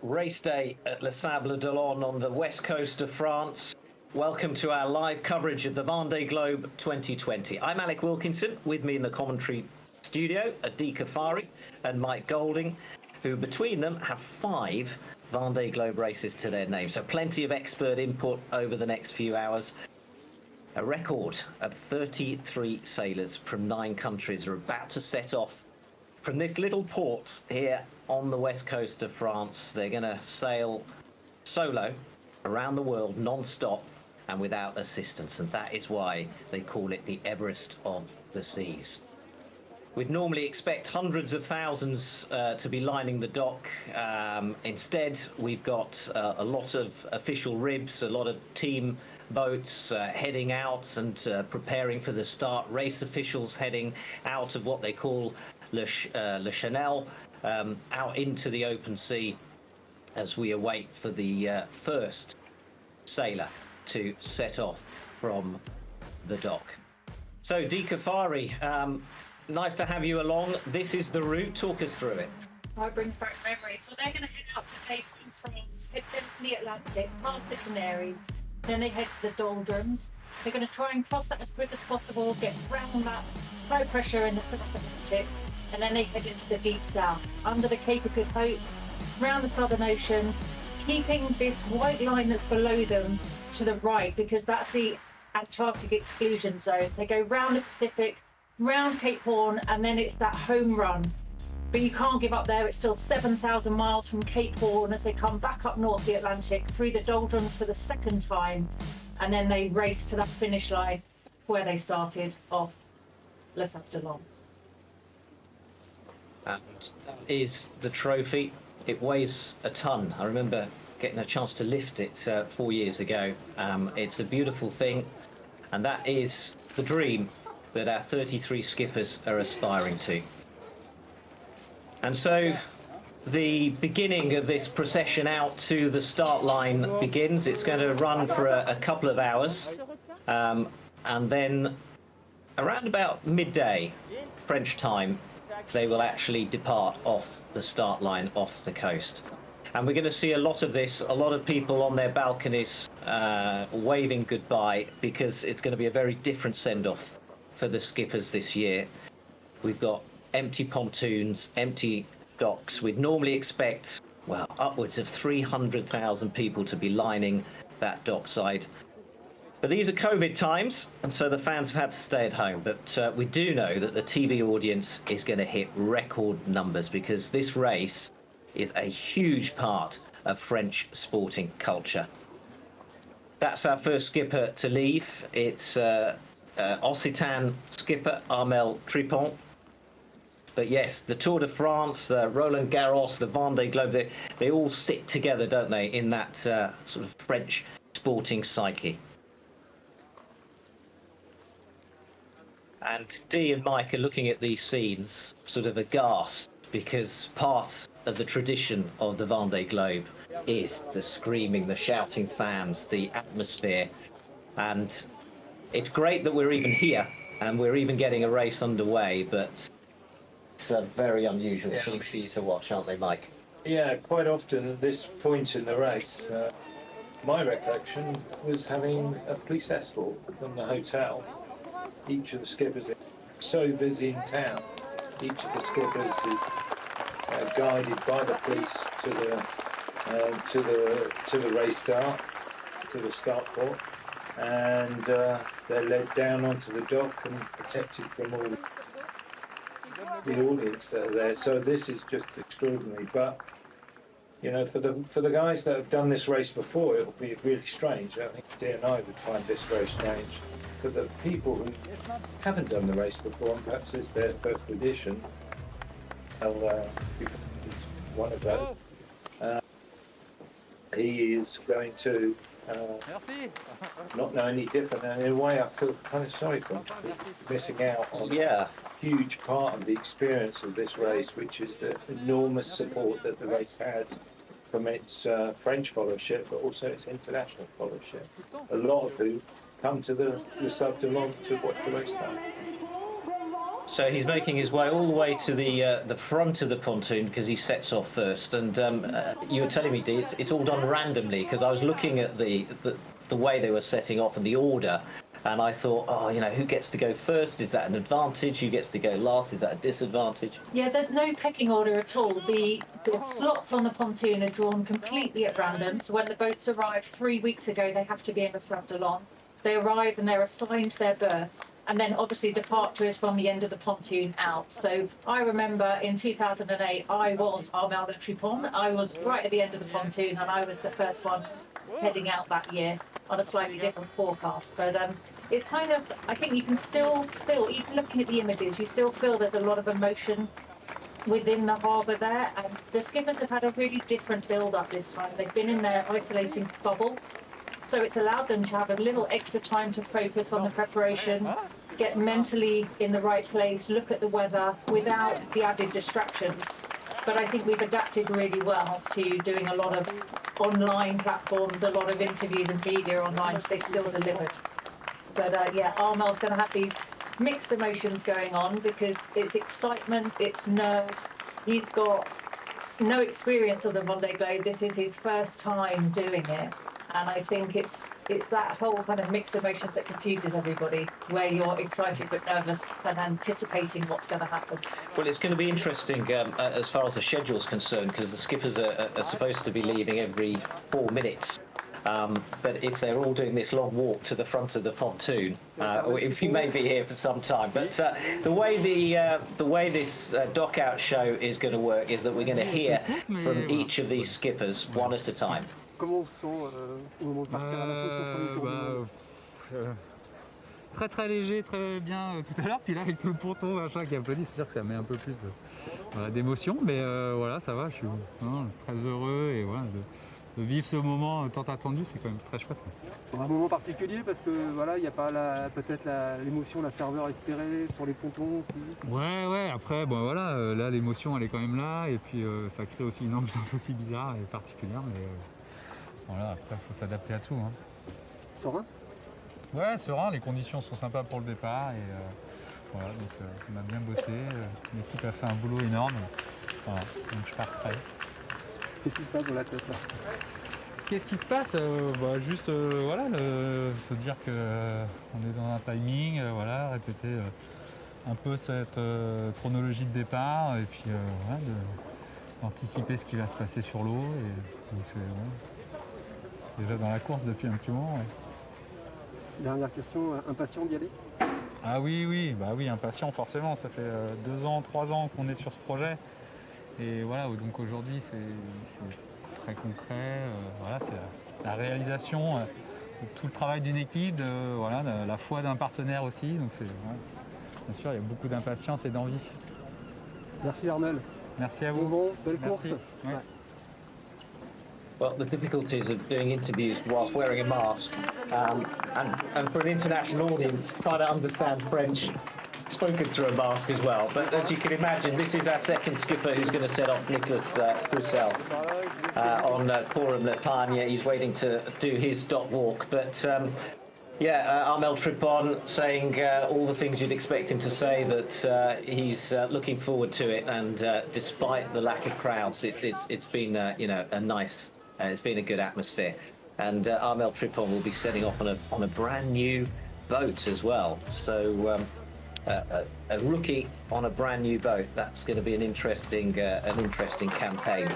Race day at Les Sables d'Olonne on the west coast of France. Welcome to our live coverage of the Vendée Globe 2020. I'm Alec Wilkinson. With me in the commentary studio are Dee Caffari and Mike Golding, who between them have 5 Vendée Globe races to their name. So plenty of expert input over the next few hours. A record of 33 sailors from 9 countries are about to set off from this little port here on the west coast of France. They're going to sail solo around the world non-stop and without assistance, and that is why they call it the Everest of the Seas. We'd normally expect hundreds of thousands to be lining the dock. Instead, we've got a lot of official ribs, a lot of team boats heading out and preparing for the start. Race officials heading out of what they call Le Chanel, out into the open sea as we await for the first sailor to set off from the dock. So, Dee Caffari, nice to have you along. This is the route. Talk us through it. Oh, it brings back memories. Well, they're going to head up to Cape in France, head down the Atlantic, past the Canaries, then they head to the doldrums. They're going to try and cross that as quick as possible, get round that low pressure in the South Atlantic, and then they head into the deep south, under the Cape of Good Hope, round the Southern Ocean, keeping this white line that's below them to the right, because that's the Antarctic exclusion zone. They go round the Pacific, round Cape Horn, and then it's that home run. But you can't give up there. It's still 7,000 miles from Cape Horn as they come back up north the Atlantic, through the doldrums for the second time, and then they race to that finish line where they started off, Les Sables d'Olonne. And that is the trophy. It weighs a ton. I remember getting a chance to lift it 4 years ago. It's a beautiful thing, and that is the dream that our 33 skippers are aspiring to. And so the beginning of this procession out to the start line begins. It's going to run for a couple of hours, and then around about midday French time they will actually depart off the start line, off the coast. And we're going to see a lot of this, a lot of people on their balconies waving goodbye, because it's going to be a very different send-off for the skippers this year. We've got empty pontoons, empty docks. We'd normally expect, well, upwards of 300,000 people to be lining that dockside. But these are COVID times, and so the fans have had to stay at home. But we do know that the TV audience is going to hit record numbers, because this race is a huge part of French sporting culture. That's our first skipper to leave. It's Occitan skipper Armel Tripon. But yes, the Tour de France, Roland Garros, the Vendée Globe, they all sit together, don't they, in that sort of French sporting psyche. And Dee and Mike are looking at these scenes sort of aghast, because part of the tradition of the Vendée Globe is the screaming, the shouting fans, the atmosphere. And it's great that we're even here and we're even getting a race underway, but it's a very unusual scenes for you to watch, aren't they, Mike? Yeah, quite often at this point in the race, my recollection was having a police escort from the hotel. Each of the skippers is so busy in town. Each of the skippers is guided by the police to the race start, to the start port, and they're led down onto the dock and protected from all the audience that are there. So this is just extraordinary. But you know, for the guys that have done this race before, it'll be really strange. I think Dee and I would find this very strange. For the people who haven't done the race before, and perhaps it's their first edition, well, he's one of those. He is going to not know any different, and in a way I feel kind of sorry for him, missing out on a huge part of the experience of this race, which is the enormous support that the race has from its French followership, but also its international followership, a lot of who come to the Les Sables d'Olonne to watch the race start. So he's making his way all the way to the front of the pontoon because he sets off first. And you were telling me, Dee, it's all done randomly because I was looking at the way they were setting off and the order, and I thought, oh, you know, who gets to go first? Is that an advantage? Who gets to go last? Is that a disadvantage? Yeah, there's no pecking order at all. The slots on the pontoon are drawn completely at random. So when the boats arrived 3 weeks ago, they have to be in the Salon. They arrive and they're assigned their berth. And then obviously departure is from the end of the pontoon out. So I remember in 2008, I was Armel de Tripon. I was right at the end of the pontoon and I was the first one heading out that year on a slightly different forecast. But it's kind of, I think you can still feel, even looking at the images, you still feel there's a lot of emotion within the harbour there. And the skippers have had a really different build-up this time. They've been in their isolating bubble. So it's allowed them to have a little extra time to focus on the preparation, get mentally in the right place, look at the weather without the added distractions. But I think we've adapted really well to doing a lot of online platforms, a lot of interviews and media online, so they still delivered. But yeah, Armel's going to have these mixed emotions going on because it's excitement, it's nerves. He's got no experience of the Vendée Globe. This is his first time doing it. And I think it's that whole kind of mixed emotions that confuses everybody, where you're excited but nervous and anticipating what's going to happen. Well, it's going to be interesting as far as the schedule's concerned, because the skippers are supposed to be leaving every 4 minutes. But if they're all doing this long walk to the front of the pontoon, if you may be here for some time. But the way this dock-out show is going to work is that we're going to hear from each of these skippers one at a time. Comment on se sent au moment de partir à l'assaut de son premier tour? Très très léger, très bien tout à l'heure, puis là avec tout le ponton machin qui applaudit, c'est sûr que ça met un peu plus d'émotion, mais voilà, ça va, je suis très heureux et voilà, de vivre ce moment tant attendu, c'est quand même très chouette. Un moment particulier parce que voilà, il n'y a pas peut-être l'émotion, la ferveur espérée sur les pontons aussi. Ouais, après bon voilà, là l'émotion elle est quand même là et puis ça crée aussi une ambiance aussi bizarre et particulière, mais voilà, après il faut s'adapter à tout. Hein. Serein? Ouais, serein, les conditions sont sympas pour le départ et voilà, donc on a bien bossé, l'équipe a fait un boulot énorme, voilà, donc je pars prêt. Qu'est-ce qui se passe dans la tête là? Qu'est-ce qui se passe? Juste voilà, se dire qu'on est dans un timing, voilà, répéter un peu cette chronologie de départ et puis voilà, d'anticiper ce qui va se passer sur l'eau. Et donc c'est déjà dans la course depuis un petit moment. Ouais. Dernière question, impatient d'y aller? Ah oui, impatient forcément, ça fait 2 ans, 3 ans qu'on est sur ce projet. Et voilà, donc aujourd'hui c'est très concret, voilà, c'est la réalisation de tout le travail d'une équipe, voilà, la foi d'un partenaire aussi, donc c'est bien sûr il y a beaucoup d'impatience et d'envie. Merci Armel. Merci à vous. Bon, belle course. Ouais. Well, the difficulties of doing interviews whilst wearing a mask, and for an international audience, trying to understand French spoken through a mask as well. But as you can imagine, this is our second skipper who's going to set off, Nicolas Troussel, on Coram Le Pagne. He's waiting to do his dock walk. But Armel Tripon saying all the things you'd expect him to say, that he's looking forward to it. And despite the lack of crowds, it's been a nice, it's been a good atmosphere. And Armel Tripon will be setting off on a brand new boat as well. So a rookie on a brand new boat, that's going to be an interesting campaign.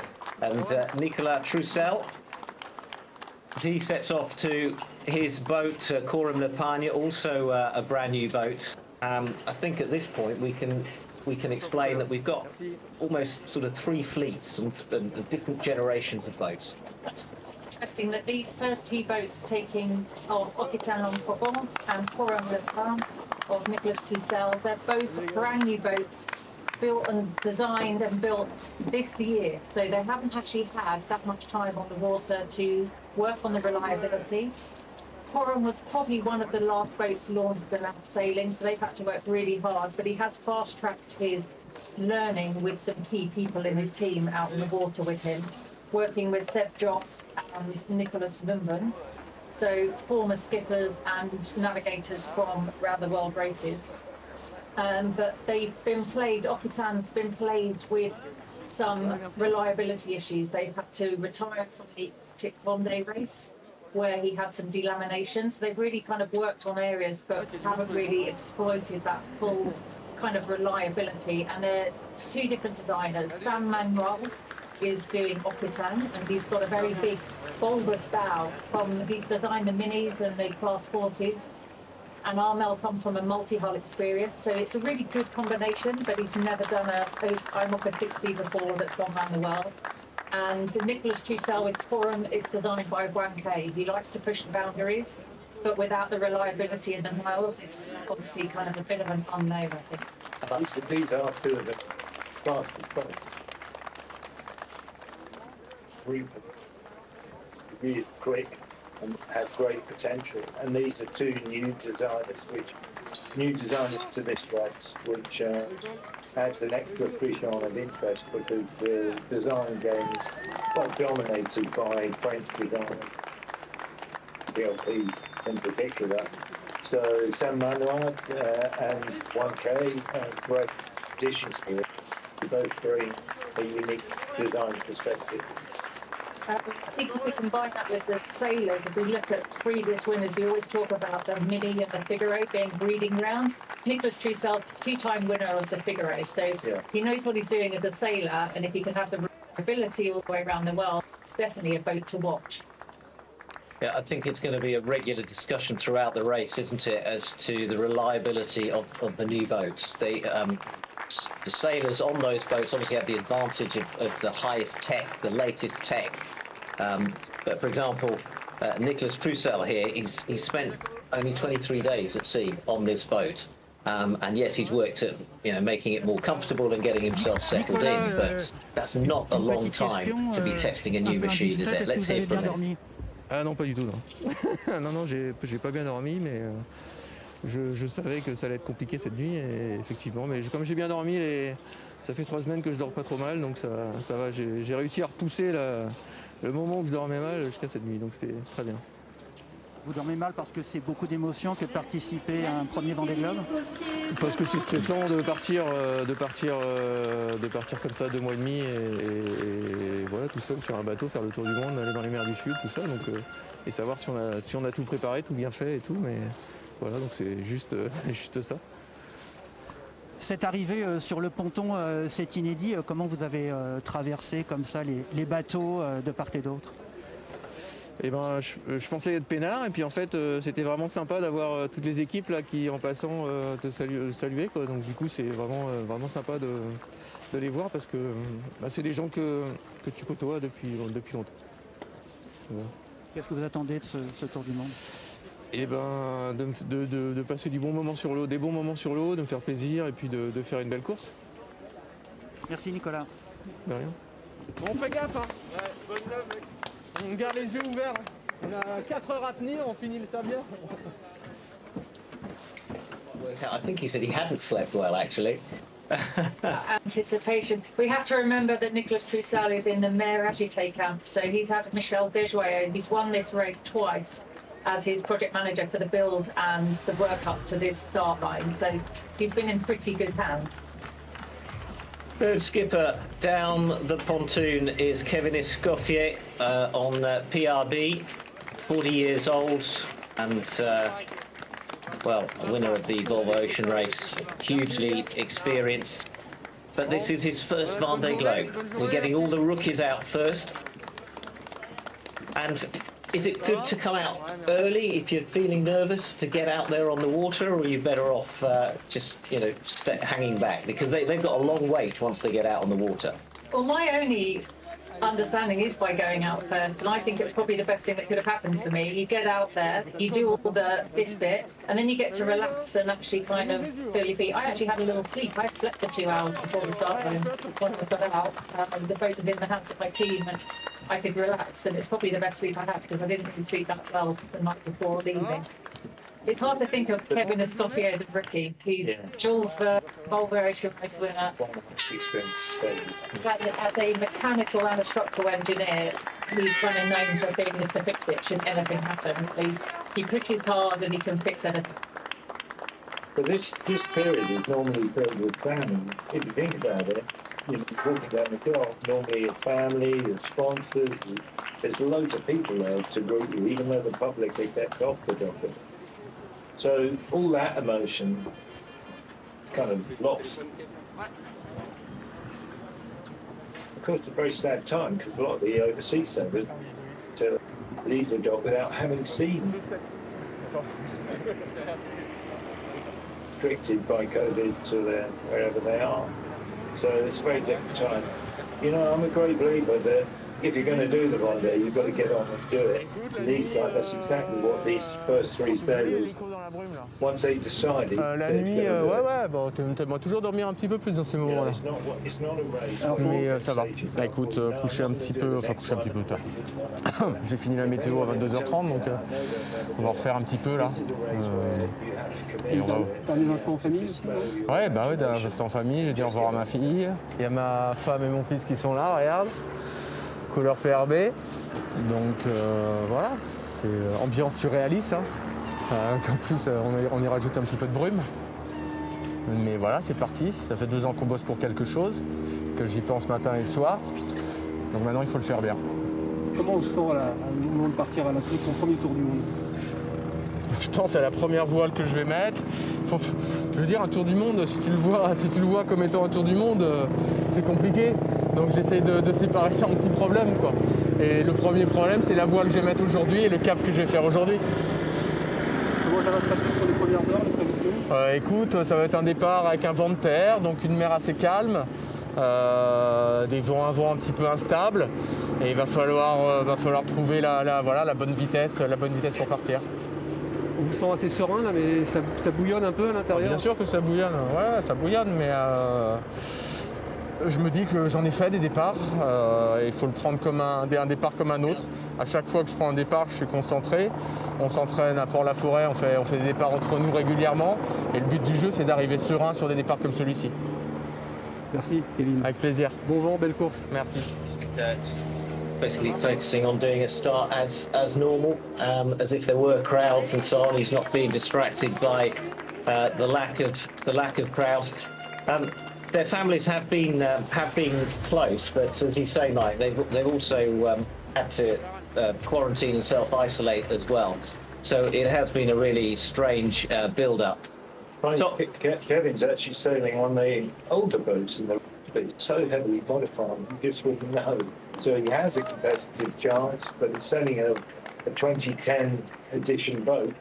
And Nicolas Troussel, he sets off to his boat, Coram Le Pagne, also a brand new boat. I think at this point we can explain that we've got almost sort of 3 fleets and different generations of boats. That's interesting that these first 2 boats taking of Occitan en Provence and Coram Le Pagne of Nicolas Troussel, they're both brand new boats built and designed and built this year, so they haven't actually had that much time on the water to work on the reliability. Coram was probably one of the last boats launched for land sailing, so they've had to work really hard, but he has fast-tracked his learning with some key people in his team out in the water with him, working with Seb Joss and Nicholas Lumben, so former skippers and navigators from around the world races. but they've been played, Occitan's been played with some reliability issues. They've had to retire from the Arctic Vendée race where he had some delamination. So they've really kind of worked on areas, but haven't really exploited that full kind of reliability. And they're two different designers. Sam Manuel is doing Occitan, and he's got a very big bulbous bow. He's designed the minis and the Class 40s. And Armel comes from a multi-hull experience, so it's a really good combination, but he's never done a IMOCA 60 before that's gone around the world. And Nicholas Troussel with Forum is designed by Wang Kei. He likes to push the boundaries, but without the reliability in the miles, it's obviously kind of a bit of an unknown, I think. These are two of the fastest boats. Really quick and have great potential. And these are two new designers to this race, which adds an extra fish on of interest because the design game is quite dominated by French designers, BLP in particular. So Sam Manuel and 1K great additions to it. They both bring a unique design perspective. I think if we combine that with the sailors, if we look at previous winners, we always talk about the Mini and the Figure Eight being breeding grounds. Nicholas Troussel, two-time winner of the Figure Eight, so he knows what he's doing as a sailor, and if he can have the ability all the way around the world, it's definitely a boat to watch. Yeah, I think it's going to be a regular discussion throughout the race, isn't it, as to the reliability of the new boats. The sailors on those boats obviously have the advantage of the highest tech, the latest tech. But for example, Nicholas Troussel here, he's spent only 23 days at sea on this boat. And yes, he's worked at making it more comfortable and getting himself settled in, but that's not a long time to be testing a new machine, is it? Let's hear from him. Ah non, pas du tout, non. non, j'ai pas bien dormi, mais je savais que ça allait être compliqué cette nuit, et effectivement, mais comme j'ai bien dormi, ça fait 3 semaines que je dors pas trop mal, donc ça va, j'ai réussi à repousser le moment où je dormais mal jusqu'à cette nuit, donc c'était très bien. Vous dormez mal parce que c'est beaucoup d'émotions que de participer à un premier Vendée Globe? Parce que c'est stressant de partir comme ça 2 mois et demi et voilà, tout seul sur un bateau, faire le tour du monde, aller dans les mers du Sud, tout ça, donc et savoir si on a tout préparé, tout bien fait et tout, mais voilà, donc c'est juste ça. Cette arrivée sur le ponton, c'est inédit. Comment vous avez traversé comme ça les bateaux de part et d'autre? Eh ben, je pensais être peinard, et puis en fait c'était vraiment sympa d'avoir toutes les équipes là qui en passant te saluaient, quoi. Donc du coup c'est vraiment sympa de les voir parce que c'est des gens que tu côtoies depuis longtemps. Voilà. Qu'est-ce que vous attendez de ce tour du monde? Eh ben, de passer des bons moments sur l'eau, de me faire plaisir et puis de faire une belle course. Merci Nicolas. De rien. Bon, on fait gaffe, hein. Ouais, bonne note, mec. On garde les yeux ouverts. On a 4 heures à tenir, on finit ça bien. I think he said he hadn't slept well, actually. Anticipation. We have to remember that Nicholas Troussel is in the Mare Agité camp, so he's had Michel Desjoyeux, and he's won this race twice as his project manager for the build and the work up to this start line, so he's been in pretty good hands. Third skipper down the pontoon is Kevin Escoffier on PRB, 40 years old, and well, a winner of the Volvo Ocean Race, hugely experienced. But this is his first Vendée Globe. We're getting all the rookies out first. And is it good to come out early if you're feeling nervous to get out there on the water, or are you better off just, hanging back? Because they've got a long wait once they get out on the water. Well, my only understanding is by going out first, and I think it's probably the best thing that could have happened for me. You get out there, you do all this bit, and then you get to relax and actually kind of feel your feet. I actually had a little sleep. I slept for 2 hours before the start line. When I got out, the boat was in the hands of my team, and I could relax, and it's probably the best sleep I had because I didn't really sleep that well the night before leaving. It's hard to think of Kevin Escoffier as a rookie. He's Jules Verne, Volvo Ocean Race winner. But as a mechanical and a structural engineer, he's kind of known for doing this to fix it should anything happen. So he pushes hard and he can fix anything. But this period is normally filled with family. If you think about it, you know, walking down the dock, normally your family, your sponsors, there's loads of people there to greet you, even though the public are kept off the dock. So all that emotion is kind of lost. Of course, it's a very sad time because a lot of the overseas sailors to leave the dock without having seen, restricted by COVID to wherever they are. So it's a very different time. You know, I'm a great believer that if you're going to do the Vendée, you've got to get on and do it. That's exactly what these first three sailors, once they decided. La nuit, ouais, bon, t'aimerais toujours dormir un petit peu plus dans ces moments-là. Mais ça va. Bah, écoute, coucher un petit peu tard. J'ai fini la météo à 22h30, donc on va refaire un petit peu là. Et on va... T'as des instants en famille? Ouais, bah ouais, des instants en famille. J'ai dit au revoir à ma fille. Il y a ma femme et mon fils qui sont là, regarde. Couleur PRB. Donc voilà, c'est ambiance surréaliste. En plus, on y rajoute un petit peu de brume. Mais voilà, c'est parti. Ça fait 2 ans qu'on bosse pour quelque chose, que j'y pense matin et soir. Donc maintenant, il faut le faire bien. Comment on se sent au moment de partir à l'assaut de son premier tour du monde? Je pense à la première voile que je vais mettre. Je veux dire, un tour du monde, si tu le vois comme étant un tour du monde, c'est compliqué. Donc j'essaie de séparer ça en petits problèmes, quoi. Et le premier problème, c'est la voile que je vais mettre aujourd'hui et le cap que je vais faire aujourd'hui. Comment ça va se passer sur les premières heures, les prévisions? Écoute, ça va être un départ avec un vent de terre, donc une mer assez calme, un vent un petit peu instable. Et il va falloir trouver la bonne vitesse pour partir. On vous sent assez serein là, mais ça bouillonne un peu à l'intérieur? Bien sûr que ça bouillonne, ouais, ça bouillonne, mais je me dis que j'en ai fait des départs. Il faut le prendre comme un départ comme un autre. À chaque fois que je prends un départ, je suis concentré. On s'entraîne à Port-la-Forêt, on fait des départs entre nous régulièrement. Et le but du jeu, c'est d'arriver serein sur des départs comme celui-ci. Merci, Kevin. Avec plaisir. Bon vent, belle course. Merci. Basically focusing on doing a start as normal, as if there were crowds and so on. He's not being distracted by the lack of crowds. Their families have been close, but as you say, Mike, they've also had to quarantine and self-isolate as well. So it has been a really strange build-up. Kevin's actually sailing on the older boats in the but it's so heavily modified, you just wouldn't know. So he has a competitive chance, but he's sailing a 2010 edition boat.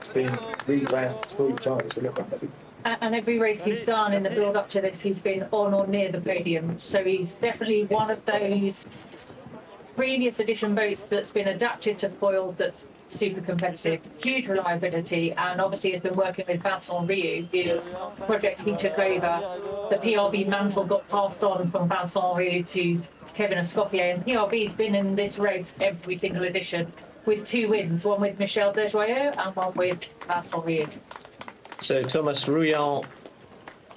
It's been revamped 3 times. And every race he's done in the build-up to this, he's been on or near the podium. So he's definitely one of those previous edition boats that's been adapted to foils that's super competitive, huge reliability, and obviously has been working with Vincent Riou, his project he took over. The PRB mantle got passed on from Vincent Riou to Kevin Escoffier, and PRB's been in this race every single edition with 2 wins, one with Michel Desjoyeux and one with Vincent Riou. So Thomas Rouillon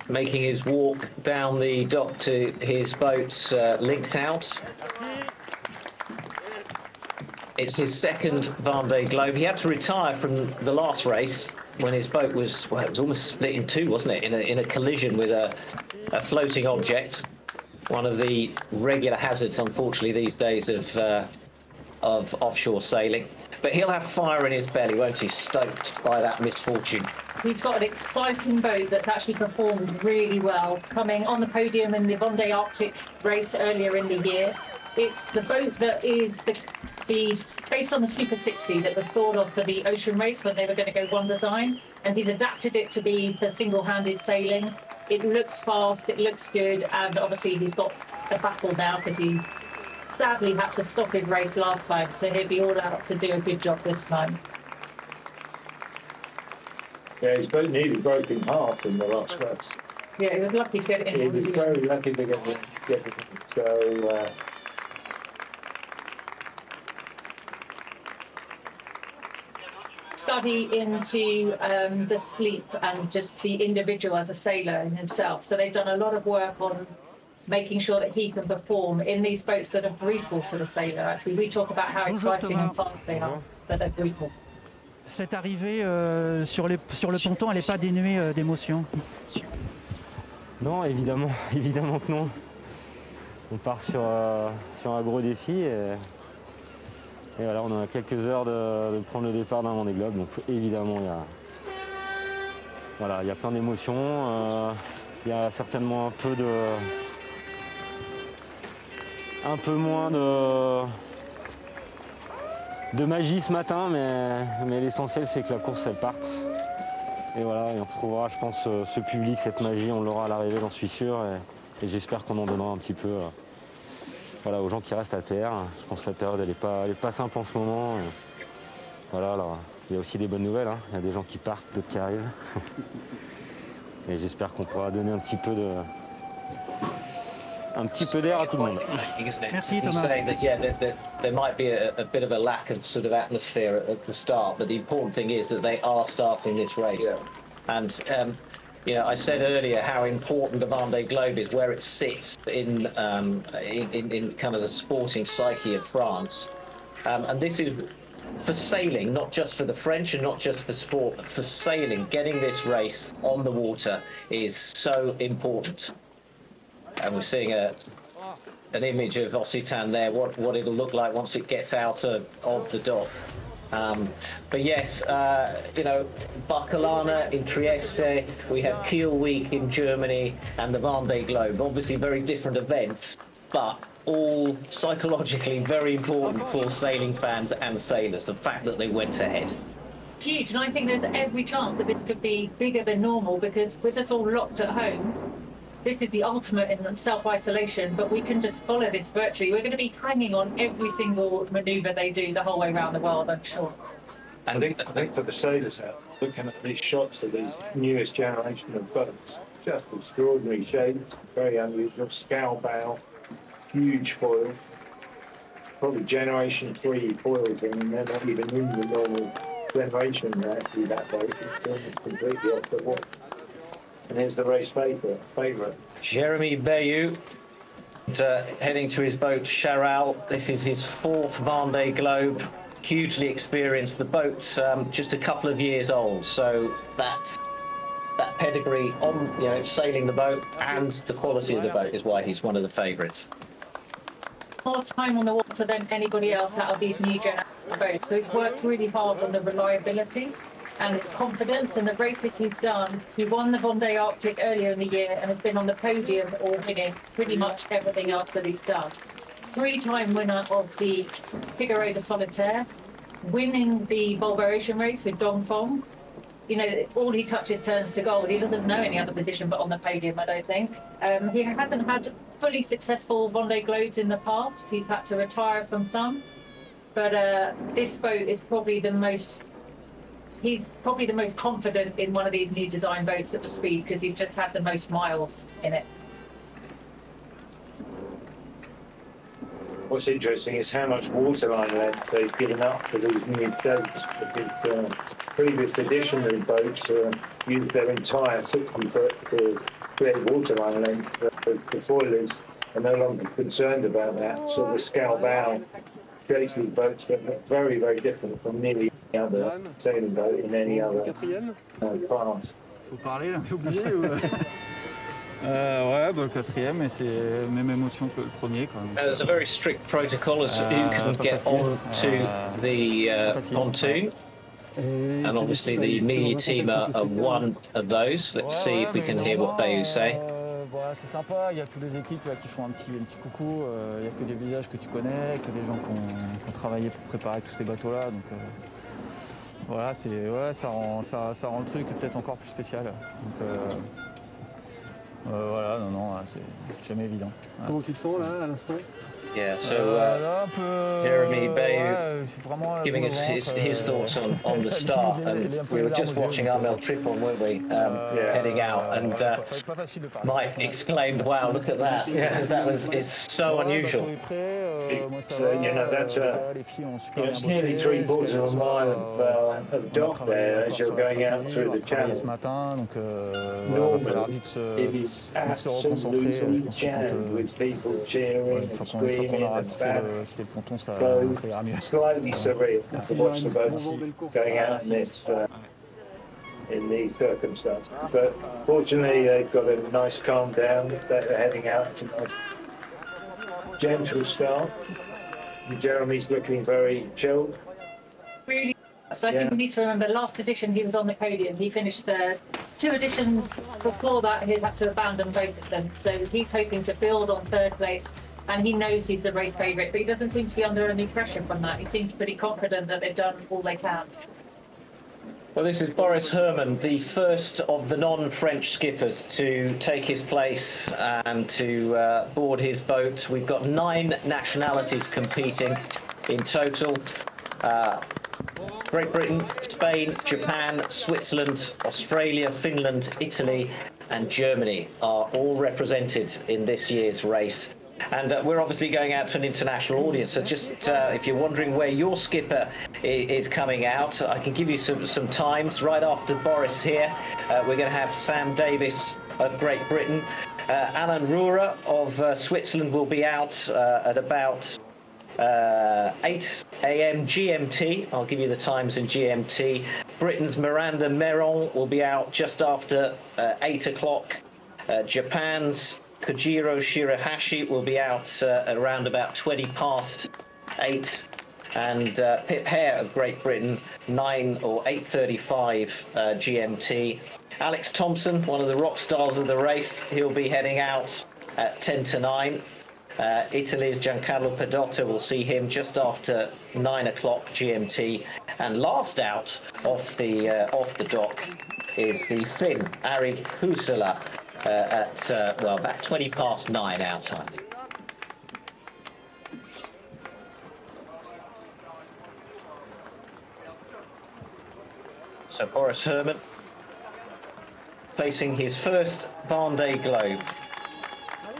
making his walk down the dock to his boats linked out. It's his second Vendée Globe. He had to retire from the last race when his boat was, well, it was almost split in 2, wasn't it? In a collision with a floating object. One of the regular hazards, unfortunately, these days of offshore sailing. But he'll have fire in his belly, won't he? Stoked by that misfortune. He's got an exciting boat that's actually performed really well, coming on the podium in the Vendée Arctic race earlier in the year. It's the boat that is based on the Super 60 that was thought of for the ocean race when they were going to go one design, and he's adapted it to be for single-handed sailing. It looks fast, it looks good, and obviously he's got a battle now because he sadly had to stop his race last time, so he'll be all out to do a good job this time. Yeah, his boat nearly broke in half in the last race. Yeah, he was lucky to get it into He was very lucky to get it. So. Study into the sleep and just the individual as a sailor in himself. So they've done a lot of work on making sure that he can perform in these boats that are brutal for the sailor. Actually, we talk about how exciting and fast they are, but they're brutal. Cette arrivée sur le ponton, elle n'est pas dénuée d'émotion? Non, évidemment, évidemment que non. On part sur un gros défi et voilà, on a quelques heures de prendre le départ d'un Vendée Globe, donc évidemment il y a plein d'émotions. Il y a certainement un peu moins de magie ce matin, mais l'essentiel c'est que la course elle parte. Et voilà, et on retrouvera, je pense, ce public, cette magie, on l'aura à l'arrivée, j'en suis sûr. Et j'espère qu'on en donnera un petit peu voilà, aux gens qui restent à terre. Je pense que la période elle est pas simple en ce moment. Voilà, alors il y a aussi des bonnes nouvelles, hein. Il y a des gens qui partent, d'autres qui arrivent. Et j'espère qu'on pourra donner un petit peu d'air à tout le monde. Merci Thomas. Saying that, yeah, there might be a bit of a lack of sort of atmosphere at the start, but the important thing is that they are starting this race. Yeah. And you know, I said earlier how important the Vendée Globe is, where it sits in kind of the sporting psyche of France. And this is for sailing, not just for the French and not just for sport, but for sailing. Getting this race on the water is so important. And we're seeing an image of Occitan there, what it'll look like once it gets out of the dock. But yes, you know, Barcelona in Trieste, we have Kiel Week in Germany, and the Vendée Globe. Obviously very different events, but all psychologically very important for sailing fans and sailors, the fact that they went ahead. It's huge, and I think there's every chance that this could be bigger than normal, because with us all locked at home, this is the ultimate in self-isolation, but we can just follow this virtually. We're going to be hanging on every single manoeuvre they do the whole way around the world, I'm sure. And I think for the sailors out, looking at these shots of these newest generation of boats, just extraordinary shapes, very unusual, scow bow, huge foil, probably generation 3 foils, and they're not even in the normal generation actually that boat. It's completely off the wall. And here's the race favourite. Jeremy Bayou heading to his boat Charal. This is his 4th Vendée Globe. Hugely experienced. The boat's just a couple of years old, so that pedigree on, you know, sailing the boat and the quality of the boat is why he's one of the favourites. More time on the water than anybody else out of these new generation boats, so he's worked really hard on the reliability and his confidence in the races he's done. He won the Vendée Arctic earlier in the year and has been on the podium or winning pretty much everything else that he's done. 3-time winner of the Figaro de Solitaire, winning the Volvo Ocean race with Dongfeng. You know, all he touches turns to gold. He doesn't know any other position but on the podium, I don't think. He hasn't had fully successful Vendée Globes in the past. He's had to retire from some. But this boat is probably he's probably the most confident in one of these new design boats at the speed, because he's just had the most miles in it. What's interesting is how much waterline length they've given up for these new boats. The previous edition of boats used their entire 60-foot to create waterline length. The foilers are no longer concerned about that. So the scow bow creates these boats that look very, very different from nearly any other sailing boat in any other class. Faut parler là, t'es obligé ou... Ouais, bah, le 4e, et c'est même émotion que le premier. There's a very strict protocol as who can get on to the pontoon. And obviously the media team are one of those. Let's see if we can hear what Bayou say. Voilà, c'est sympa, il y a toutes les équipes là, qui font un petit coucou, il n'y a que des visages que tu connais, que des gens qui ont travaillé pour préparer tous ces bateaux-là. Donc voilà, ça rend le truc peut-être encore plus spécial. Donc voilà, non, c'est jamais évident. Ouais. Comment tu te sens là à l'instant? Yeah, so là, un peu, Jeremy Bayou vraiment giving us his thoughts on the start, and we were just watching Armel Tripon, weren't we, heading out, and Mike exclaimed, "Wow, look at that! Yeah, it's so unusual." You know, that's it's nearly 3/4 of a mile of dock there as you're going out through the channel. Normally, it is absolutely jammed with people cheering and screaming. une fois qu'on screaming aura and quitté le ponton, ça ira mieux. slightly surreal to watch the boats going out in these circumstances. But fortunately, they've got a nice calm down. They're heading out to a nice gentle start. Jeremy's looking very chilled. Really. So I think we need to remember, last edition he was on the podium. He finished the 2 editions before that. He had to abandon both of them. So he's hoping to build on 3rd place, and he knows he's the race favourite. But he doesn't seem to be under any pressure from that. He seems pretty confident that they've done all they can. Well, this is Boris Herrmann, the first of the non-French skippers to take his place and to board his boat. We've got 9 nationalities competing in total. Great Britain, Spain, Japan, Switzerland, Australia, Finland, Italy and Germany are all represented in this year's race. And we're obviously going out to an international audience, so just if you're wondering where your skipper is coming out, I can give you some times. Right after Boris here, we're going to have Sam Davis of Great Britain. Alan Rurer of Switzerland will be out at about 8 a.m. GMT. I'll give you the times in GMT. Britain's Miranda Meron will be out just after 8 o'clock. Japan's Kojiro Shirahashi will be out around about 20 past 8. And Pip Hare of Great Britain, 9 or 8:35 GMT. Alex Thompson, one of the rock stars of the race, he'll be heading out at 10 to 9. Italy's Giancarlo Pedotta, will see him just after 9 o'clock GMT. And last out off the dock is the Finn, Ari Husala, at about 20 past 9 our time. So Boris Herrmann facing his first Vendée Globe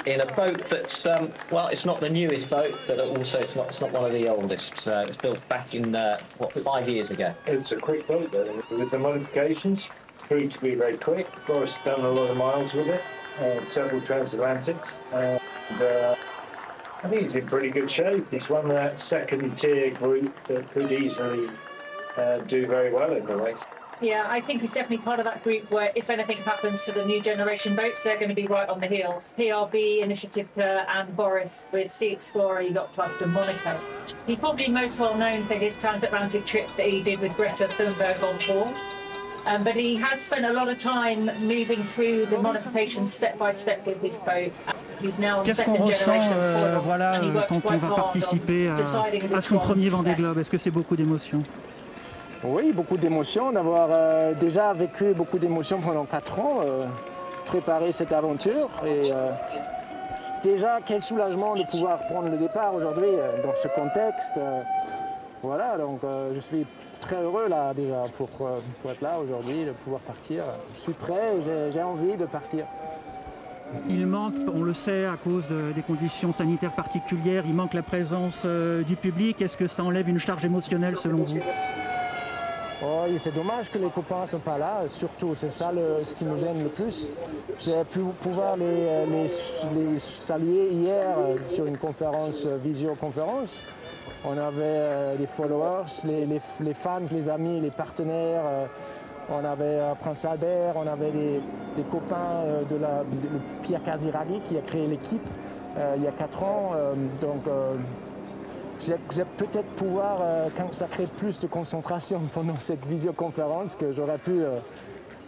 in a boat that's it's not the newest boat, but also it's not one of the oldest. It's built back in 5 years ago. It's a quick boat though, with the modifications. Proved to be very quick. Boris has done a lot of miles with it, several transatlantics, and I think he's in pretty good shape. He's one of that 2nd tier group that could easily do very well in the race. Yeah, I think he's definitely part of that group where if anything happens to the new generation boats, they're going to be right on the heels. PRB, Initiative and Boris with Sea Explorer, Yacht Club and Monaco. He's probably most well known for his transatlantic trip that he did with Greta Thunberg on board. But he has spent a lot of time moving through the modifications step by step with his boat. Qu'est-ce qu'on ressent quand on va participer à son premier Vendée Globe? Est-ce que c'est beaucoup d'émotions? Oui, beaucoup d'émotions, d'avoir déjà vécu beaucoup d'émotions pendant 4 ans, préparer cette aventure et déjà quel soulagement de pouvoir prendre le départ aujourd'hui dans ce contexte. Voilà, donc je suis très heureux là déjà pour être là aujourd'hui, de pouvoir partir. Je suis prêt, j'ai envie de partir. Il manque, on le sait, à cause des conditions sanitaires particulières, il manque la présence du public. Est-ce que ça enlève une charge émotionnelle selon vous? Oh, c'est dommage que les copains ne sont pas là, surtout, c'est ça ce qui me gêne le plus. J'ai pu pouvoir les saluer hier sur une conférence, visioconférence. On avait des followers, les fans, les amis, les partenaires. On avait Prince Albert, on avait des copains de Pierre Casiraghi qui a créé l'équipe il y a 4 ans. Donc, j'ai peut-être pouvoir consacrer plus de concentration pendant cette visioconférence que j'aurais pu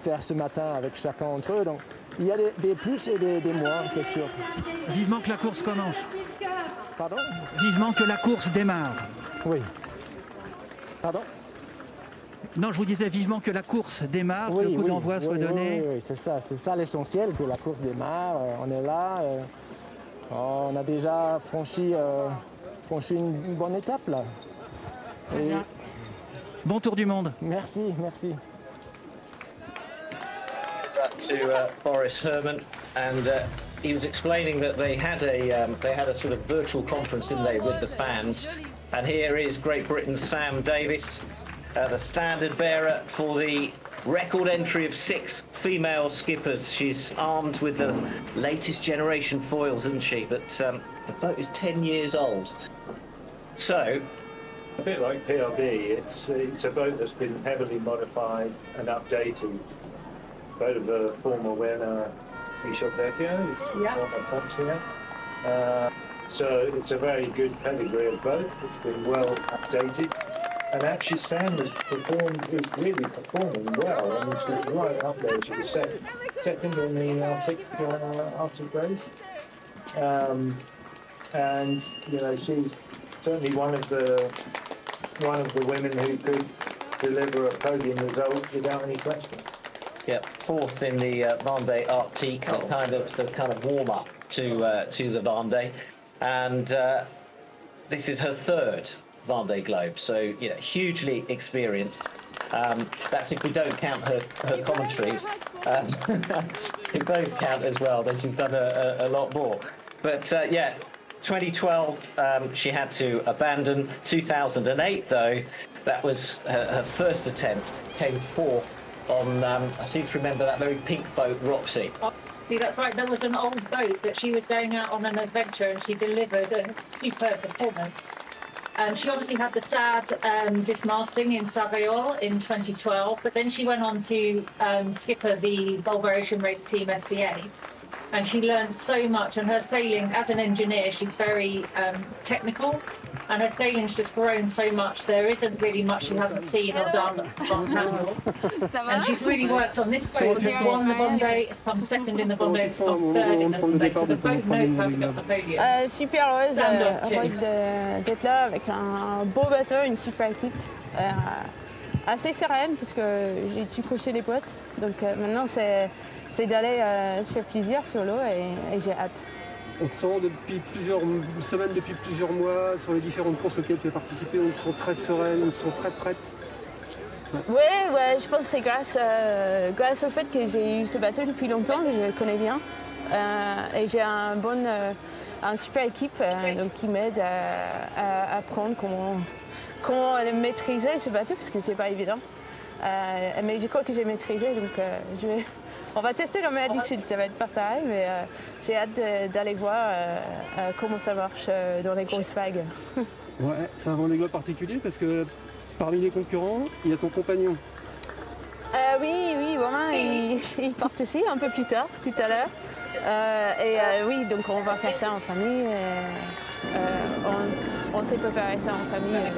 faire ce matin avec chacun d'entre eux. Donc, il y a des plus et des moins, c'est sûr. Vivement que la course commence. Pardon? Vivement que la course démarre. Oui. Pardon? Non, je vous disais vivement que la course démarre, que le coup d'envoi soit donné. Oui, c'est ça l'essentiel, que la course démarre. On est là, on a déjà franchi une bonne étape là. Et... Bon tour du monde. Merci, merci. To Boris Herrmann, and he was explaining that they had a sort of virtual conference, didn't they, with the fans. And here is Great Britain's Sam Davis, the standard bearer for the record entry of 6 female skippers. She's armed with the latest generation foils, isn't she? But the boat is 10 years old. So, a bit like PRB, it's a boat that's been heavily modified and updated. Boat of a former winner, Michel Vecchio, is former Pontiac. So it's a very good pedigree of boat. It's been well updated. And actually Sam is really performing well. I mean, she's right up there. She was second in the Arctic race. And, you know, she's certainly one of the women who could deliver a podium result without any question. Yeah, 4th in the Vendée Arctique, the kind of warm up to the Vendée, and this is her 3rd Vendée Globe, so you know, hugely experienced. That's if we don't count her commentaries. If those count as well, then she's done a lot more. But yeah, 2012 she had to abandon. 2008 though, that was her first attempt, came 4th on, I seem to remember that very pink boat, Roxy. Oh, see, that's right. There was an old boat that she was going out on an adventure and she delivered a superb performance. She obviously had the sad dismasting in Savoyol in 2012, but then she went on to skipper the Volvo Ocean Race Team SCA. And she learned so much, and her sailing, as an engineer, she's very technical, and her sailing's just grown so much. There isn't really much she hasn't seen or done on handle. And she's really worked on this boat. It's won the Vendée, it's come 2nd in the Vendée, it's come 3rd in the Vendée, so the boat knows how to get on the podium. Super heureuse d'être là avec un beau bateau, une super équipe. Assez sereine parce que j'ai tout coché les potes, donc maintenant c'est d'aller se faire plaisir sur l'eau et j'ai hâte. On te sent depuis plusieurs semaines, depuis plusieurs mois, sur les différentes courses auxquelles tu as participé, on te sent très sereine, on te sent très prête. Ouais, je pense que c'est grâce au fait que j'ai eu ce bateau depuis longtemps, que je le connais bien, et j'ai une super équipe donc qui m'aide à apprendre comment maîtriser ce bateau, parce que c'est pas évident. Mais je crois que j'ai maîtrisé, donc on va tester le mer du Sud, ça va être pas pareil, mais j'ai hâte d'aller voir comment ça marche dans les grosses vagues. Ouais, c'est un Vendée Globe particulier parce que parmi les concurrents, il y a ton compagnon. Oui, Romain, il part aussi un peu plus tard, tout à l'heure. Oui, donc on va faire ça en famille. On s'est préparé ça en famille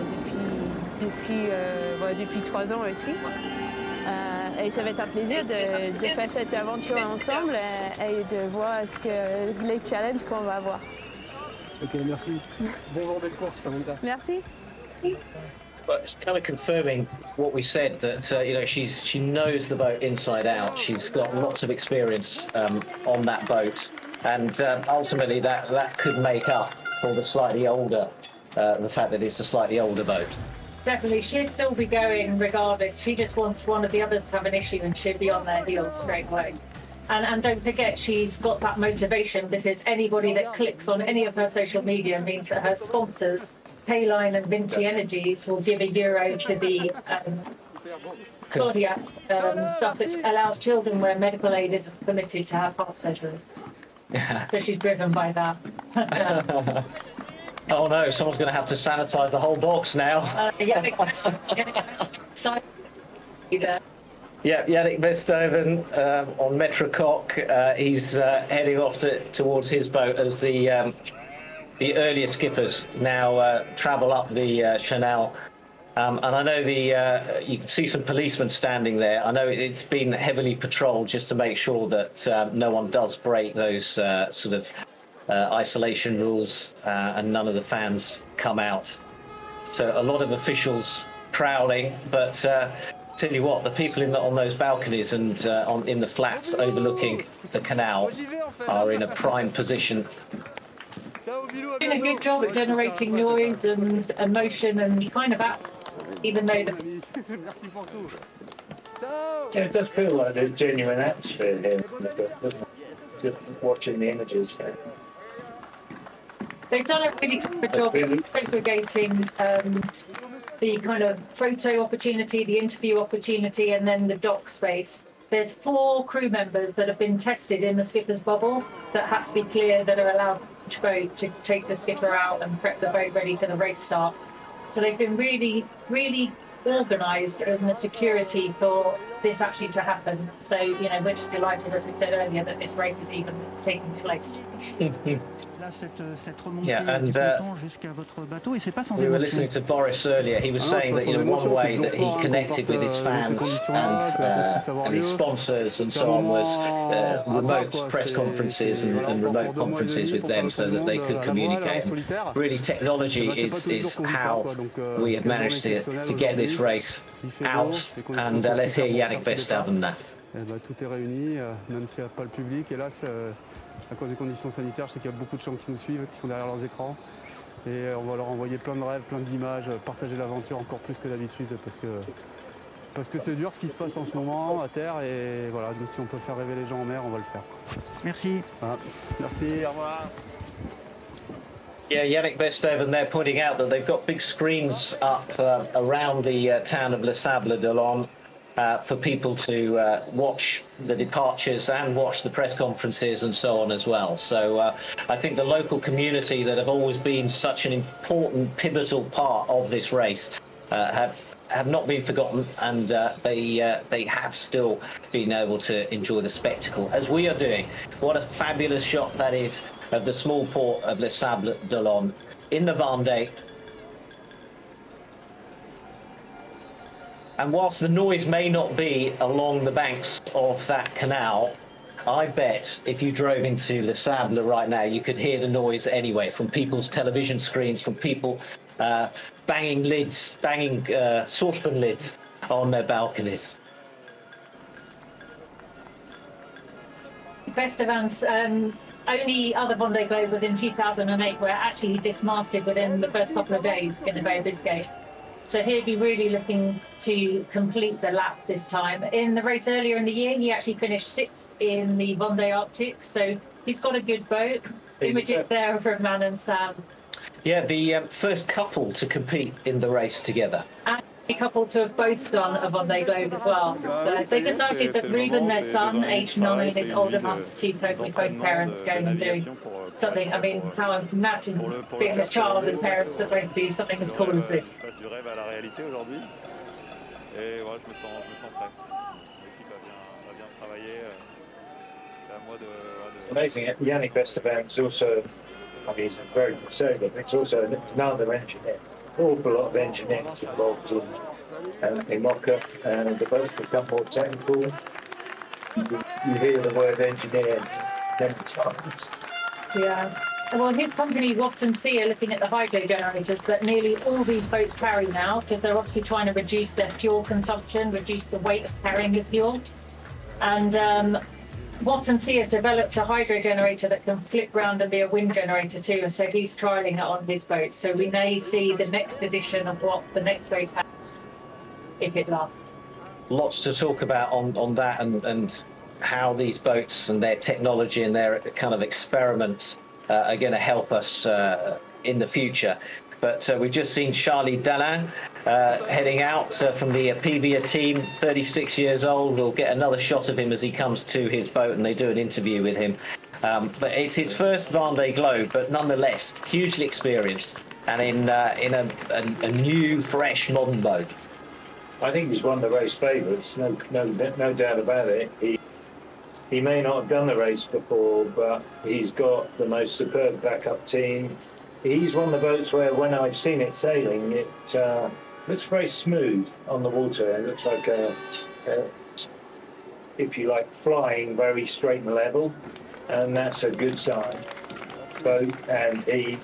depuis 3 ans aussi. Et ça va être un plaisir de faire cette aventure ensemble et de voir les challenges qu'on va avoir. Ok, merci. Bon Vendée de course, Samantha. Merci. But kind of confirming what we said, that you know, she knows the boat inside out. She's got lots of experience on that boat, and ultimately that could make up for the slightly older, the fact that it's a slightly older boat. Definitely, she'll still be going regardless. She just wants one of the others to have an issue and she'll be on their heels straight away. And don't forget, she's got that motivation, because anybody that clicks on any of her social media means that her sponsors, Payline and Vinci Energies, will give €1 to the cardiac stuff that allows children where medical aid is permitted to have heart surgery. So she's driven by that. Oh no, someone's going to have to sanitize the whole box now. Yannick Verstuyven on Metra Coq. He's heading off towards his boat as the earlier skippers now travel up the Chanel. And I know you can see some policemen standing there. I know it's been heavily patrolled just to make sure that no one does break those sort of isolation rules, and none of the fans come out. So a lot of officials prowling, but tell you what, the people on those balconies and in the flats overlooking the canal are in a prime position. Doing a good job at generating noise and emotion and kind of even though it does feel like there's genuine atmosphere here, doesn't it? Just watching the images. They've done a really good job of segregating the kind of photo opportunity, the interview opportunity, and then the dock space. There's 4 crew members that have been tested in the skipper's bubble that had to be cleared, that are allowed each boat to take the skipper out and prep the boat ready for the race start. So they've been really, really organised in the security for this actually to happen. So, you know, we're just delighted, as we said earlier, that this race is even taking place. Yeah, and we were listening to Boris earlier. He was saying that, you know, one way that he connected with his fans and his sponsors and so on was remote press conferences and remote conferences with them so that they could communicate. And really, technology is how we have managed to get this race out. And let's hear Yannick Verstappen now. Tout est réuni, même s'il n'y a pas le public. Et là, à cause des conditions sanitaires, je sais qu'il y a beaucoup de gens qui nous suivent, qui sont derrière leurs écrans. Et on va leur envoyer plein de rêves, plein d'images, partager l'aventure encore plus que d'habitude, parce que c'est dur ce qui se passe en ce moment à terre. Et voilà, nous, si on peut faire rêver les gens en mer, on va le faire. Merci. Voilà. Merci, au revoir. Yeah, Yannick Verstappen there pointing out that they've got big screens up around the town of Les Sables d'Olonne. For people to watch the departures and watch the press conferences and so on as well. So I think the local community that have always been such an important, pivotal part of this race have not been forgotten, and they have still been able to enjoy the spectacle, as we are doing. What a fabulous shot that is of the small port of Les Sables d'Olonne in the Vendée. And whilst the noise may not be along the banks of that canal, I bet if you drove into Les Sables right now, you could hear the noise anyway, from people's television screens, from people banging saucepan lids on their balconies. Verstappen's only other Vendée Globe was in 2008, where actually he dismasted within the first couple of days in the Bay of Biscay. So he'll be really looking to complete the lap this time. In the race earlier in the year, he actually finished 6th in the Vendée Arctic, so he's got a good boat. Images there from Man and Sam. Yeah, the first couple to compete in the race together. And a couple to have both done a Vendée Globe as well. So they decided that Ruben, their son, aged 9, is old enough to cope with both parents going and doing something. I mean, how I imagine being a child and parents that won't do something as cool as this. It's amazing. Yannick Verstappen is also, I mean, he's a very good sailor, but he's also another engineer. Awful lot of engineers involved in IMOCA, and the boats become more technical. You hear the word engineer many times. Yeah. Well, his company, Watson Sea, are looking at the hydro generators that nearly all these boats carry now, because they're obviously trying to reduce their fuel consumption, reduce the weight of carrying the fuel. And Watson Sea have developed a hydro generator that can flip round and be a wind generator too, and so he's trialling it on his boat. So we may see the next edition of what the next race has, if it lasts. Lots to talk about on that, and how these boats and their technology and their kind of experiments are going to help us in the future. But we've just seen Charlie Dalin heading out from the PVA team, 36 years old. We'll get another shot of him as he comes to his boat and they do an interview with him. But it's his first Vendée Globe, but nonetheless hugely experienced and in a new, fresh, modern boat. I think he's one of the race favourites, no doubt about it. He may not have done the race before, but he's got the most superb backup team. He's one of the boats where, when I've seen it sailing, it looks very smooth on the water. It looks like, if you like, flying very straight and level, and that's a good sign. Boat and he,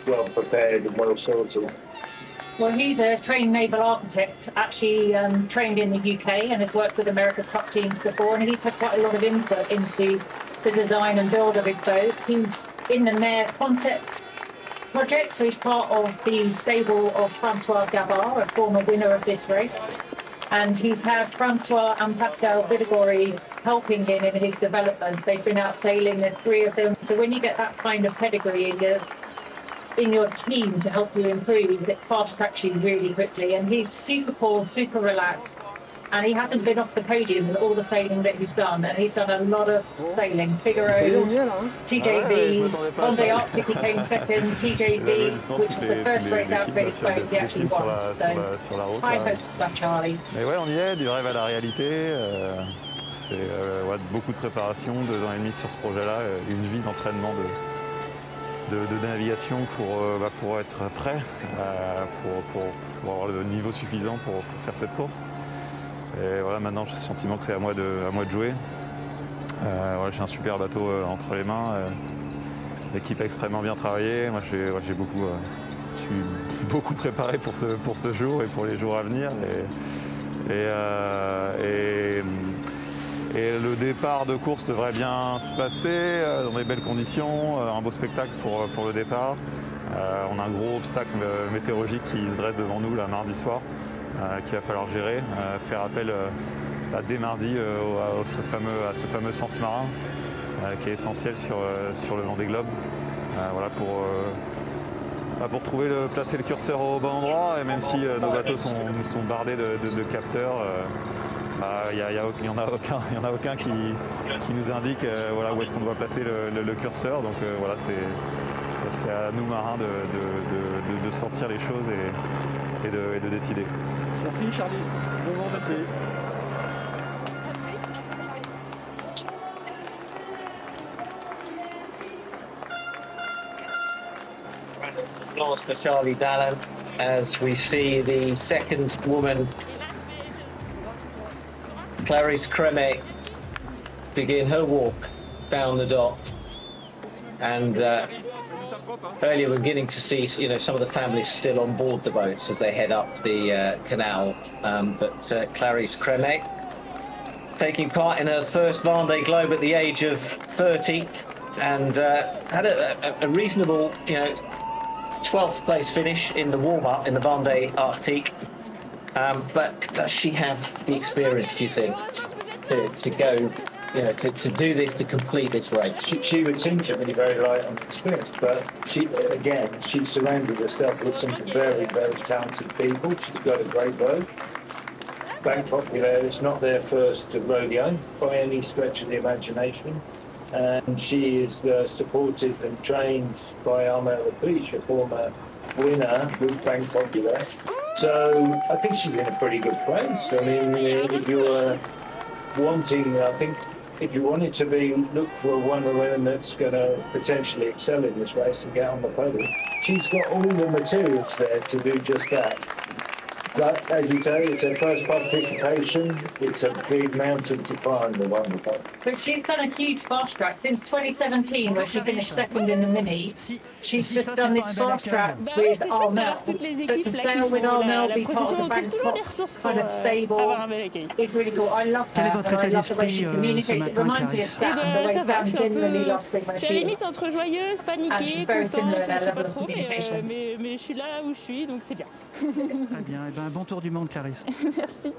well prepared and well sorted. Well, he's a trained naval architect, actually trained in the UK and has worked with America's Cup teams before, and he's had quite a lot of input into the design and build of his boat. He's in the Mare concept project, so he's part of the stable of Francois Gavard, a former winner of this race, and he's had Francois and Pascal Videgori helping him in his development. They've been out sailing, the three of them, so when you get that kind of pedigree, in your team to help you improve that fast tracks you really quickly. And he's super cool, super relaxed. And he hasn't been off the podium in all the sailing that he's done. And he's done a lot of sailing. Figaro's, TJV, Vendée Arctic he came second, TJV, which was the first race out of his boat he actually won. So high hopes for Charlie. Mais ouais, on y est, du rêve à la réalité. C'est ouais, beaucoup de préparation, 2 ans et demi sur ce projet-là, une vie d'entraînement de navigation pour être prêt, pour avoir le niveau suffisant pour faire cette course. Et voilà, maintenant j'ai le sentiment que c'est à moi de jouer. Voilà, j'ai un super bateau entre les mains, l'équipe a extrêmement bien travaillé. Moi je suis beaucoup préparé pour ce jour et pour les jours à venir. Et le départ de course devrait bien se passer dans des belles conditions, un beau spectacle pour le départ. On a un gros obstacle météorologique qui se dresse devant nous là, mardi soir, qu'il va falloir gérer, faire appel dès mardi à ce fameux sens marin qui est essentiel sur le Vendée Globe. Voilà, pour placer le curseur au bon endroit, et même si nos bateaux sont bardés de capteurs, il n'y en a aucun qui nous indique voilà, où est-ce qu'on doit placer le curseur. Donc voilà, c'est à nous marins de sentir les choses et de décider. Merci Charlie. Bon vent, merci. Applause for Charlie Dallan as we see the second woman, Clarisse Creme, begin her walk down the dock. And earlier we're beginning to see, some of the families still on board the boats as they head up the canal. But Clarisse Creme taking part in her first Vendée Globe at the age of 30, and had a reasonable, 12th place finish in the warm-up in the Vendée Arctique. But does she have the experience, do you think, to go, to do this, to complete this race? She would seem to be very light on experience, but she's surrounded herself with some very, very talented people. She's got a great boat. Bank Populaire is not their first rodeo by any stretch of the imagination. And she is supported and trained by Armel Lepage, a former winner with Bank Populaire. So I think she's in a pretty good place. I mean, if you're wanting, if you wanted to look for one of the women that's going to potentially excel in this race and get on the podium, she's got all the materials there to do just that. But as you say, it's her first participation. It's a big mountain to climb, the Wonderful. But she's done a huge fast track since 2017, where she finished second in the Mini. She's just done this fast track with Armel. But to sail with Armel, be part of the Bangkok kind of stable, it's really cool. I love her, and I love the way she communicates. It reminds me of Sam, the way Sam genuinely loves things when je suis à la limite entre joyeuse, paniquée, contente, je sais pas trop, mais je suis là où je suis, donc c'est bien. Très bien, et bon tour du monde, Clarisse. Merci.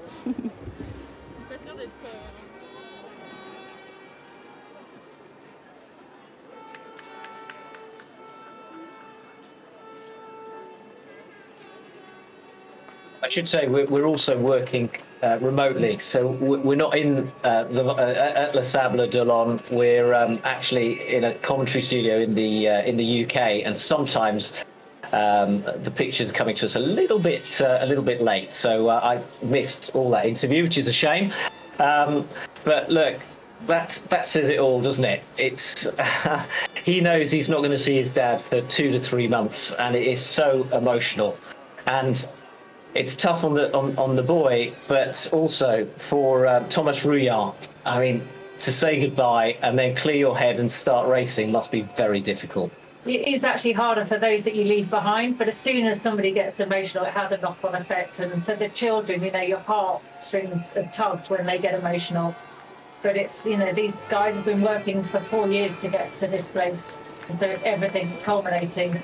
I should say we're also working remotely, so we're not in at Les Sables d'Olonne. We're actually in a commentary studio in the UK, and sometimes the pictures are coming to us a little bit late. So I missed all that interview, which is a shame. But look, that says it all, doesn't it? It's he knows he's not going to see his dad for 2 to 3 months, and it is so emotional. And it's tough on the boy, but also for Thomas Rouillard. I mean, to say goodbye and then clear your head and start racing must be very difficult. It is actually harder for those that you leave behind, but as soon as somebody gets emotional, it has a knock-on effect. And for the children, your heartstrings are tugged when they get emotional. But it's, these guys have been working for 4 years to get to this place, and so it's everything culminating.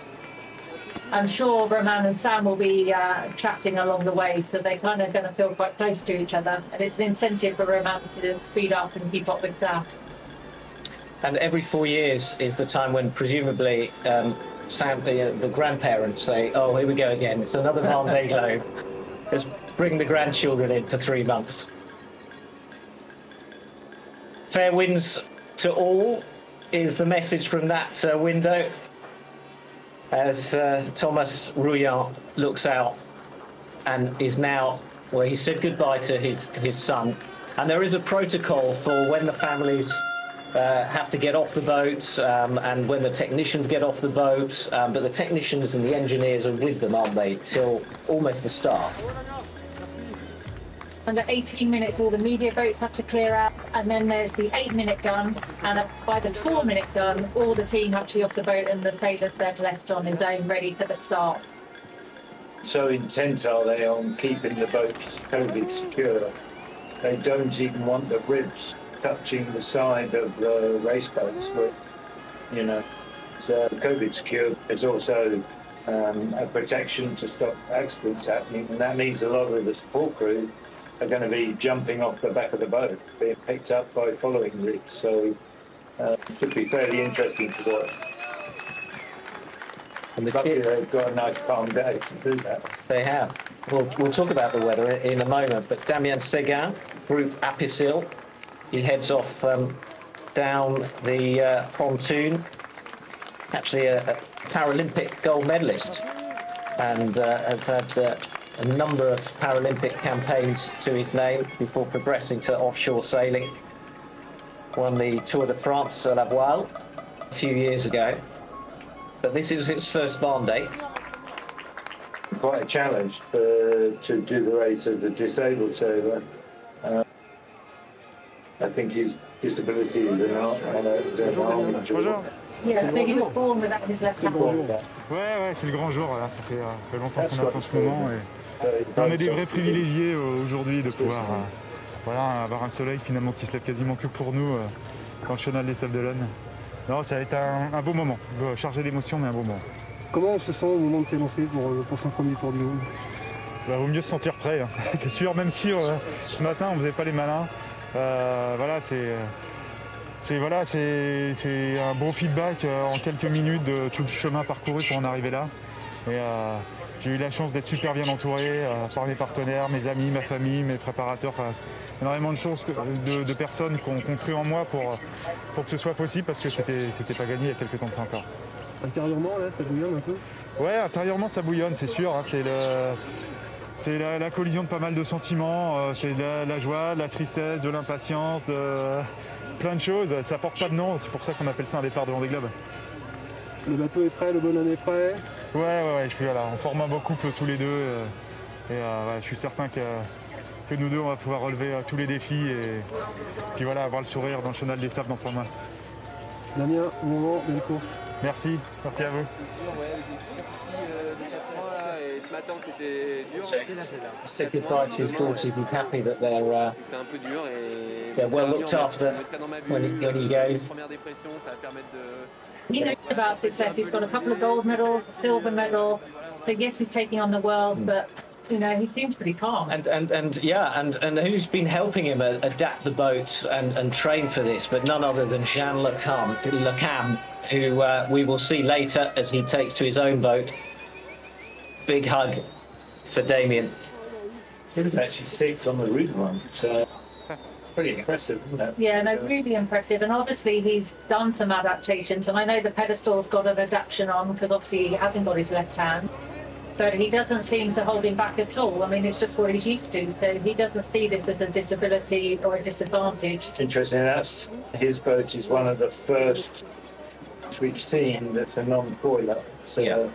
I'm sure Romain and Sam will be chatting along the way, so they're kind of going to feel quite close to each other. And it's an incentive for Romain to speed up and keep up with Sam. And every 4 years is the time when presumably the grandparents say, "Oh, here we go again. It's another Vendée Globe. Let's bring the grandchildren in for 3 months." Fair winds to all is the message from that window as Thomas Rouillard looks out and is now, well, he said goodbye to his son. And there is a protocol for when the families have to get off the boat and when the technicians get off the boat, but the technicians and the engineers are with them, aren't they, till almost the start. Under 18 minutes, all the media boats have to clear out, and then there's the 8-minute gun, and by the 4-minute gun, all the team have to be off the boat, and the sailors then left on his own, ready for the start. So intent are they on keeping the boats COVID secure? They don't even want the ribs touching the side of the race boats, but, you know, it's COVID secure. There's also a protection to stop accidents happening, and that means a lot of the support crew are going to be jumping off the back of the boat, being picked up by following rigs. So it should be fairly interesting to watch. And they've got a nice calm day to do that. They have. We'll talk about the weather in a moment, but Damien Séguin, Groupe Apicil, he heads off down the pontoon. Actually a Paralympic gold medalist, and has had a number of Paralympic campaigns to his name before progressing to offshore sailing. Won the Tour de France à la voile a few years ago, but this is his first Vendée. Quite a challenge to do the race as a disabled sailor. I think his disability is an arm injury. Yeah, so he was born without his left hand. Ouais, c'est le grand jour, là. Ça fait longtemps qu'on attend ce moment. Et on est des vrais privilégiés aujourd'hui de pouvoir avoir un soleil finalement qui se lève quasiment que pour nous dans le chenal des Sables d'Olonne. Non, ça va être un beau moment, chargé d'émotions, mais un beau moment. Comment on se sent au moment de s'élancer pour son premier tour du monde? Vaut mieux se sentir prêt, hein. C'est sûr, même si ce matin on faisait pas les malins. Voilà, c'est un bon feedback en quelques minutes de tout le chemin parcouru pour en arriver là. Et j'ai eu la chance d'être super bien entouré par mes partenaires, mes amis, ma famille, mes préparateurs. Énormément de personnes qui ont cru en moi pour que ce soit possible, parce que c'était pas gagné il y a quelques temps de ça encore. Intérieurement, là, ça bouillonne un peu? Ouais, intérieurement ça bouillonne, c'est sûr. Hein, c'est la collision de pas mal de sentiments. C'est de la joie, de la tristesse, de l'impatience, de plein de choses. Ça porte pas de nom, c'est pour ça qu'on appelle ça un départ de Vendée Globe. Le bateau est prêt, le bonhomme est prêt? Ouais, je suis là. On forme un beau couple tous les deux. Je suis certain que nous deux, on va pouvoir relever tous les défis et puis voilà, avoir le sourire dans le chenal des Sables dans 3 mois. Damien, bon moment, belle course. Merci à vous. Ce matin, c'était dur. Say goodbye to his daughters. He's happy that they're C'est un peu dur et they're well looked after when he goes. Première dépression, ça va permettre de. He knows about success. He's got a couple of gold medals, a silver medal. So yes, he's taking on the world, but you know, he seems pretty calm. And who's been helping him adapt the boat and train for this, but none other than Jean Le Cam, who we will see later as he takes to his own boat. Big hug for Damien. He was actually 6th on the route run, so pretty impressive, isn't it? Yeah, no, really impressive. And obviously he's done some adaptations, and I know the pedestal's got an adaptation on because obviously he hasn't got his left hand. But he doesn't seem to hold him back at all. I mean, it's just what he's used to, so he doesn't see this as a disability or a disadvantage. Interesting, that's his boat is one of the first we've seen that's a non-foiler. So yeah.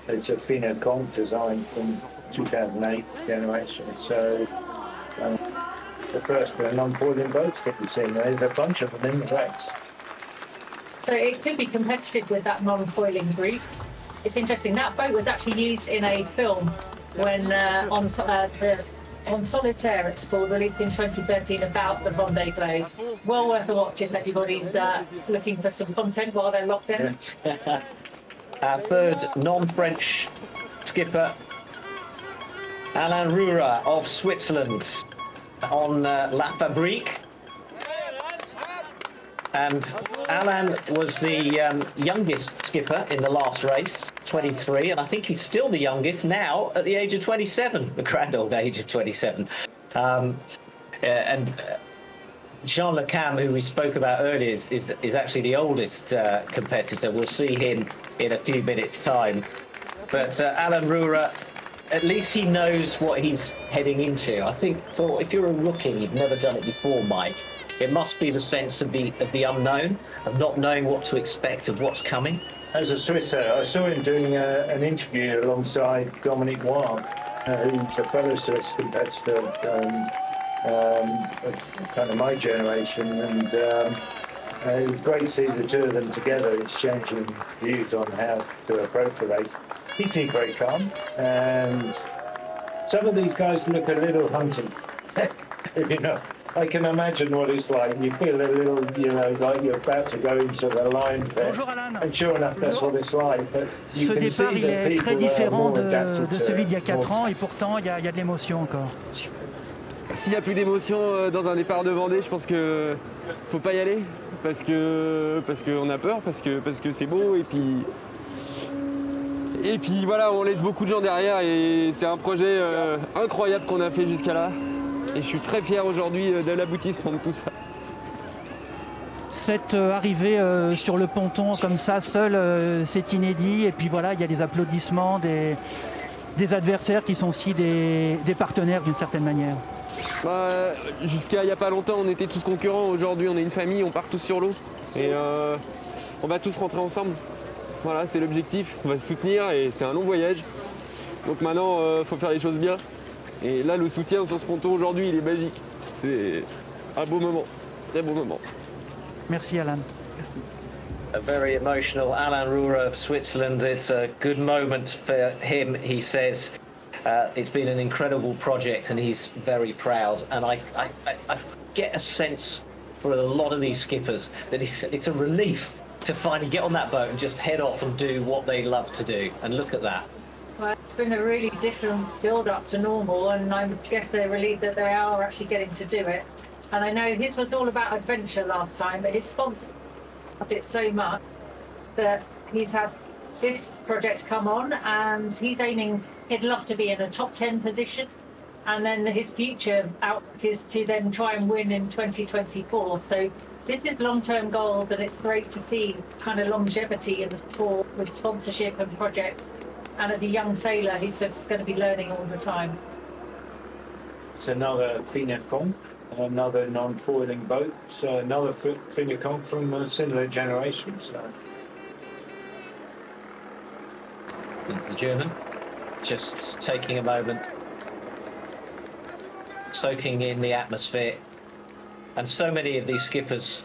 It's a Fina Conch design from 2008 generation. So the first non-foiling boats that we've seen, there's a bunch of them in the race. So it could be competitive with that non-foiling group. It's interesting, that boat was actually used in a film when on Solitaire, it's called, released in 2013 about the Vendée Globe. Well worth a watch if anybody's looking for some content while they're locked in. Yeah. Our third non-French skipper, Alain Roura of Switzerland on La Fabrique. And Alan was the youngest skipper in the last race, 23, and I think he's still the youngest now at the age of 27, the grand old age of 27. Jean Le Cam, who we spoke about earlier, is actually the oldest competitor. We'll see him in a few minutes' time. But Alan Roure, at least he knows what he's heading into. I think if you're a rookie, you've never done it before, Mike, it must be the sense of the unknown, of not knowing what to expect, of what's coming. As a Swisser, I saw him doing an interview alongside Dominic Ward, who's a fellow Swiss competitor, kind of my generation, and it was great to see the two of them together exchanging views on how to approach the race. He seemed very calm, and some of these guys look a little hunted. You know, I can imagine what it's like. You feel a little, like you're about to go into the line there. And sure enough, that's what it's like. But you Ce can départ, see il that est très people are différent more adapted de to celui d'il y a 4 ans, more- et pourtant, il y a de l'émotion encore. S'il n'y a plus d'émotion dans un départ de Vendée, je pense que faut pas y aller parce qu'on a peur, parce que c'est beau et puis voilà, on laisse beaucoup de gens derrière et c'est un projet incroyable qu'on a fait jusqu'à là. Et je suis très fier aujourd'hui de l'aboutissement de tout ça. Cette arrivée sur le ponton comme ça, seul, c'est inédit. Et puis voilà, il y a des applaudissements des adversaires qui sont aussi des partenaires d'une certaine manière. Jusqu'à il n'y a pas longtemps, on était tous concurrents. Aujourd'hui, on est une famille, on part tous sur l'eau. Et on va tous rentrer ensemble. Voilà, c'est l'objectif. On va se soutenir et c'est un long voyage. Donc maintenant, il faut faire les choses bien. Et là, le soutien sur ce ponton aujourd'hui, il est magique. C'est un beau moment, très beau moment. Merci Alan. Merci. A very emotional Alan Roure of Switzerland. It's a good moment for him, he says. It's been an incredible project and he's very proud. And I get a sense for a lot of these skippers that it's a relief to finally get on that boat and just head off and do what they love to do. And look at that. Well, it's been a really different build-up to normal, and I guess they're relieved that they are actually getting to do it. And I know his was all about adventure last time, but his sponsor loved it so much that he's had this project come on, and he's aiming, he'd love to be in a top 10 position, and then his future outlook is to then try and win in 2024. So this is long-term goals, and it's great to see kind of longevity in the sport with sponsorship and projects. And as a young sailor, he's just going to be learning all the time. It's another Finacon, another non-foiling boat, so another Finacon from a similar generation. So. It's the German, just taking a moment, soaking in the atmosphere. And so many of these skippers,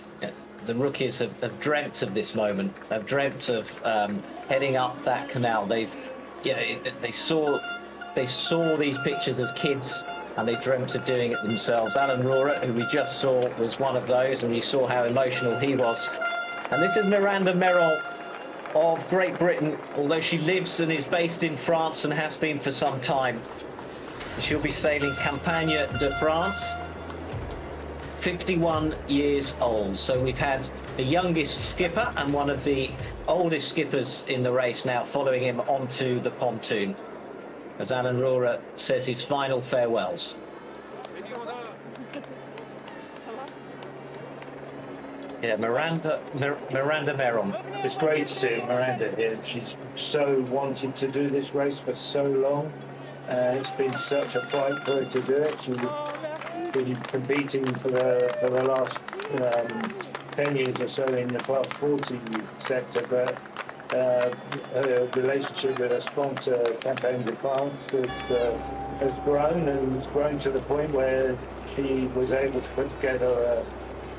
the rookies, have dreamt of this moment. Have dreamt of heading up that canal. They saw these pictures as kids, and they dreamt of doing it themselves. Alan Roure, who we just saw, was one of those, and you saw how emotional he was. And this is Miranda Merrill of Great Britain, although she lives and is based in France and has been for some time. She'll be sailing Campagne de France. 51 years old. So we've had the youngest skipper and one of the oldest skippers in the race now following him onto the pontoon as Alan Roure says his final farewells. Yeah, Miranda Merrill. It's great to see Miranda here. She's so wanted to do this race for so long. It's been such a fight for her to do it. She's been competing for the last 10 years or so in the class 40 sector, but her relationship with her sponsor, Campagne de France, has grown, and it's grown to the point where she was able to put together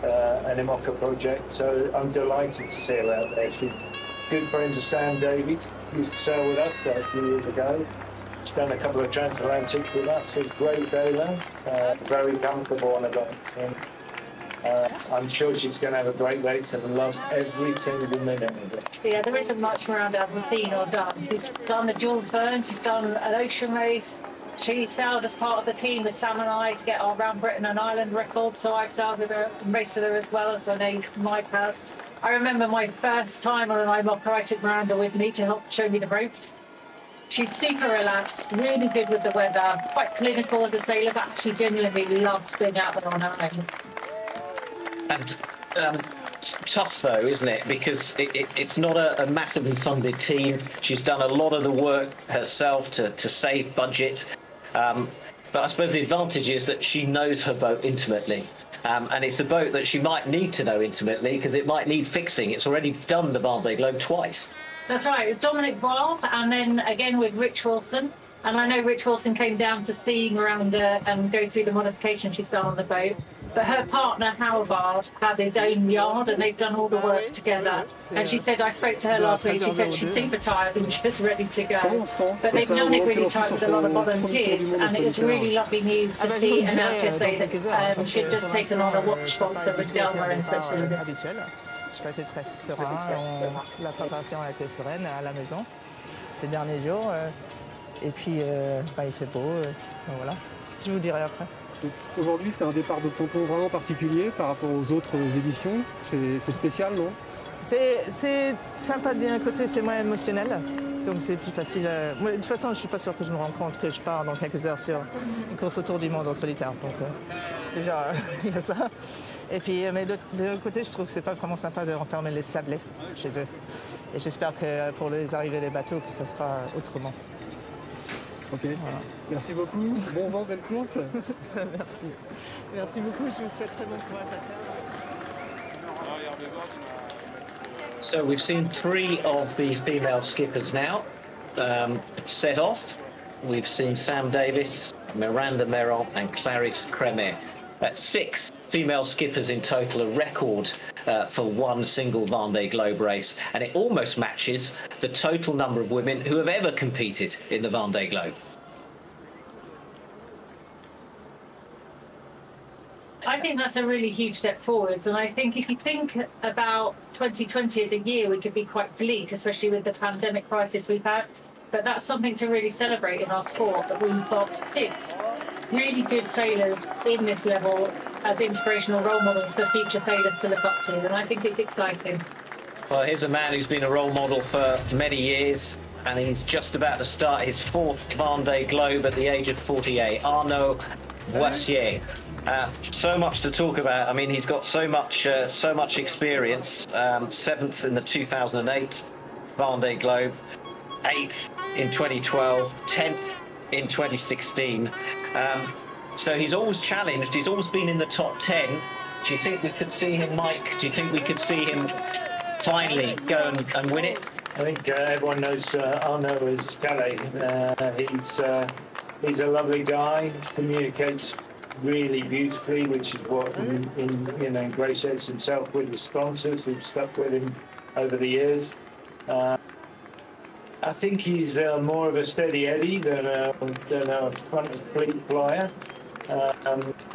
an IMOCA project. So I'm delighted to see her out there. She's good friends of Sam Davies, used to sail with us a few years ago. She's done a couple of transatlantics with us. She's a great sailor, very comfortable on a boat. I'm sure she's going to have a great race and love every single minute of it. Yeah, there isn't much Miranda hasn't seen or done. She's done the Jules Verne, she's done an ocean race, She sailed as part of the team with Sam and I to get our Round Britain and Ireland record, so I've sailed with her and raced with her as well as an my past. I remember my first time on an IMOCA, I took Miranda with me to help show me the ropes. She's super relaxed, really good with the weather, quite clinical as a sailor, but actually genuinely loves being out there on her own. And tough though, isn't it? Because it's not a massively funded team. She's done a lot of the work herself to save budget. But I suppose the advantage is that she knows her boat intimately. And it's a boat that she might need to know intimately because it might need fixing. It's already done the Vendée Globe twice. That's right, Dominic Boyle, and then again with Rich Wilson. And I know Rich Wilson came down to see Miranda and go through the modifications she's done on the boat. But her partner, Howard, has his own yard and they've done all the work together. And she said, I spoke to her last week, she said she's super tired and just ready to go. But they've done it really tight with a lot of volunteers and it was really lovely news to see an actress say that she'd just taken on a watch sponsor with Delmer in Switzerland. Ça a été très serein, la préparation a été sereine à la maison ces derniers jours. Et puis il fait beau, voilà, je vous dirai après. Aujourd'hui, c'est un départ de ponton vraiment particulier par rapport aux autres éditions. C'est spécial, non? C'est sympa d'un côté, c'est moins émotionnel. Donc c'est plus facile. Moi, de toute façon, je ne suis pas sûr que je me rends compte que je pars dans quelques heures sur une course autour du monde en solitaire. Donc déjà, il y a ça. Et puis, mais de l'autre côté, je trouve que c'est pas vraiment sympa de renfermer les sablés chez eux. Et j'espère que pour les arrivées des bateaux, que ça sera autrement. Ok, voilà. Merci beaucoup. Bon vent, belle course. Merci. Merci beaucoup, je vous souhaite très bon courage à terre. So we've seen 3 of the female skippers now set off. We've seen Sam Davis, Miranda Merrill and Clarisse Crémier. That's 6 female skippers in total, a record for one single Vendée Globe race, and it almost matches the total number of women who have ever competed in the Vendée Globe. I think that's a really huge step forwards, and I think if you think about 2020 as a year, we could be quite bleak, especially with the pandemic crisis we've had. But that's something to really celebrate in our sport, that we've got 6 really good sailors in this level as inspirational role models for future sailors to look up to, and I think it's exciting. Well, here's a man who's been a role model for many years, and he's just about to start his 4th Vendée Globe at the age of 48, Arnaud Boissier. So much to talk about. I mean, he's got so much experience. 7th in the 2008 Vendée Globe, 8th in 2012, 10th in 2016. So he's always challenged. He's always been in the top 10. Do you think we could see him, Mike? Do you think we could see him finally go and win it? I think everyone knows Arnaud is Calais. He's a lovely guy. Communicates really beautifully, which is what ingratiates himself with his sponsors who've stuck with him over the years. I think he's more of a steady Eddie than a front of fleet flyer,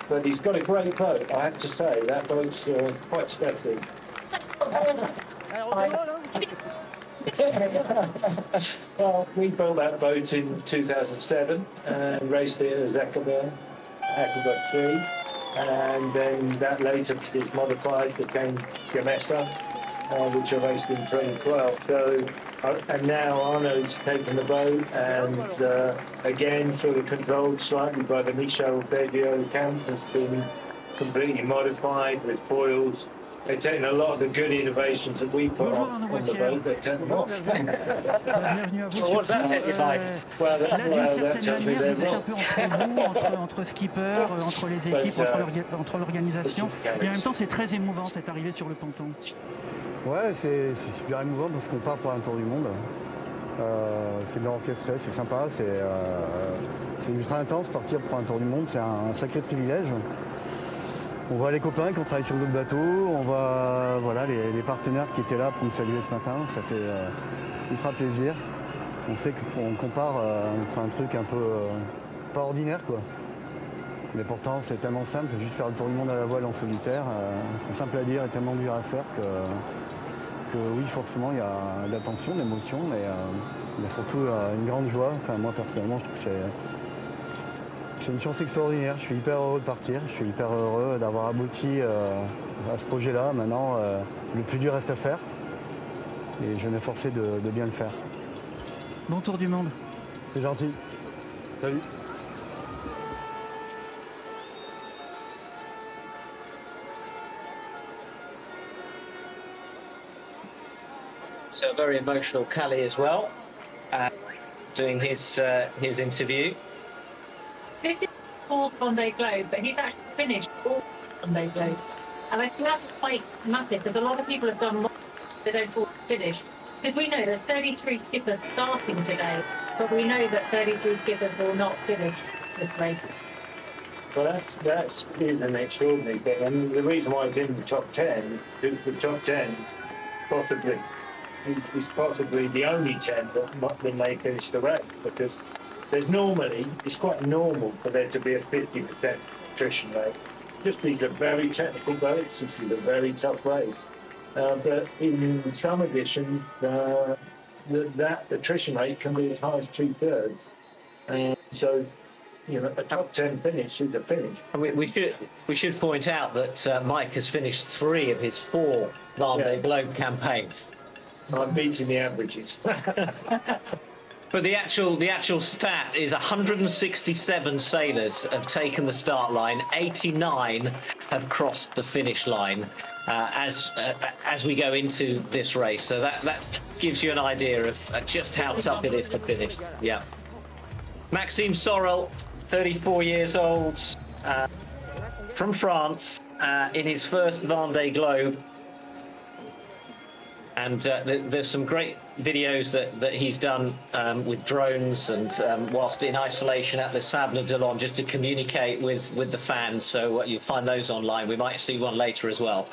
but he's got a great boat. I have to say that boat's quite special. Well, we built that boat in 2007 and raced it as Aquabat 3, and then that later was modified, became Gamesa, which I raced in 2012. So, and now Arnaud's taken the boat and again sort of controlled slightly by the Michel Bedio camp, has been completely modified with foils. They've taken a lot of the good innovations that we put on the boat, they've taken them off. Well, what's that hit you like? Well, that tells me they're wrong. Entre skippers, entre les équipes, entre l'organisation. Et en même temps, c'est très émouvant cette arrivée sur le ponton. Ouais, c'est super émouvant parce qu'on part pour un tour du monde. C'est bien orchestré, c'est sympa, c'est ultra intense partir pour un tour du monde, c'est un sacré privilège. On voit les copains qui ont travaillé sur d'autres bateaux, on voit voilà, les partenaires qui étaient là pour me saluer ce matin, ça fait ultra plaisir. On sait qu'on compare pour un truc un peu pas ordinaire quoi. Mais pourtant c'est tellement simple, juste faire le tour du monde à la voile en solitaire, c'est simple à dire et tellement dur à faire que oui forcément il y a de la tension, de l'émotion, mais il y a surtout une grande joie. Enfin moi personnellement je trouve que C'est une chance extraordinaire, je suis hyper heureux de partir, je suis hyper heureux d'avoir abouti à ce projet-là. Maintenant, le plus dur reste à faire et je vais m'efforcer de bien le faire. Bon tour du monde. C'est gentil. Salut. So very emotional Calais as well, doing his interview. This is called Vendée Globe, but he's actually finished all Vendée Globes. And I think that's quite massive because a lot of people have done more, they don't all finish. Because we know there's 33 skippers starting today, but we know that 33 skippers will not finish this race. Well, that's an extraordinary thing, and the reason why it's in the top 10 is the top 10 possibly is possibly the only 10 that may finish the race, because it's quite normal for there to be a 50% attrition rate. Just these are very technical boats. This is a very tough race. But in some editions, that attrition rate can be as high as 2/3. And so, you know, a top 10 finish is a finish. And we should point out that Mike has finished 3 of his 4 Vendée Globe campaigns. I'm beating the averages. But the actual stat is 167 sailors have taken the start line, 89 have crossed the finish line as we go into this race. So that gives you an idea of just how tough it is to finish. Yeah. Maxime Sorel, 34 years old, from France, in his first Vendée Globe. And there's some great videos that he's done with drones and whilst in isolation at the Sable d'Olonne, just to communicate with the fans. So you'll find those online. We might see one later as well.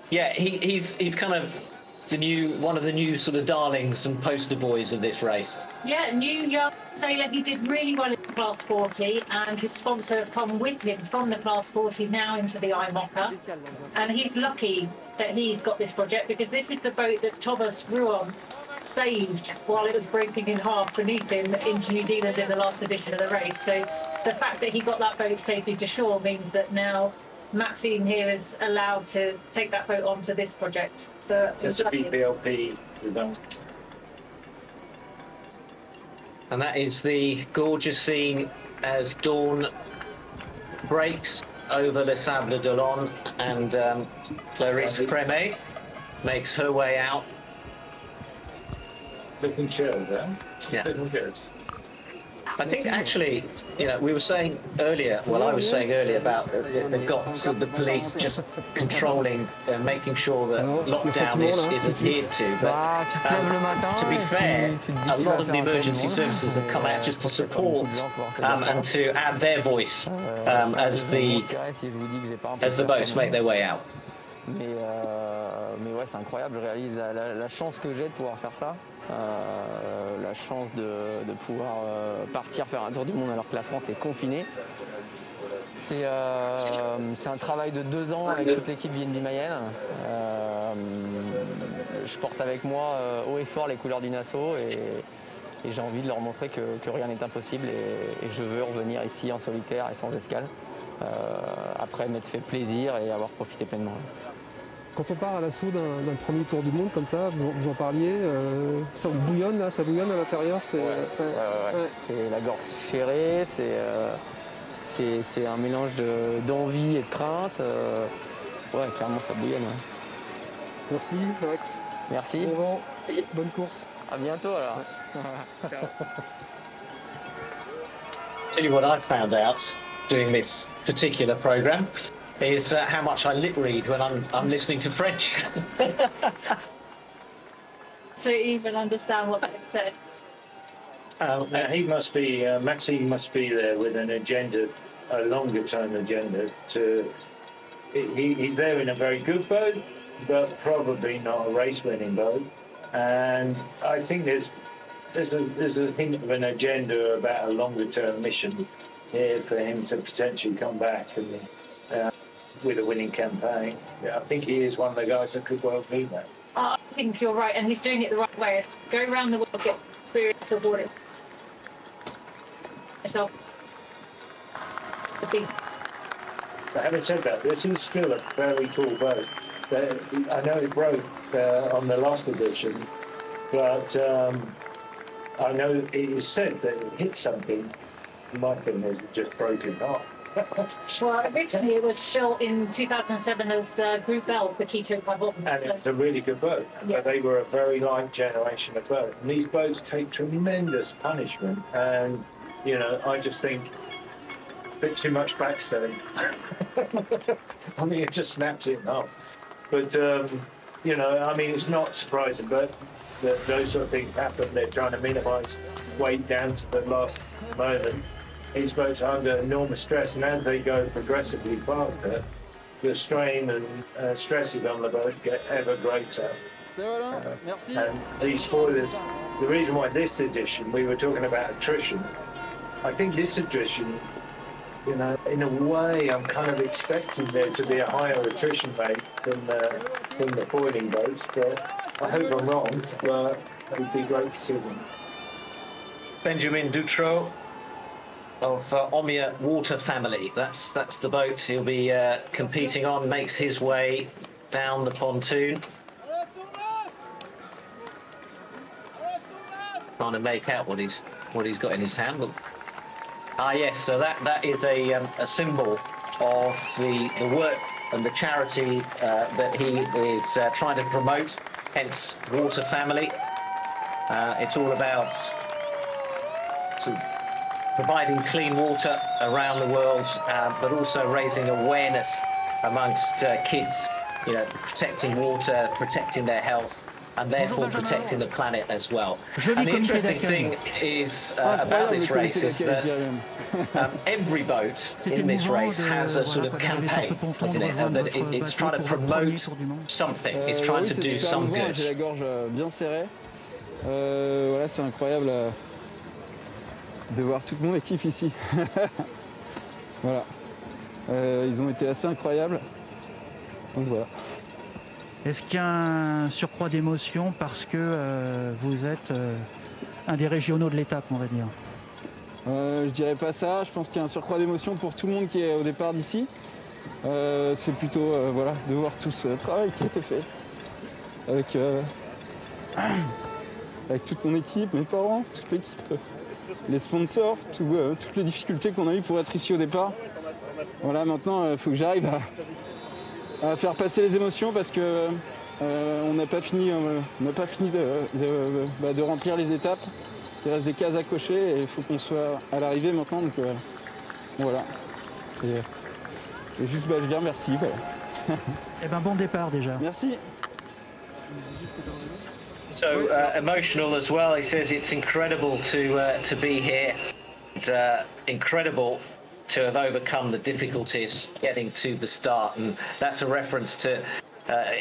Yeah, he's kind of one of the new sort of darlings and poster boys of this race. Yeah, new young sailor. He did really well in Class 40, and his sponsor has come with him from the Class 40 now into the IMOCA. And he's lucky that he's got this project, because this is the boat that Thomas Ruon saved while it was breaking in half beneath him into New Zealand in the last edition of the race. So the fact that he got that boat safely to shore means that now Maxime here is allowed to take that boat onto this project. So that's a BPLP. And that is the gorgeous scene as dawn breaks over Le Sable d'Olonne, and Clarisse Crémet makes her way out. Looking chilled, huh? Yeah. Looking good. I think actually, you know, we were saying earlier, well, I was saying earlier about the GOTS of the police just controlling and making sure that lockdown is adhered to. But to be fair, a lot of the emergency services have come out just to support and to add their voice as the boats make their way out. Mais ouais, c'est incroyable, je réalise la chance que j'ai de pouvoir faire ça, la chance de pouvoir partir faire un tour du monde alors que la France est confinée. C'est un travail de 2 ans avec toute l'équipe VNB Mayenne. Je porte avec moi haut et fort les couleurs du Nassau et j'ai envie de leur montrer que rien n'est impossible et je veux revenir ici en solitaire et sans escale, après m'être fait plaisir et avoir profité pleinement. Quand on part à l'assaut d'un premier tour du monde comme ça, vous en parliez, ça bouillonne là, ça bouillonne à l'intérieur. C'est la gorge serrée, c'est un mélange d'envie et de crainte. Ouais, clairement ça bouillonne. Ouais. Merci Max. Merci. Bon vent, bonne course. À bientôt alors. Ciao. Tell you what I found out doing this particular program is how much I lip read when I'm listening to French. To even understand what's being said. He must be, Maxime must be there with an agenda, a longer term agenda. He's there in a very good boat, but probably not a race winning boat. And I think there's a hint of an agenda about a longer term mission here for him to potentially come back and with a winning campaign. Yeah, I think he is one of the guys that could well be that. I think you're right, and he's doing it the right way. Go around the world, get experience of what it. myself. The big. But having said that, this is still a very cool boat. I know it broke on the last edition, but I know it is said that it hit something. My thing is just broken off. Well, originally it was built in 2007 as Group L for Quito Carbon. And it's a really good boat. Yeah. But they were a very light generation of boat. And these boats take tremendous punishment. And, you know, I just think a bit too much backstay. I mean, it just snaps it off. But, you know, I mean, it's not surprising, but that those sort of things happen. They're trying to minimise weight down to the last moment. These boats are under enormous stress, and as they go progressively faster, the strain and stresses on the boat get ever greater. And these spoilers, the reason why this edition, we were talking about attrition, I think this edition, you know, in a way, I'm kind of expecting there to be a higher attrition rate than the foiling boats, but I hope I'm wrong, but it would be great to see them. Benjamin Dutroux of Omia Water Family. That's the boat he'll be competing on. Makes his way down the pontoon. Trying to make out what he's got in his hand. Well, yes. So that is a symbol of the work and the charity that he is trying to promote. Hence, Water Family. It's all about providing clean water around the world, but also raising awareness amongst kids, you know, protecting water, protecting their health, and therefore protecting the planet as well. And the interesting thing is about this race is that every boat in this race has a sort of campaign, isn't it? That it's trying to promote something, it's trying to do some good. J'ai la gorge bien serrée. Voilà, c'est incroyable de voir toute mon équipe ici. Voilà. Ils ont été assez incroyables. Donc voilà. Est-ce qu'il y a un surcroît d'émotion parce que vous êtes un des régionaux de l'étape, on va dire? Je dirais pas ça. Je pense qu'il y a un surcroît d'émotion pour tout le monde qui est au départ d'ici. C'est plutôt voilà, de voir tout ce travail qui a été fait avec, avec toute mon équipe, mes parents, toute l'équipe, les sponsors, toutes les difficultés qu'on a eues pour être ici au départ. Voilà, maintenant, il faut que j'arrive à faire passer les émotions parce que on n'a pas fini, de remplir les étapes. Il reste des cases à cocher et il faut qu'on soit à l'arrivée maintenant. Donc voilà. Et juste, je dis merci. Voilà. Eh ben, bon départ déjà. Merci. So emotional as well. He says it's incredible to be here, and incredible to have overcome the difficulties getting to the start, and that's a reference to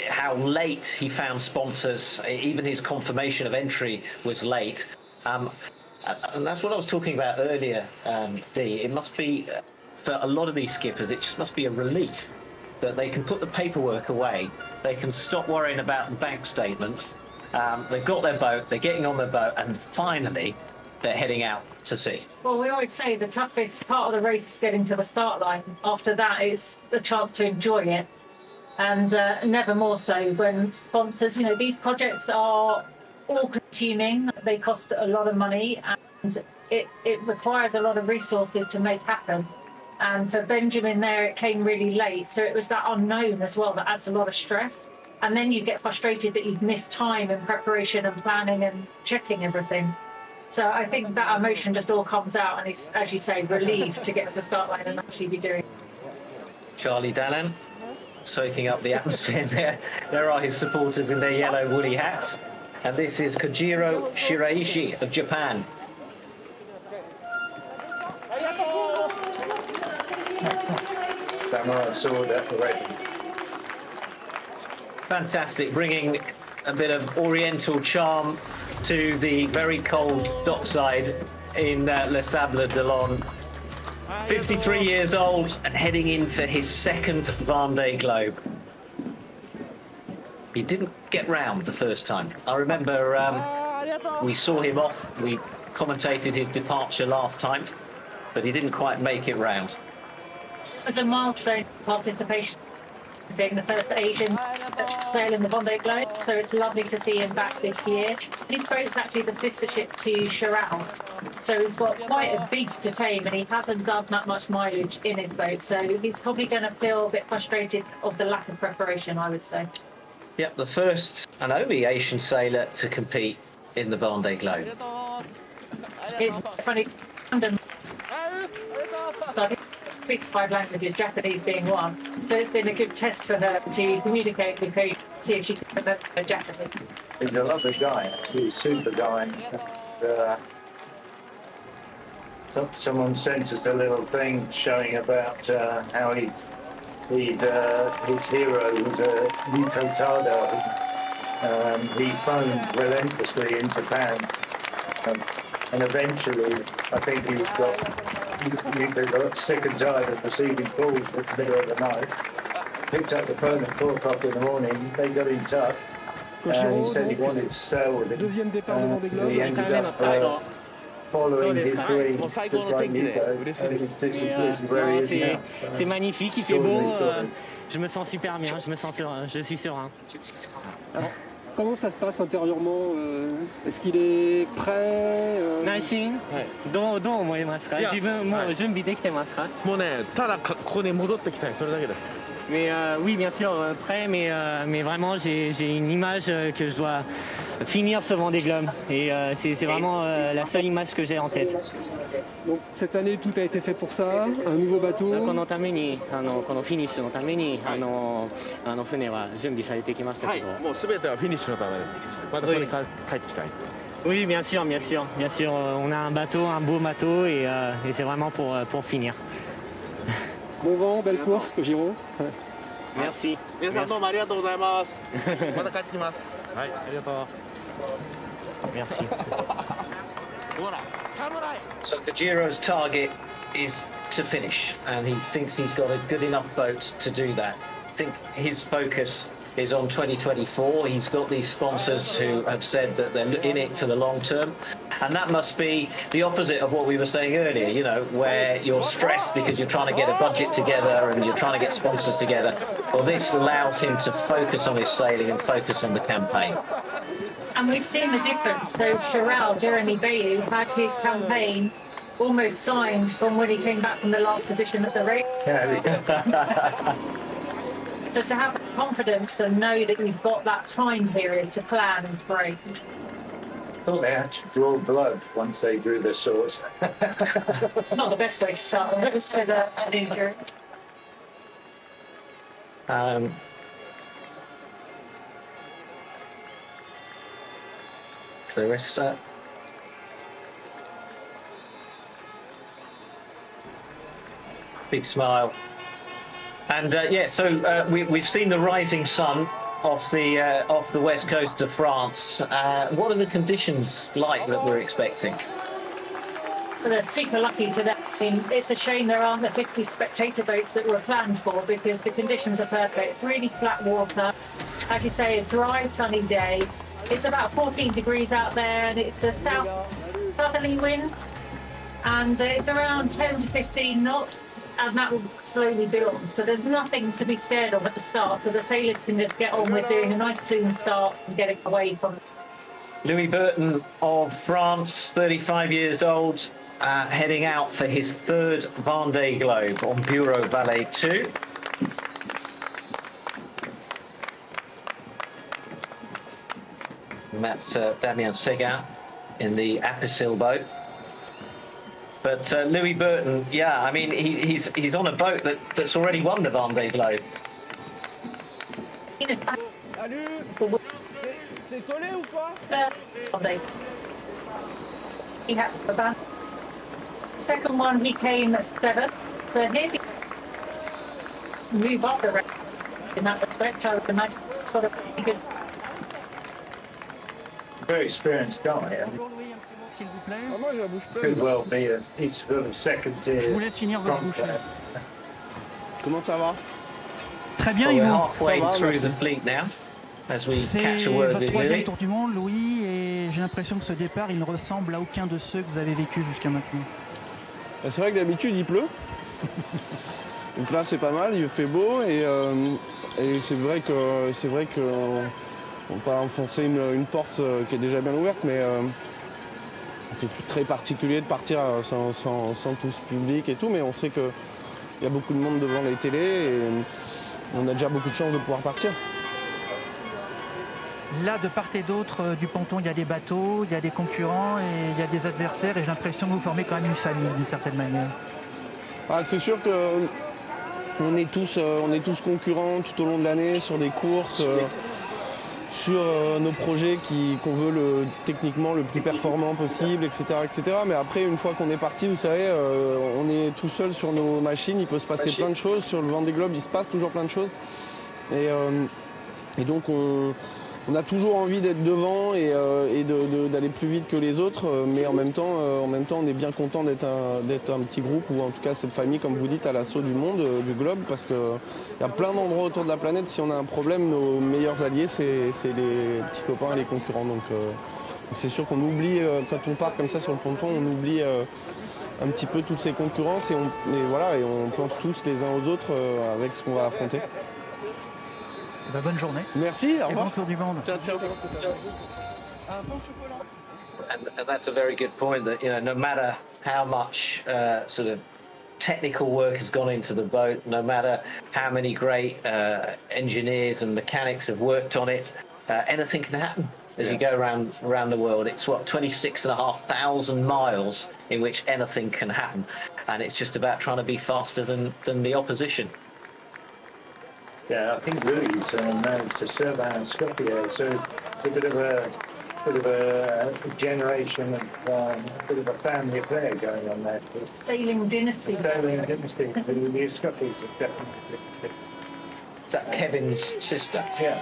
how late he found sponsors. Even his confirmation of entry was late, and that's what I was talking about earlier, Dee. It must be for a lot of these skippers, it just must be a relief that they can put the paperwork away, they can stop worrying about the bank statements. They've got their boat, they're getting on their boat, and finally they're heading out to sea. Well, we always say the toughest part of the race is getting to the start line. After that, it's the chance to enjoy it. And never more so when sponsors, you know, these projects are all-consuming. They cost a lot of money, and it requires a lot of resources to make happen. And for Benjamin there, it came really late. So it was that unknown as well that adds a lot of stress. And then you get frustrated that you've missed time in preparation and planning and checking everything. So I think that emotion just all comes out, and he's, as you say, relieved to get to the start line and actually be doing it. Charlie Dallan soaking up the atmosphere there. There are his supporters in their yellow woolly hats. And this is Kojiro Shiraishi of Japan. Samurai sword at the ready. Fantastic, bringing a bit of oriental charm to the very cold dockside in Les Sables d'Olonne. 53 years old and heading into his second Vendée Globe. He didn't get round the first time. I remember we saw him off, we commentated his departure last time, but he didn't quite make it round. As a milestone participation, being the first Asian to sail in the Vendée Globe, so it's lovely to see him back this year. His boat's actually the sister ship to Charal, so he's got quite a beast to tame, and he hasn't done that much mileage in his boat, so he's probably going to feel a bit frustrated of the lack of preparation, I would say. Yep, the first and only Asian sailor to compete in the Vendée Globe. It's funny, London speaks 5 languages, Japanese being one, so it's been a good test for her to communicate with her, see if she can remember Japanese. He's a lovely guy, actually, a super guy. Someone sent us a little thing showing about how his hero was Yuko Tada. He phoned relentlessly in Japan, and eventually, I think he got sick and tired of receiving calls at the middle of the night. Picked up the phone at 4 o'clock in the morning. They got in touch, and he said he wanted to sail with him. He ended up following his dream, just like Nico. This is where he is now. C'est magnifique, il fait beau. Je me sens super bien, je suis serein. Comment ça se passe intérieurement? Est-ce qu'il est prêt? 内心どう思いますか？自分もう準備できてますか？もうね、ただここに戻ってきたい、それだけです。Mais oui, bien sûr, prêt, mais vraiment j'ai une image que je dois finir ce Vendée Globe et c'est vraiment la seule image que j'ai en tête. Donc cette année tout a été fait pour ça, un nouveau bateau. このためにこのフィニッシュのために船は準備されてきましたけど。もうすべてはフィニッシュのためです。またここに帰ってきたい。Oui, bien sûr, bien sûr, bien sûr. On a un bateau, un beau bateau et c'est vraiment pour finir. Bon vent, belle course, Kojiro. Merci. 皆さんどうもありがとうございます。また帰ってきます。はい、ありがとう。Merci. So Kojiro's target is to finish, and he thinks he's got a good enough boat to do that. I think his focus is on 2024. He's got these sponsors who have said that they're in it for the long term, and that must be the opposite of what we were saying earlier, you know, where you're stressed because you're trying to get a budget together and you're trying to get sponsors together. Well, this allows him to focus on his sailing and focus on the campaign. And we've seen the difference. So Charal, Jeremy Bayou, had his campaign almost signed from when he came back from the last edition of the race. So to have confidence and know that you've got that time period to plan is great. I thought they had to draw blood once they drew their swords. Not the best way to start a race with an injury. Clarissa. Big smile. And yeah, so we've seen the rising sun off the west coast of France. What are the conditions like that we're expecting? Well, they're super lucky today. I mean, it's a shame there aren't the 50 spectator boats that were planned for, because the conditions are perfect. Really flat water. As you say, a dry, sunny day. It's about 14 degrees out there, and it's a southerly wind, and it's around 10 to 15 knots, and that will slowly build. So there's nothing to be scared of at the start, so the sailors can just get on with doing a nice clean start and getting away from it. Louis Burton of France, 35 years old, heading out for his third Vendée Globe on Bureau Valet 2. And that's Damien Seguin in the Apicil boat. But Louis Burton, yeah, I mean, he's on a boat that's already won the Vendée Globe. C'est collé ou pas? He had a band. Second one, he came at 7th. So here he move up the rest in that respect. I would imagine it's got a pretty good. Very experienced guy. Could well be he's sort of second tier. Je vous laisse finir votre bouchée. Comment ça va? Très bien, Well, Yvon. we're halfway through the fleet now, as we catch a C'est word votre with troisième Louis. tour du monde, Louis, et j'ai l'impression que ce départ, il ne ressemble à aucun de ceux que vous avez vécu jusqu'à maintenant. C'est vrai que d'habitude il pleut. Donc là c'est pas mal, il fait beau et c'est vrai qu'on ne va pas enfoncer une porte qui est déjà bien ouverte, mais c'est très particulier de partir sans tout ce public et tout, mais on sait qu'il y a beaucoup de monde devant les télés et on a déjà beaucoup de chance de pouvoir partir. Là, de part et d'autre du ponton, il y a des bateaux, il y a des concurrents et il y a des adversaires et j'ai l'impression que vous formez quand même une famille d'une certaine manière. Ah, c'est sûr qu'on est tous concurrents tout au long de l'année sur des courses, sur nos projets qu'on veut techniquement le plus performant possible, etc., etc. Mais après, une fois qu'on est parti, vous savez, on est tout seul sur nos machines, il peut se passer plein de choses. Sur le Vendée Globe, il se passe toujours plein de choses. Et donc, on a toujours envie d'être devant et d'aller plus vite que les autres, mais en même temps, on est bien content d'être un petit groupe, ou en tout cas cette famille, comme vous dites, à l'assaut du monde, du globe, parce qu'il y a plein d'endroits autour de la planète. Si on a un problème, nos meilleurs alliés, c'est les petits copains et les concurrents. Donc c'est sûr qu'on oublie, quand on part comme ça sur le ponton, on oublie un petit peu toutes ces concurrences et on pense tous les uns aux autres avec ce qu'on va affronter. Bonne journée. Merci, au revoir. Et bon tour du monde. Ciao, ciao. And that's a very good point. That no matter how much sort of technical work has gone into the boat, no matter how many great engineers and mechanics have worked on it, anything can happen as you go around the world. It's 26,500 miles in which anything can happen, and it's just about trying to be faster than the opposition. Yeah, I think Louis known to Servan and Skopje, so it's a bit of a generation of a bit of a family affair going on there. Sailing dynasty. Sailing dynasty. The Skopjes are definitely. Is that Kevin's sister? Yeah.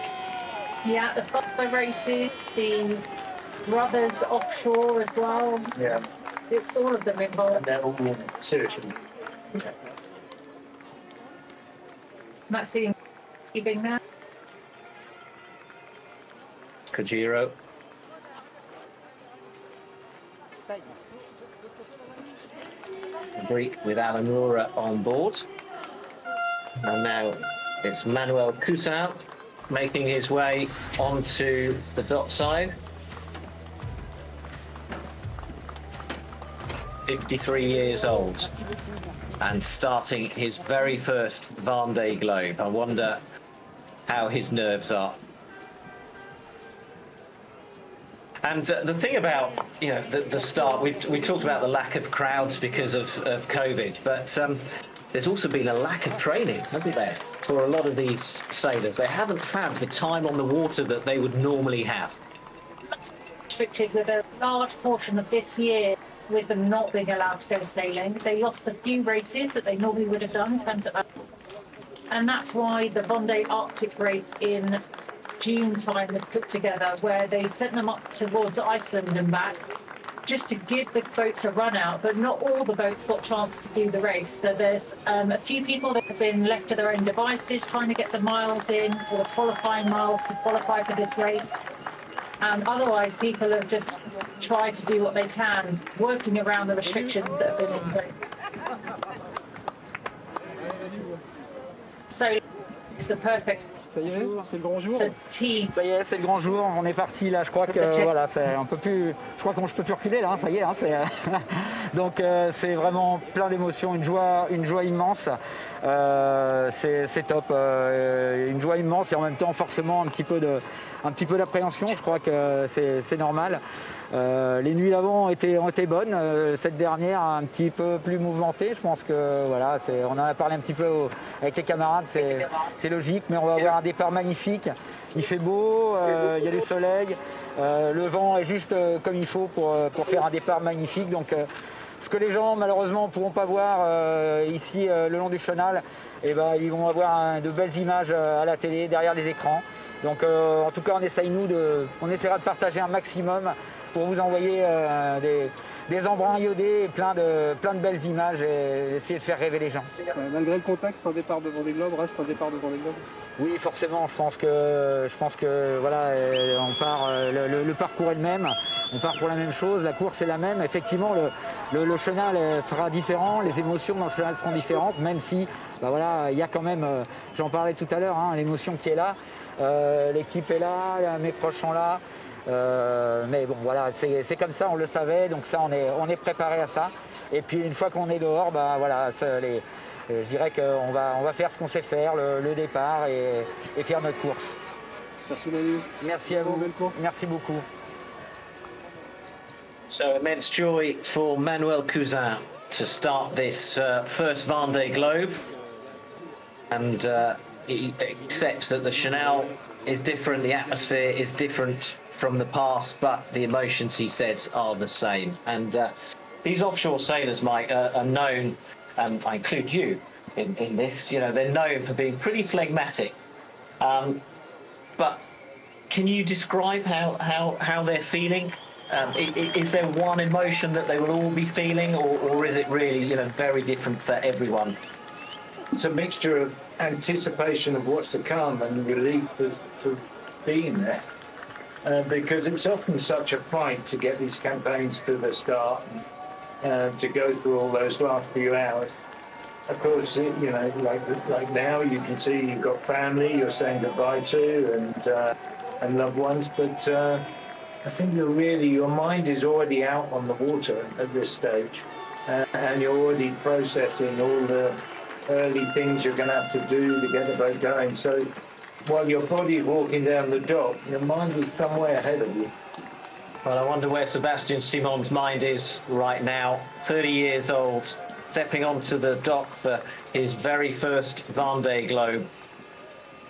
Yeah, the father races, the brothers offshore as well. Yeah. It's all of them involved. And they're all seriously. Maxine, keeping that. Kojiro. The Greek with Alanura on board. And now it's Manuel Cousin making his way onto the dockside. 53 years old and starting his very first Vendée Globe. I wonder how his nerves are. And the thing about the start, we talked about the lack of crowds because of COVID, but there's also been a lack of training, hasn't there, for a lot of these sailors? They haven't had the time on the water that they would normally have. Restricted with a large portion of this year with them not being allowed to go sailing. They lost a few races that they normally would have done, and that's why the Vendée Arctic race in June time was put together, where they sent them up towards Iceland and back just to give the boats a run out, but not all the boats got a chance to do the race. So there's a few people that have been left to their own devices trying to get the miles in, or qualifying miles to qualify for this race. And otherwise people have just tried to do what they can, working around the restrictions that have been in place. So it's the perfect. Ça y est, c'est le grand jour. Ça y est, c'est le grand jour. On est parti là. Je crois que voilà, c'est un peu plus. Je crois qu'on je peux plus reculer là. Ça y est. Donc c'est vraiment plein d'émotions, une joie immense. C'est top, une joie immense et en même temps forcément un petit peu d'appréhension. Je crois que c'est normal. Les nuits d'avant ont été bonnes. Cette dernière un petit peu plus mouvementée. Je pense que voilà, on en a parlé un petit peu avec les camarades. C'est logique, mais on va avoir un départ magnifique. Il fait beau, il y a du soleil, le vent est juste comme il faut pour faire un départ magnifique. Donc ce que les gens malheureusement ne pourront pas voir ici le long du chenal, ils vont avoir de belles images à la télé, derrière les écrans. Donc en tout cas on essaiera de partager un maximum pour vous envoyer des embruns iodés et plein de belles images et essayer de faire rêver les gens. Malgré le contexte, un départ de Vendée Globe reste un départ de Vendée Globe. Oui, forcément, je pense que voilà, on part, le parcours est le même, on part pour la même chose, la course est la même. Effectivement, le chenal sera différent, les émotions dans le chenal seront différentes, même si, bah voilà, il y a quand même, j'en parlais tout à l'heure, hein, l'émotion qui est là, l'équipe est là, mes proches sont là, mais bon, voilà, c'est comme ça, on le savait, donc ça, on est préparé à ça. Et puis une fois qu'on est dehors, bah voilà, je dirais qu'on va faire ce qu'on sait faire, le départ et faire notre course. Merci Manu. Merci à vous. Belle course. Merci beaucoup. So immense joy for Manuel Cousin to start this first Vendée Globe, and he accepts that the Chenal is different, the atmosphere is different from the past, but the emotions, he says, are the same. And these offshore sailors, Mike, are known. I include you in this. You know, they're known for being pretty phlegmatic. But can you describe how they're feeling? Is there one emotion that they will all be feeling, or is it really, you know, very different for everyone? It's a mixture of anticipation of what's to come and relief for being there. Because it's often such a fight to get these campaigns to the start. To go through all those last few hours. Of course, you know, like now, you can see you've got family you're saying goodbye to and loved ones, but I think your mind is already out on the water at this stage, and you're already processing all the early things you're going to have to do to get the boat going. So while your body's walking down the dock, your mind is somewhere ahead of you. Well, I wonder where Sébastien Simon's mind is right now. 30 years old, stepping onto the dock for his very first Vendée Globe.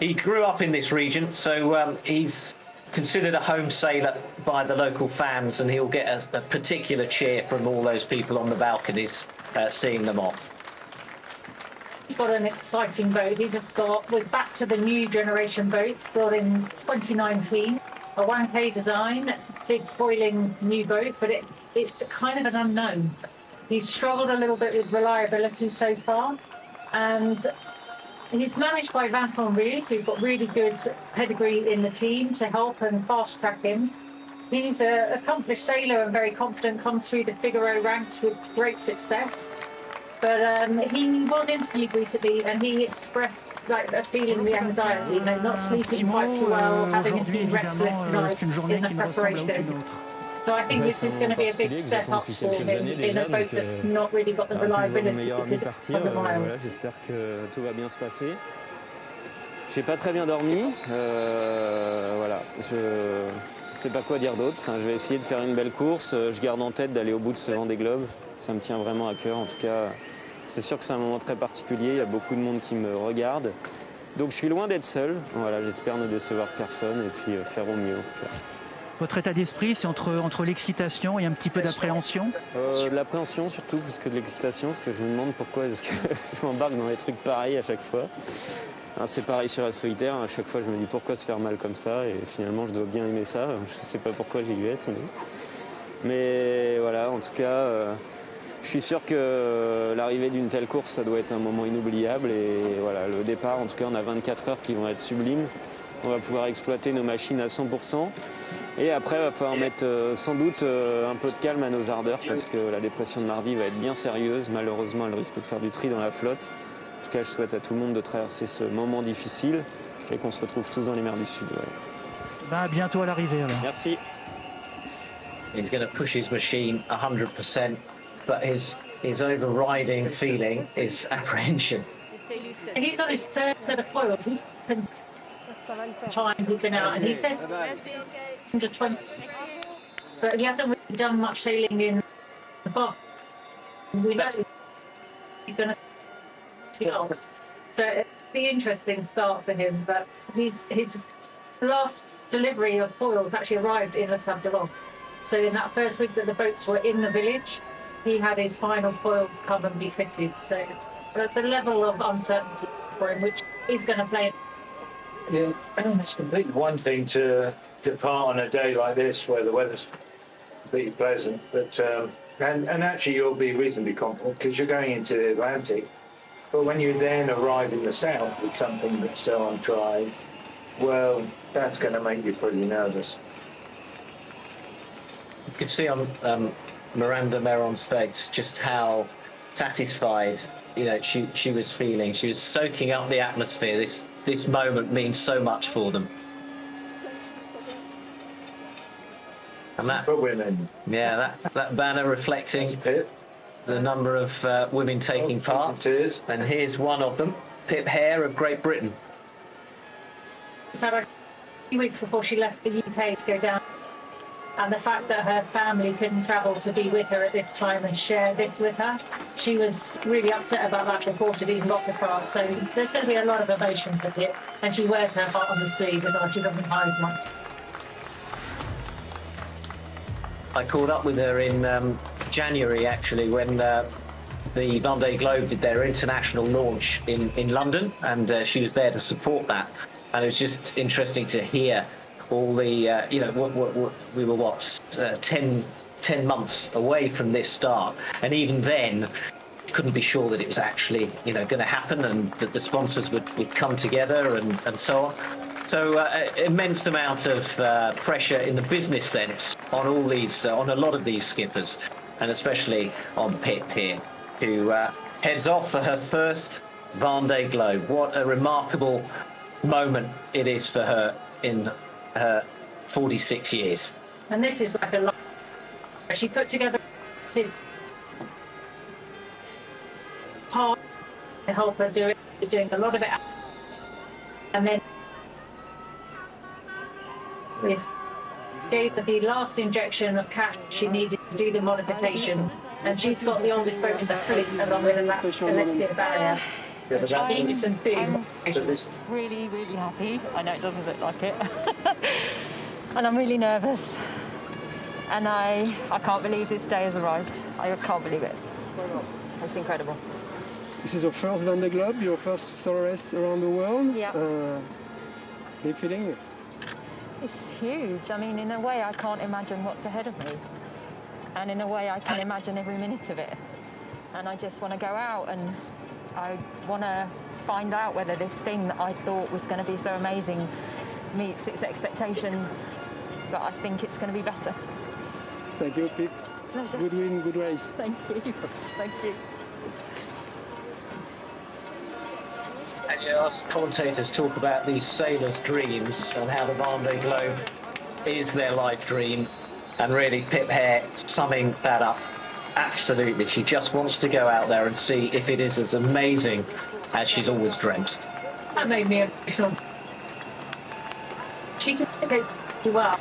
He grew up in this region, so he's considered a home sailor by the local fans, and he'll get a particular cheer from all those people on the balconies seeing them off. He's got an exciting boat. We're back to the new generation boats built in 2019. A Wanhei design, big foiling new boat, but it's kind of an unknown. He's struggled a little bit with reliability so far, and he's managed by Vincent Rieux, so he's got really good pedigree in the team to help and fast track him. He's an accomplished sailor and very confident, comes through the Figaro ranks with great success. But he was interviewed recently and he expressed like a feeling the anxiety, you know, not sleeping quite so well, having a few restless nights in the preparation. So I think this is going to be a big step up for him in a boat that's not really got the reliability because of the miles. J'espère que tout va bien se passer. J'ai pas très bien dormi, voilà, je sais pas quoi dire d'autre. Enfin, je vais essayer de faire une belle course. Je garde en tête d'aller au bout de ce Vendée Globe. Ça me tient vraiment à cœur. En tout cas, c'est sûr que c'est un moment très particulier. Il y a beaucoup de monde qui me regarde. Donc je suis loin d'être seul. Voilà, j'espère ne décevoir personne et puis faire au mieux en tout cas. Votre état d'esprit, c'est entre l'excitation et un petit peu d'appréhension? De l'appréhension surtout, plus que de l'excitation, parce que je me demande pourquoi est-ce que je m'embarque dans des trucs pareils à chaque fois. C'est pareil sur la solitaire, à chaque fois je me dis pourquoi se faire mal comme ça, et finalement je dois bien aimer ça, je ne sais pas pourquoi j'y vais sinon. Mais voilà, en tout cas, je suis sûr que l'arrivée d'une telle course, ça doit être un moment inoubliable, et voilà, le départ, en tout cas on a 24 heures qui vont être sublimes, on va pouvoir exploiter nos machines à 100%, et après il va falloir mettre sans doute un peu de calme à nos ardeurs, parce que la dépression de mardi va être bien sérieuse, malheureusement elle risque de faire du tri dans la flotte. En tout cas, je souhaite à tout le monde de traverser ce moment difficile et qu'on se retrouve tous dans les mers du Sud. Voilà. Ben, à bientôt à l'arrivée alors. Merci. He's going to push his machine 100%, but his overriding feeling is apprehension. He's on his third set of foils. He's been time he's been out, and he says under 20, but he hasn't really done much sailing in the bar. We know he's going to. So it'll be an interesting start for him, but his last delivery of foils actually arrived in Le Sable d'Olonne. So in that first week that the boats were in the village, he had his final foils come and be fitted. So there's a level of uncertainty for him, which is going to play. Yeah, it's completely one thing to depart on a day like this where the weather's completely pleasant, but and actually you'll be reasonably confident because you're going into the Atlantic. But when you then arrive in the south with something that's so untried, well, that's going to make you pretty nervous. You could see on Miranda Meron's face just how satisfied, you know, she was feeling. She was soaking up the atmosphere. This moment means so much for them. And that, for women. Yeah, that banner reflecting the number of women taking part. And here's one of them, Pip Hare of Great Britain. So a few weeks before she left the UK to go down, and the fact that her family couldn't travel to be with her at this time and share this with her, she was really upset about that before she'd even got the card. So there's going to be a lot of emotion with it, and she wears her heart on the sleeve, and she doesn't hide much. I caught up with her in January, actually, when the Vendée Globe did their international launch in London, and she was there to support that. And it was just interesting to hear all the, you know, what we were 10 months away from this start, and even then couldn't be sure that it was actually, you know, going to happen, and that the sponsors would come together and so on. So immense amount of pressure in the business sense on all these, on a lot of these skippers, and especially on Pip here, who heads off for her first Vendée Globe. What a remarkable moment it is for her in her 46 years. And this is like a lot. She put together hard to help her do it. She's doing a lot of it, and then this gave her the last injection of cash she needed to do the modification, and she's got the oldest boat in the fleet along with Alexia Barrier. I'm really, really happy. I know it doesn't look like it. And I'm really nervous. And I can't believe this day has arrived. I can't believe it. It's incredible. This is your first Vendée Globe, your first solo race around the world. Yeah. Big feeling? It's huge. I mean, in a way, I can't imagine what's ahead of me. And in a way, I can imagine every minute of it. And I just want to go out, and I want to find out whether this thing that I thought was going to be so amazing meets its expectations. But I think it's going to be better. Thank you, Pip. Pleasure. Good win, good race. Thank you. Thank you. And you know, us commentators talk about these sailors' dreams and how the Vendée Globe is their life dream, and really Pip Hare summing that up. Absolutely, she just wants to go out there and see if it is as amazing as she's always dreamt. That made me emotional. She communicates well,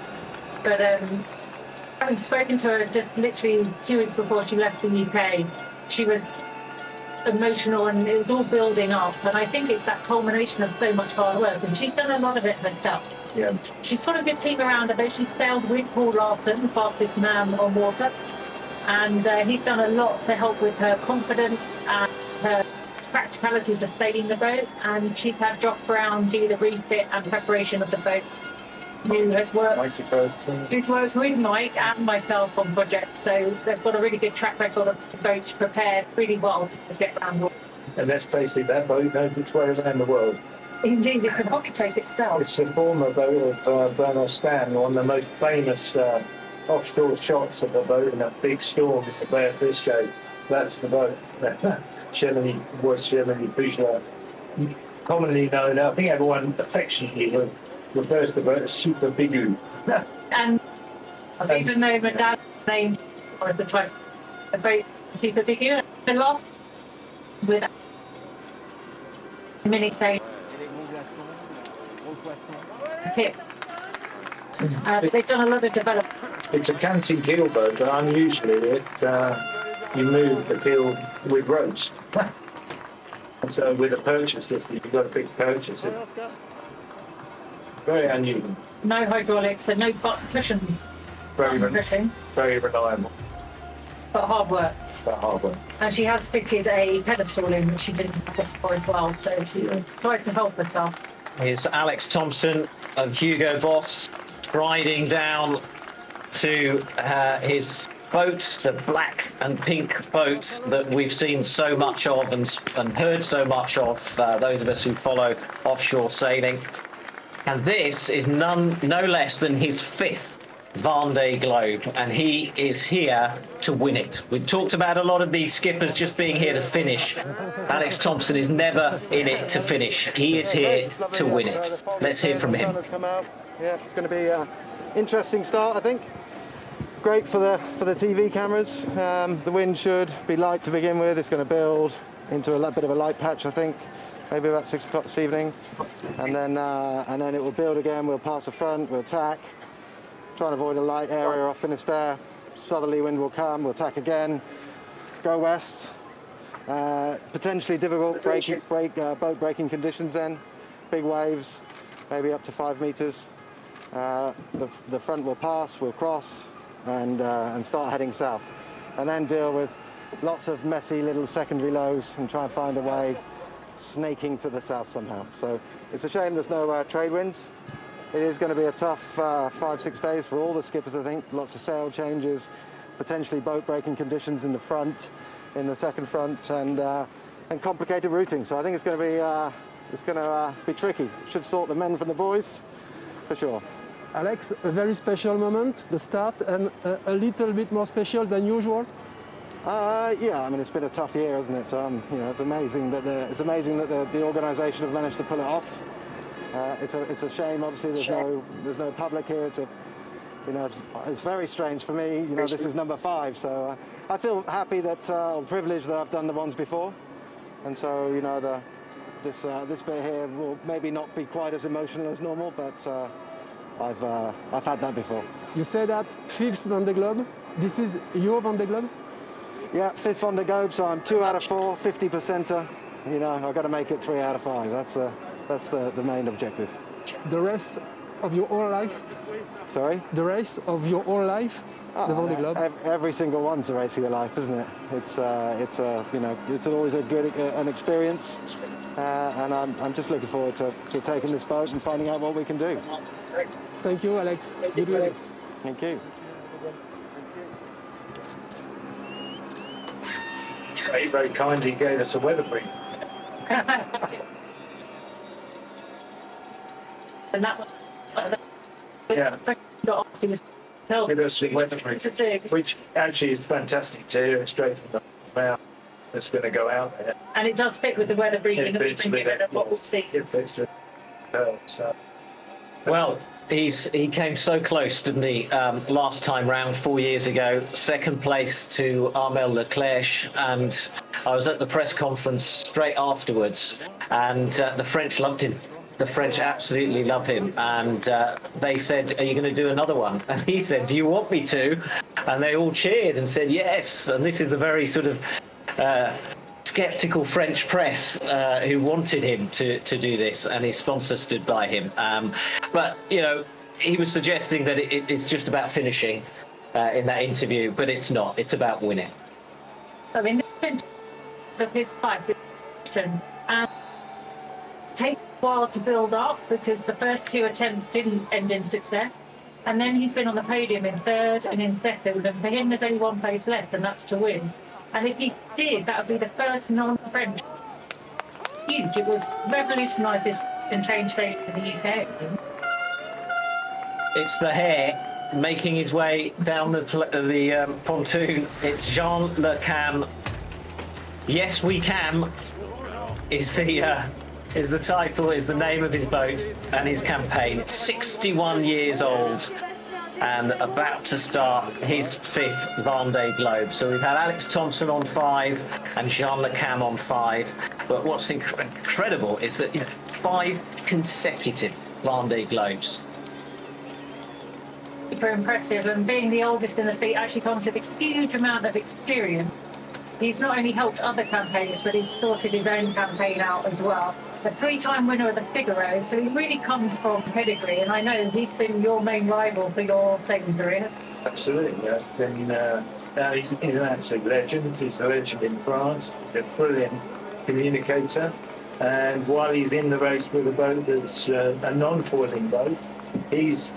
but having spoken to her just literally 2 weeks before she left the UK, she was emotional, and it was all building up, and I think it's that culmination of so much hard work, and she's done a lot of it herself. Yeah. She's got a good team around her, though. She sailed with Paul Larson, the fastest man on water, and he's done a lot to help with her confidence and her practicalities of sailing the boat, and she's had Jock Brown do the refit and preparation of the boat, who has worked, who's worked with Mike and myself on projects, so they've got a really good track record of the boats prepared really well to get around water. And let's face it, that boat knows its way around the world. Indeed, it can probably take itself. It's the former boat of Bernard Stan, one of the most famous offshore shots of the boat in a big storm in the Bay of Biscay. That's the boat. Gemini Bouchard. Commonly known, I think everyone affectionately refers to the boat as Super Bigu. And even though my dad's name was the twice the boat Super Bigu, the last with mini sail Pip. They've done a lot of development. It's a canting keel boat, but unusually you move the keel with ropes. So with a purchase system, you've got a big purchase system. Very unusual. No hydraulics and no butt cushion. Very reliable. But hard work. But hard work. And she has fitted a pedestal in, which she didn't have before as well, so she tried to help herself. Here's Alex Thompson of Hugo Boss striding down to his boats, the black and pink boats that we've seen so much of and heard so much of, those of us who follow offshore sailing. And this is no less than his 5th Vendée Globe, and he is here to win it. We've talked about a lot of these skippers just being here to finish. Alex Thompson is never in it to finish. He is here to win it. Let's hear from him. Yeah, it's going to be an interesting start, I think. Great for the TV cameras. The wind should be light to begin with. It's going to build into a bit of a light patch, I think. Maybe about 6 o'clock this evening, and then it will build again. We'll pass the front, we'll tack, try and avoid a light area off Finisterre. Southerly wind will come, we'll tack again, go west. Potentially difficult boat breaking conditions then, big waves, maybe up to 5 meters. The front will pass, we'll cross, and start heading south, and then deal with lots of messy little secondary lows and try and find a way snaking to the south somehow. So it's a shame there's no trade winds. It is going to be a tough 5-6 days for all the skippers, I think. Lots of sail changes, potentially boat breaking conditions in the front, in the second front, and complicated routing. So I think it's going to be tricky. Should sort the men from the boys, for sure. Alex, a very special moment, the start, and a little bit more special than usual. Yeah, I mean, it's been a tough year, hasn't it? So it's amazing that the organisation have managed to pull it off. It's a shame. Obviously, there's no public here. It's very strange for me. This is number 5, so I feel happy that privileged that I've done the ones before, and so this bit here will maybe not be quite as emotional as normal, but I've had that before. You say that 5th Vendée Globe. This is your Vendée Globe. Yeah, 5th Vendée Globe, so I'm 2 out of 4, 50%. I've got to make it 3 out of 5. That's the main objective. The race of your whole life? Sorry? The race of your whole life? The Vendée Globe? Every single one's the race of your life, isn't it? It's always an experience, and I'm just looking forward to taking this boat and finding out what we can do. Thank you, Alex. Good luck. Thank you. He very kindly gave us a weather brief. And that was Yeah. he was telling Give us the weather brief, which actually is fantastic to hear it straight from the mouth that's going to go out there. and it does fit with the weather briefing that we've fits been with given it, of what we've seen. It fits with so. Well, he came so close, didn't he, last time round, 4 years ago, 2nd place to Armel Leclerc, and I was at the press conference straight afterwards, and the French loved him. The French absolutely love him, and they said, "Are you going to do another one?" And he said, "Do you want me to?" And they all cheered and said yes, and this is the very sort of skeptical French press who wanted him to do this, and his sponsor stood by him. But he was suggesting that it's just about finishing in that interview, but it's not. It's about winning. I mean, of his fight, and take a while to build up because the first 2 attempts didn't end in success, and then he's been on the podium in 3rd and in 2nd, and for him there's only 1 place left, and that's to win. And if he did, that would be the first non-French. Huge. It would revolutionise this and change things in the UK. It's the hare making his way down the pontoon. It's Jean Le Cam. Yes, we can. Is the title, is the name of his boat and his campaign. 61 years old and about to start his 5th Vendée Globe. So we've had Alex Thompson on 5 and Jean Le Cam on 5. But what's incredible is that 5 consecutive Vendée Globes. Super impressive, and being the oldest in the fleet actually comes with a huge amount of experience. He's not only helped other campaigns, but he's sorted his own campaign out as well. A 3-time winner of the Figaro, so he really comes from pedigree, and I know he's been your main rival for your sailing careers. Absolutely, yeah. He's an absolute legend. He's a legend in France. He's a brilliant communicator, and while he's in the race with a boat that's a non-foiling boat, he's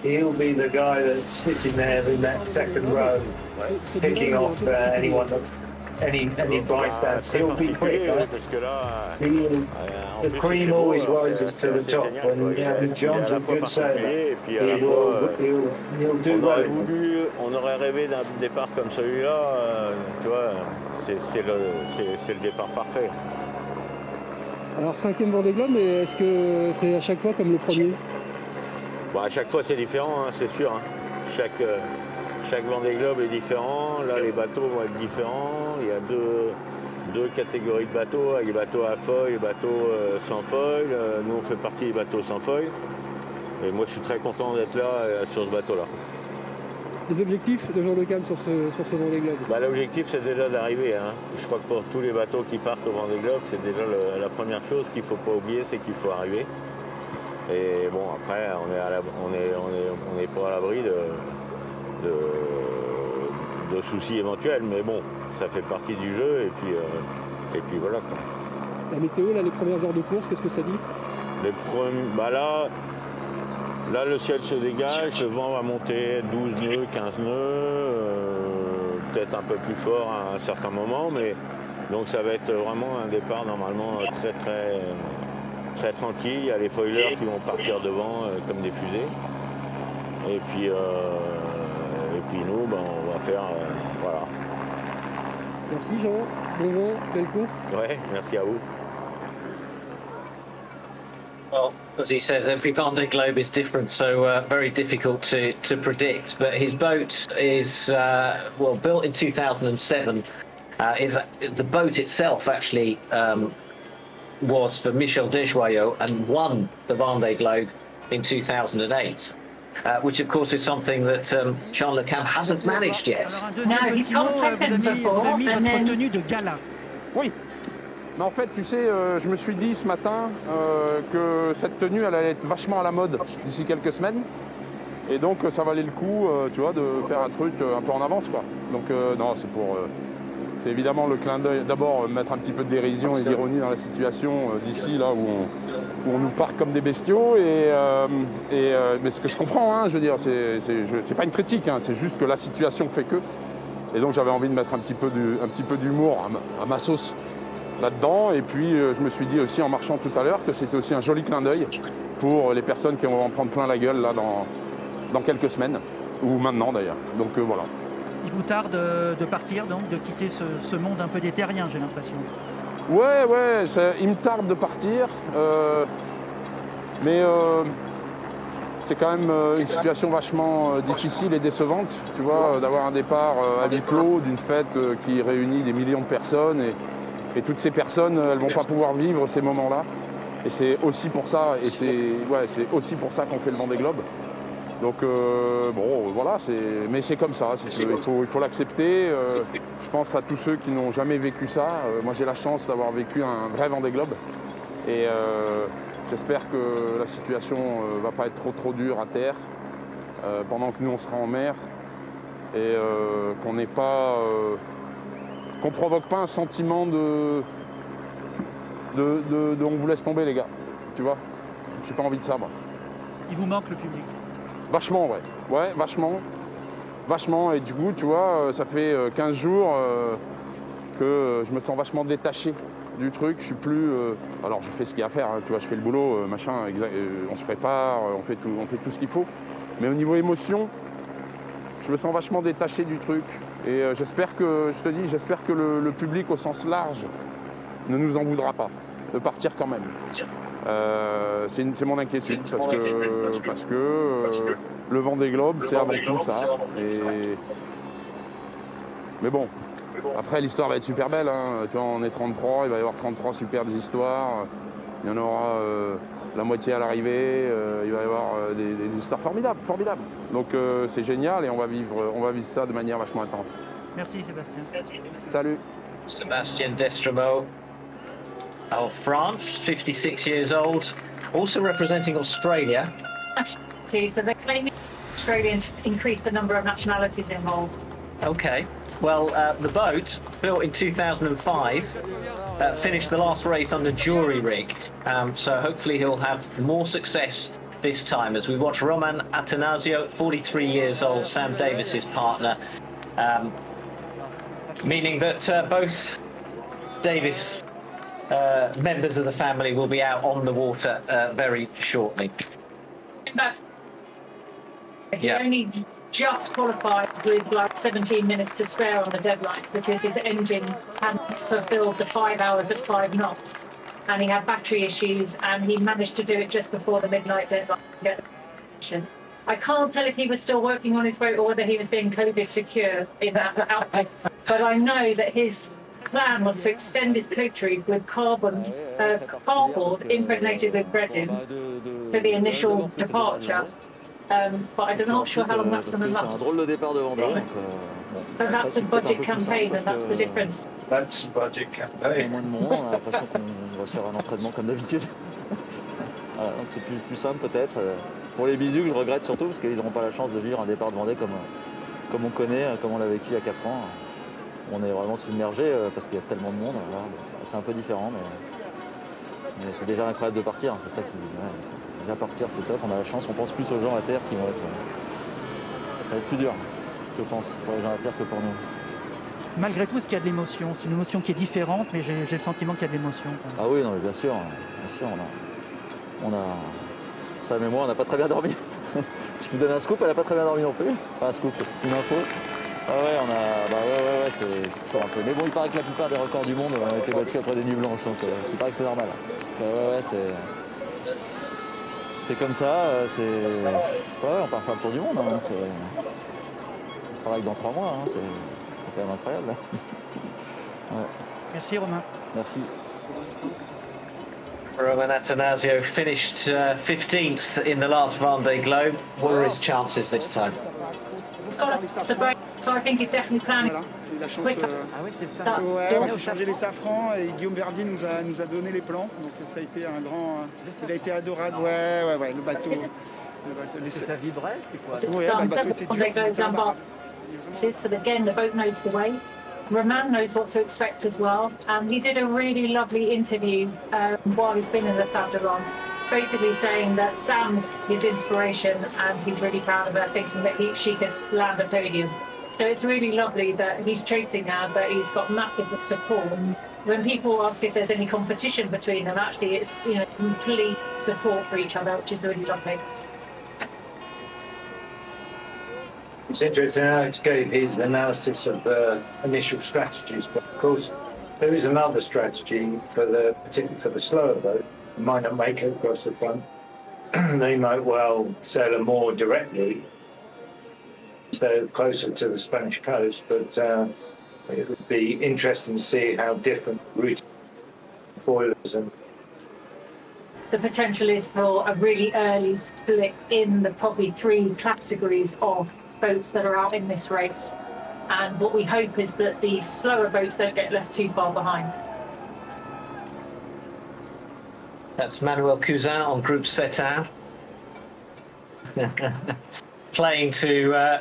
he'll be the guy that's sitting there in that second row, picking off anyone that's any bystanders. He'll be quick. The cream always rises to the top, and John's a good sailor. He'll do well. On aurait rêvé d'un départ comme celui-là, tu vois, c'est le départ parfait. Alors 5e Vendée Globe, mais est-ce que c'est à chaque fois comme le premier? Bon, à chaque fois c'est différent, hein, c'est sûr. Hein. Chaque Vendée Globe est différent. Là, les bateaux vont être différents. Il y a deux catégories de bateaux, avec les bateaux à foil, les bateaux sans foil. Nous, on fait partie des bateaux sans foil. Et moi, je suis très content d'être là sur ce bateau-là. Les objectifs de jour de calme sur ce Vendée Globe? Bah, l'objectif, c'est déjà d'arriver. Hein. Je crois que pour tous les bateaux qui partent au Vendée Globe, c'est déjà la première chose qu'il ne faut pas oublier, c'est qu'il faut arriver. Et bon, après, on n'est pas à l'abri de soucis éventuels, mais bon, ça fait partie du jeu, et puis voilà. Quoi. La météo, là, les premières heures de course, qu'est-ce que ça dit? Bah là, le ciel se dégage, le vent va monter 12 nœuds, 15 nœuds, peut-être un peu plus fort à un certain moment, mais donc ça va être vraiment un départ normalement très tranquille. Il y a les foilers qui vont partir devant comme des fusées. Et puis nous, ben, on va faire... voilà. Merci Jean, bon vent, belle course. Ouais, merci à vous. Well, as he says, every Vendée Globe is different, so very difficult to predict. But his boat is, built in 2007. The boat itself actually was for Michel Desjoyaux and won the Vendée Globe in 2008. Which of course is something that Jean Le Cam hasn't managed yet. No, he's got second before, vous avez mis and votre then... tenue de gala. Oui, mais en fait, tu sais, je me suis dit ce matin que cette tenue, elle allait être vachement à la mode d'ici quelques semaines. Et donc, ça valait le coup, tu vois, de faire un truc un peu en avance, quoi. Donc, non, c'est pour... c'est évidemment le clin d'œil, d'abord mettre un petit peu de dérision et d'ironie dans la situation d'ici, là où on nous parque comme des bestiaux. Mais ce que je comprends, hein, je veux dire, c'est pas une critique, hein, c'est juste que la situation fait que. Et donc j'avais envie de mettre un petit peu d'humour à ma sauce là-dedans. Et puis je me suis dit aussi en marchant tout à l'heure que c'était aussi un joli clin d'œil pour les personnes qui vont en prendre plein la gueule là dans quelques semaines, ou maintenant d'ailleurs. Donc voilà. Il vous tarde de partir, donc, de quitter ce monde un peu des terriens, j'ai l'impression. Ouais, il me tarde de partir, mais c'est quand même une situation vachement difficile et décevante, tu vois, d'avoir un départ à huis clos d'une fête qui réunit des millions de personnes, et toutes ces personnes, elles vont pas pouvoir vivre ces moments-là. Et c'est aussi pour ça, qu'on fait le Vendée Globe. Donc bon, voilà, mais c'est comme ça, il faut l'accepter. Je pense à tous ceux qui n'ont jamais vécu ça. Moi, j'ai la chance d'avoir vécu un vrai Vendée Globe. Et j'espère que la situation va pas être trop dure à terre pendant que nous, on sera en mer. Et qu'on provoque pas un sentiment de on vous laisse tomber, les gars. Tu vois, j'ai pas envie de ça, moi. Il vous manque le public? Vachement, ouais. Ouais, vachement. Vachement. Et du coup, tu vois, ça fait 15 jours que je me sens vachement détaché du truc. Je suis plus... alors, je fais ce qu'il y a à faire, hein, tu vois, je fais le boulot, machin, on se prépare, on fait tout ce qu'il faut. Mais au niveau émotion, je me sens vachement détaché du truc. Et j'espère que le public au sens large ne nous en voudra pas de partir quand même. C'est mon inquiétude parce que le Vendée Globe, c'est avant tout ça. Mais bon, après l'histoire va être super belle. Hein. Tu vois, on est 33, il va y avoir 33 superbes histoires. Il y en aura la moitié à l'arrivée. Il va y avoir des histoires formidables. Donc c'est génial et on va vivre ça de manière vachement intense. Merci Sébastien. Salut. Sébastien Destremo. Of France, 56 years old, also representing Australia. So they're claiming Australians increased the number of nationalities involved. Okay. Well, the boat, built in 2005, finished the last race under jury rig. So hopefully he'll have more success this time as we watch Roman Attanasio, 43 years old, Sam Davis's partner, meaning that both Davis members of the family will be out on the water very shortly. He only just qualified with like 17 minutes to spare on the deadline because his engine hadn't fulfilled the 5 hours at 5 knots, and he had battery issues, and he managed to do it just before the midnight deadline to get the position. I can't tell if he was still working on his boat or whether he was being COVID secure in that outfit, but I know that his plan was to extend his coterie with cardboard impregnated with resin for the initial departure. But I'm not sure how long that's going to last. C'est un drôle de départ de Vendée. But that's a budget campaign, and that's the difference. That's a budget campaign. Moins de monde, on a l'impression qu'on va se faire un entraînement comme d'habitude. Voilà, donc c'est plus simple peut-être. Pour les bisous, je regrette surtout parce qu'ils n'auront pas la chance de vivre un départ de Vendée comme on connaît, comme on l'a vécu il y a 4 ans. On est vraiment submergé parce qu'il y a tellement de monde. Voilà. C'est un peu différent, mais c'est déjà incroyable de partir. C'est ça qui... Ouais. Déjà partir, c'est top, on a la chance, on pense plus aux gens à terre qui vont être... Ça va être plus dur, je pense, pour les gens à terre que pour nous. Malgré tout, est-ce qu'il y a de l'émotion? C'est une émotion qui est différente, mais j'ai le sentiment qu'il y a de l'émotion. Ah oui, non, mais bien sûr, on a... Sam et moi, on n'a pas très bien dormi. Je vous donne un scoop, elle n'a pas très bien dormi non plus. Pas un scoop, une info. Ah ouais, on a... Bah ouais, c'est toujours un peu... Mais bon, il paraît que la plupart des records du monde ont été battus après des nuits blanches, donc c'est pas que c'est normal. Ouais, c'est comme ça, ouais, on part faire le tour du monde. Hein, on sera là que dans 3 mois, hein, c'est quand même incroyable. Ouais. Merci Romain. Merci. Roman Attanasio finished 15th in the last Vendée Globe. What are his chances this time? It's got a break, so I think he's definitely planning. Voilà, j'ai eu la chance. Ah oui, c'est ça. Ouais, on a chargé les safrans et Guillaume Verdier nous a donné les plans. Donc ça a été un grand. Il a été adorable. Ouais, le bateau. Ça vibrait, c'est quoi? Ouais, le bateau était dur. So again, the boat knows the way. Roman knows what to expect as well. He did a really lovely interview while he's been in the South d'Iran, basically saying that Sam's his inspiration and he's really proud of her, thinking that she could land a podium. So it's really lovely that he's chasing her, but he's got massive support. When people ask if there's any competition between them, actually it's complete support for each other, which is really lovely. It's interesting. Alex gave his analysis of initial strategies, but of course there is another strategy particularly for the slower boat. They might not make it across the front. They might well sail her more directly, so closer to the Spanish coast. But it would be interesting to see how different routes, foilers, and the potential is for a really early split in the probably 3 categories of boats that are out in this race, and what we hope is that the slower boats don't get left too far behind. That's Manuel Cousin on Groupe Setan, playing to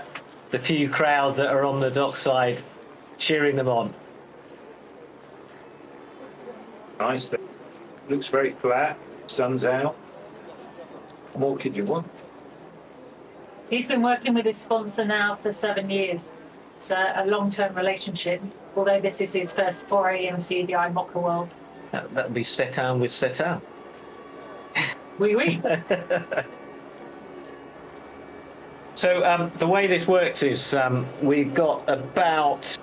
the few crowd that are on the dockside, cheering them on. Nice. Looks very flat. Sun's out. What more could you want? He's been working with his sponsor now for 7 years. It's a long-term relationship, although this is his first foray into the IMOCA world. That would be Setan with Setan. Oui. So the way this works is we've got about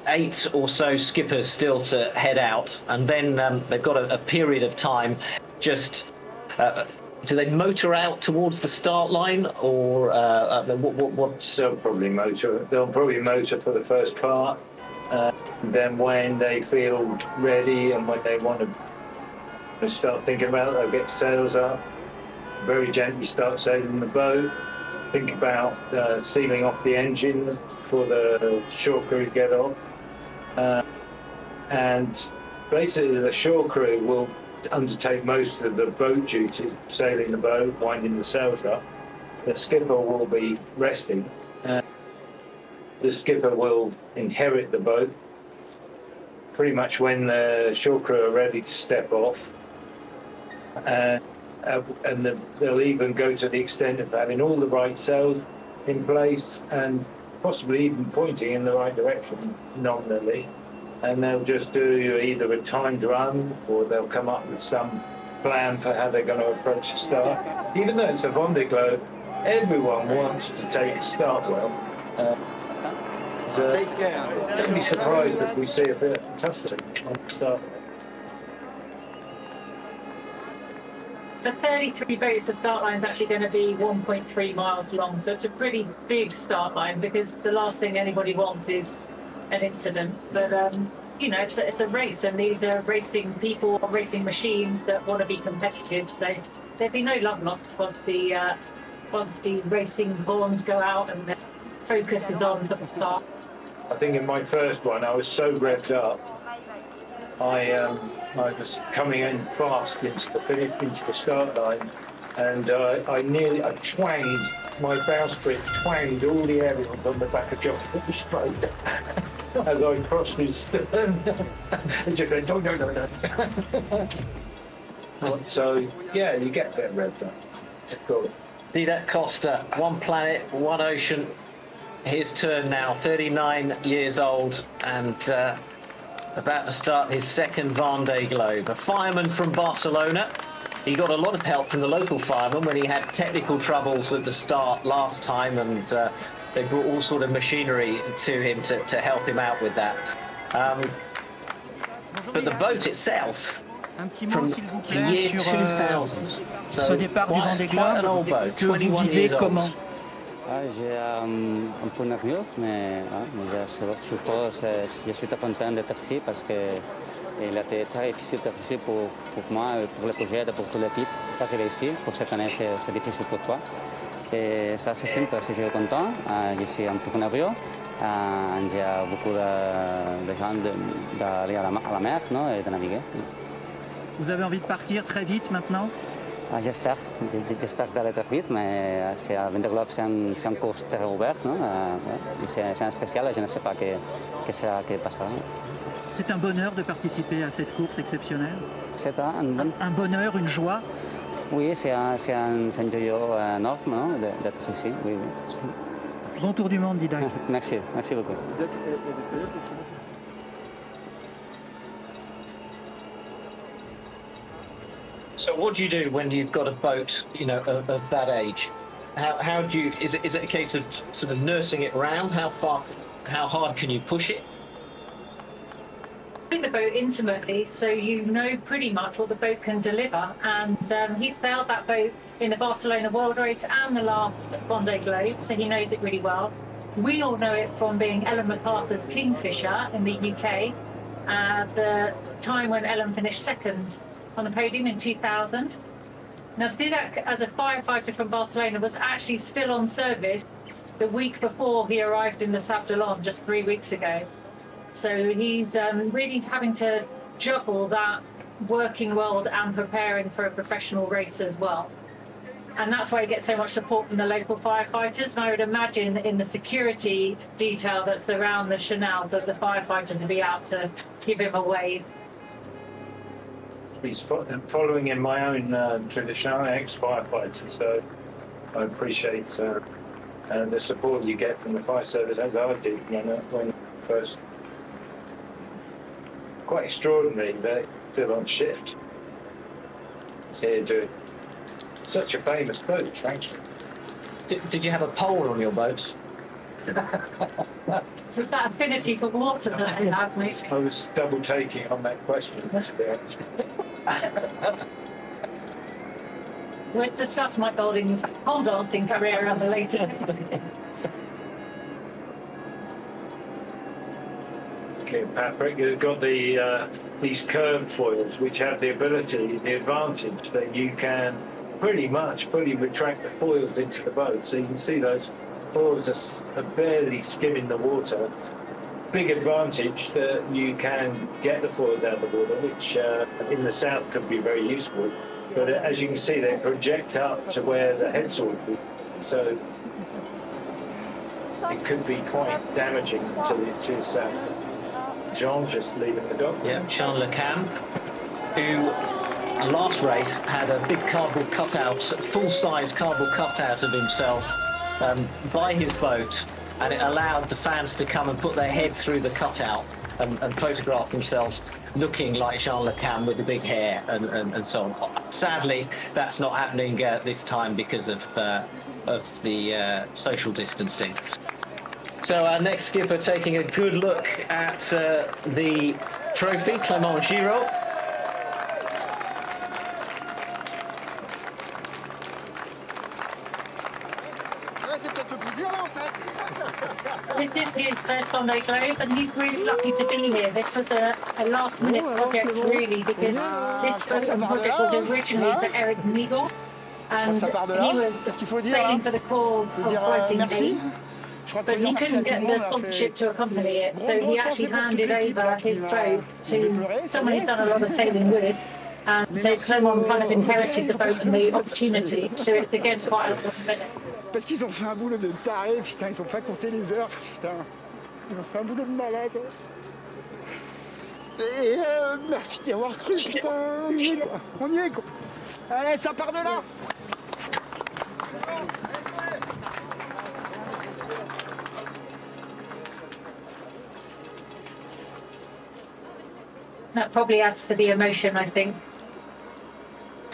8 or so skippers still to head out, and then they've got a period of time just... do they motor out towards the start line, or what? They'll probably motor. They'll probably motor for the first part. Then when they feel ready and when they want to start thinking about it, they'll get sails up, very gently start sailing the boat. Think about sealing off the engine for the shore crew to get off. And basically the shore crew will undertake most of the boat duties, sailing the boat, winding the sails up. The skipper will be resting. The skipper will inherit the boat pretty much when the shore crew are ready to step off. and they'll even go to the extent of having all the right sails in place and possibly even pointing in the right direction nominally. And they'll just do either a timed run or they'll come up with some plan for how they're going to approach the start. Even though it's a Vendée Globe, everyone wants to take a start well. Don't be surprised if we see a bit of tussling on the start. The 33 boats, the start line is actually going to be 1.3 miles long, so it's a pretty big start line because the last thing anybody wants is an incident. But you know, it's a race, and these are racing people, racing machines that want to be competitive. So there'll be no love lost once the racing horns go out and the focus is on for the start. I think in my first one, I was so revved up. I was coming in fast into the start line, and I twanged, my bowsprit twanged all the aerials on the back of John straight as I crossed his stern. And just went, no. So, yeah, you get a bit revved up. Cool. Didac Costa, one planet, one ocean. His turn now, 39 years old, and about to start his second Vendée Globe. A fireman from Barcelona. He got a lot of help from the local fireman when he had technical troubles at the start last time, and they brought all sort of machinery to him to help him out with that. But the boat itself, from the year 2000, so ce départ du Vendée Globe, que vous vivez comment? J'ai un peu nerveux, mais surtout je suis très content d'être ici parce qu'il a été très difficile pour moi, pour le projet, pour toute l'équipe. Pas réussi, pour cette année c'est difficile pour toi. Et ça c'est simple, je suis content, je suis un peu nerveux. Il y a beaucoup de gens d'aller à la mer, non, et de naviguer. Vous avez envie de partir très vite maintenant? J'espère d'aller très vite, mais c'est à Vendée Globe, c'est un course très ouvert, non? C'est un spécial, je ne sais pas que passera. C'est un bonheur de participer à cette course exceptionnelle? C'est un bonheur, une joie? Oui, c'est un joyau énorme d'être ici. Oui, oui. Bon tour du monde, Didac. Merci beaucoup. So what do you do when you've got a boat, you know, of that age? How do you? Is it a case of sort of nursing it around? How hard can you push it? The boat intimately, so you know pretty much what the boat can deliver. And he sailed that boat in the Barcelona World Race and the last Vendée Globe, so he knows it really well. We all know it from being Ellen MacArthur's Kingfisher in the UK, the time when Ellen finished second on the podium in 2000. Now Didac, as a firefighter from Barcelona, was actually still on service the week before he arrived in the Sable d'Olonne just 3 weeks ago. So he's really having to juggle that working world and preparing for a professional race as well. And that's why he gets so much support from the local firefighters. And I would imagine in the security detail that's around the Chanel that the firefighters will be out to give him a wave. He's following in my own tradition. I'm an ex-firefighter, so I appreciate the support you get from the fire service, as I did when first. Quite extraordinary, they're still on shift. It's here doing such a famous boat, actually. Did you have a pole on your boat? Was that affinity for water that you have, mate? I was double taking on that question, to be honest. We'll discuss Mike Golding's pole dancing career rather later. Okay, Patrick, you've got these curved foils which have the advantage that you can pretty much fully retract the foils into the boat. So you can see those foils are barely skimming the water. Big advantage that you can get the foils out of the water, which in the south can be very useful. But as you can see, they project up to where the headsail would be. So it could be quite damaging to the south. Jean's just leaving the dock. Yeah, Jean Le Cam, who last race had a big cardboard cutout, full-size cardboard cutout of himself by his boat, and it allowed the fans to come and put their head through the cutout and photograph themselves looking like Jean Le Cam with the big hair and so on. Sadly, that's not happening this time because of the social distancing. So our next skipper taking a good look at the trophy, Clément Giraud. This is his first Vendée Globe, and he's really lucky to be here. This was a last-minute project, really, because this project was originally for Eric Migol, and he was sailing for the cause of Fighting Navy, but he couldn't get the sponsorship to accompany it, so he actually handed over his boat to someone he's done a lot of sailing with. And so Clément kind of inherited the boat and the opportunity, so it's again quite a last minute. Parce qu'ils ont fait un boulot de taré, putain, ils ont pas compté les heures, putain. Ils ont fait un boulot de malade. Et merci d'y avoir cru, putain, on y est quoi. On y est quoi. Allez, ça part de là. That probably adds to the emotion, I think.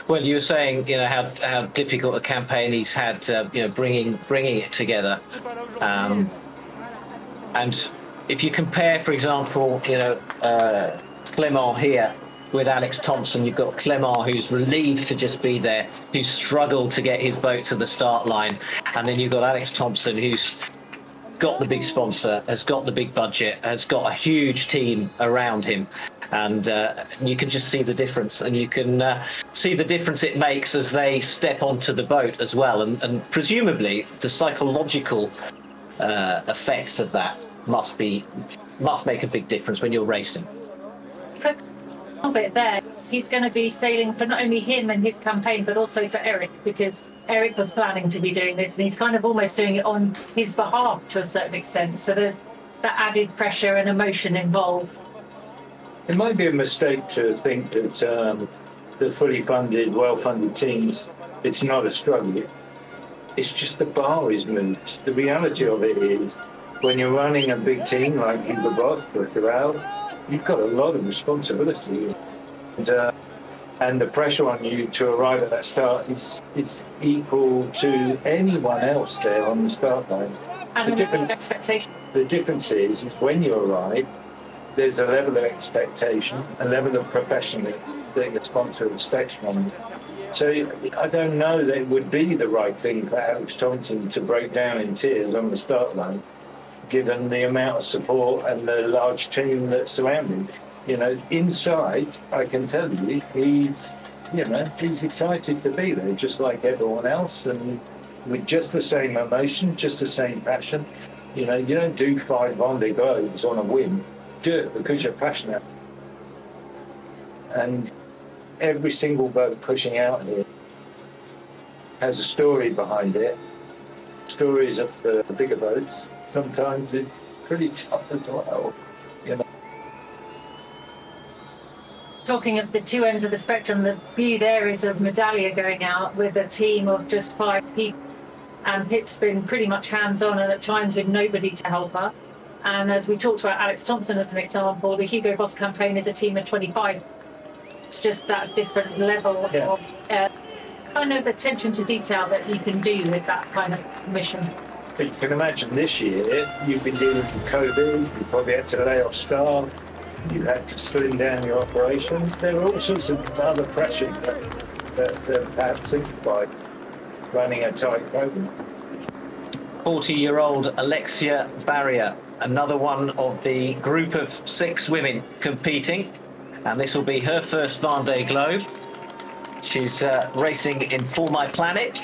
Well, you were saying, you know, how difficult a campaign he's had, you know, bringing it together, and if you compare, for example, you know, Clément here with Alex Thompson, you've got Clément who's relieved to just be there, who's struggled to get his boat to the start line, and then you've got Alex Thompson who's got the big sponsor, has got the big budget, has got a huge team around him. And you can just see the difference, and you can see the difference it makes as they step onto the boat as well, and presumably the psychological effects of that must make a big difference when you're racing. For a little bit there, he's going to be sailing for not only him and his campaign, but also for Eric, because Eric was planning to be doing this, and he's kind of almost doing it on his behalf to a certain extent. So there's that added pressure and emotion involved. It might be a mistake to think that the fully funded, well-funded teams, it's not a struggle. It's just the bar is moved. The reality of it is, when you're running a big team like Hugo Boss or Corral, you've got a lot of responsibility. And the pressure on you to arrive at that start is equal to anyone else there on the start line. And expectation. The difference is when you arrive, there's a level of expectation, a level of professionalism that the sponsor expects from you. So I don't know that it would be the right thing for Alex Thompson to break down in tears on the start line, given the amount of support and the large team that's surrounding him. You know, inside, I can tell you, he's excited to be there, just like everyone else, and with just the same emotion, just the same passion. You know, you don't do 5 Vendée Globes on a whim. Do it because you're passionate. And every single boat pushing out here has a story behind it. Stories of the bigger boats, sometimes it's pretty tough as well, you know. Talking of the two ends of the spectrum, the few areas of Medallia going out with a team of just 5 people, and Pip's been pretty much hands-on and at times with nobody to help her. And as we talked about Alex Thompson as an example, the Hugo Boss campaign is a team of 25. It's just that different level of kind of attention to detail that you can do with that kind of mission. But you can imagine this year, you've been dealing with COVID, you probably had to lay off staff, you had to slim down your operation. There were all sorts of other pressures that perhaps simplified running a tight program. 40-year-old Alexia Barrier, another one of the group of 6 women competing, and this will be her first Vendée Globe. She's racing in For My Planet.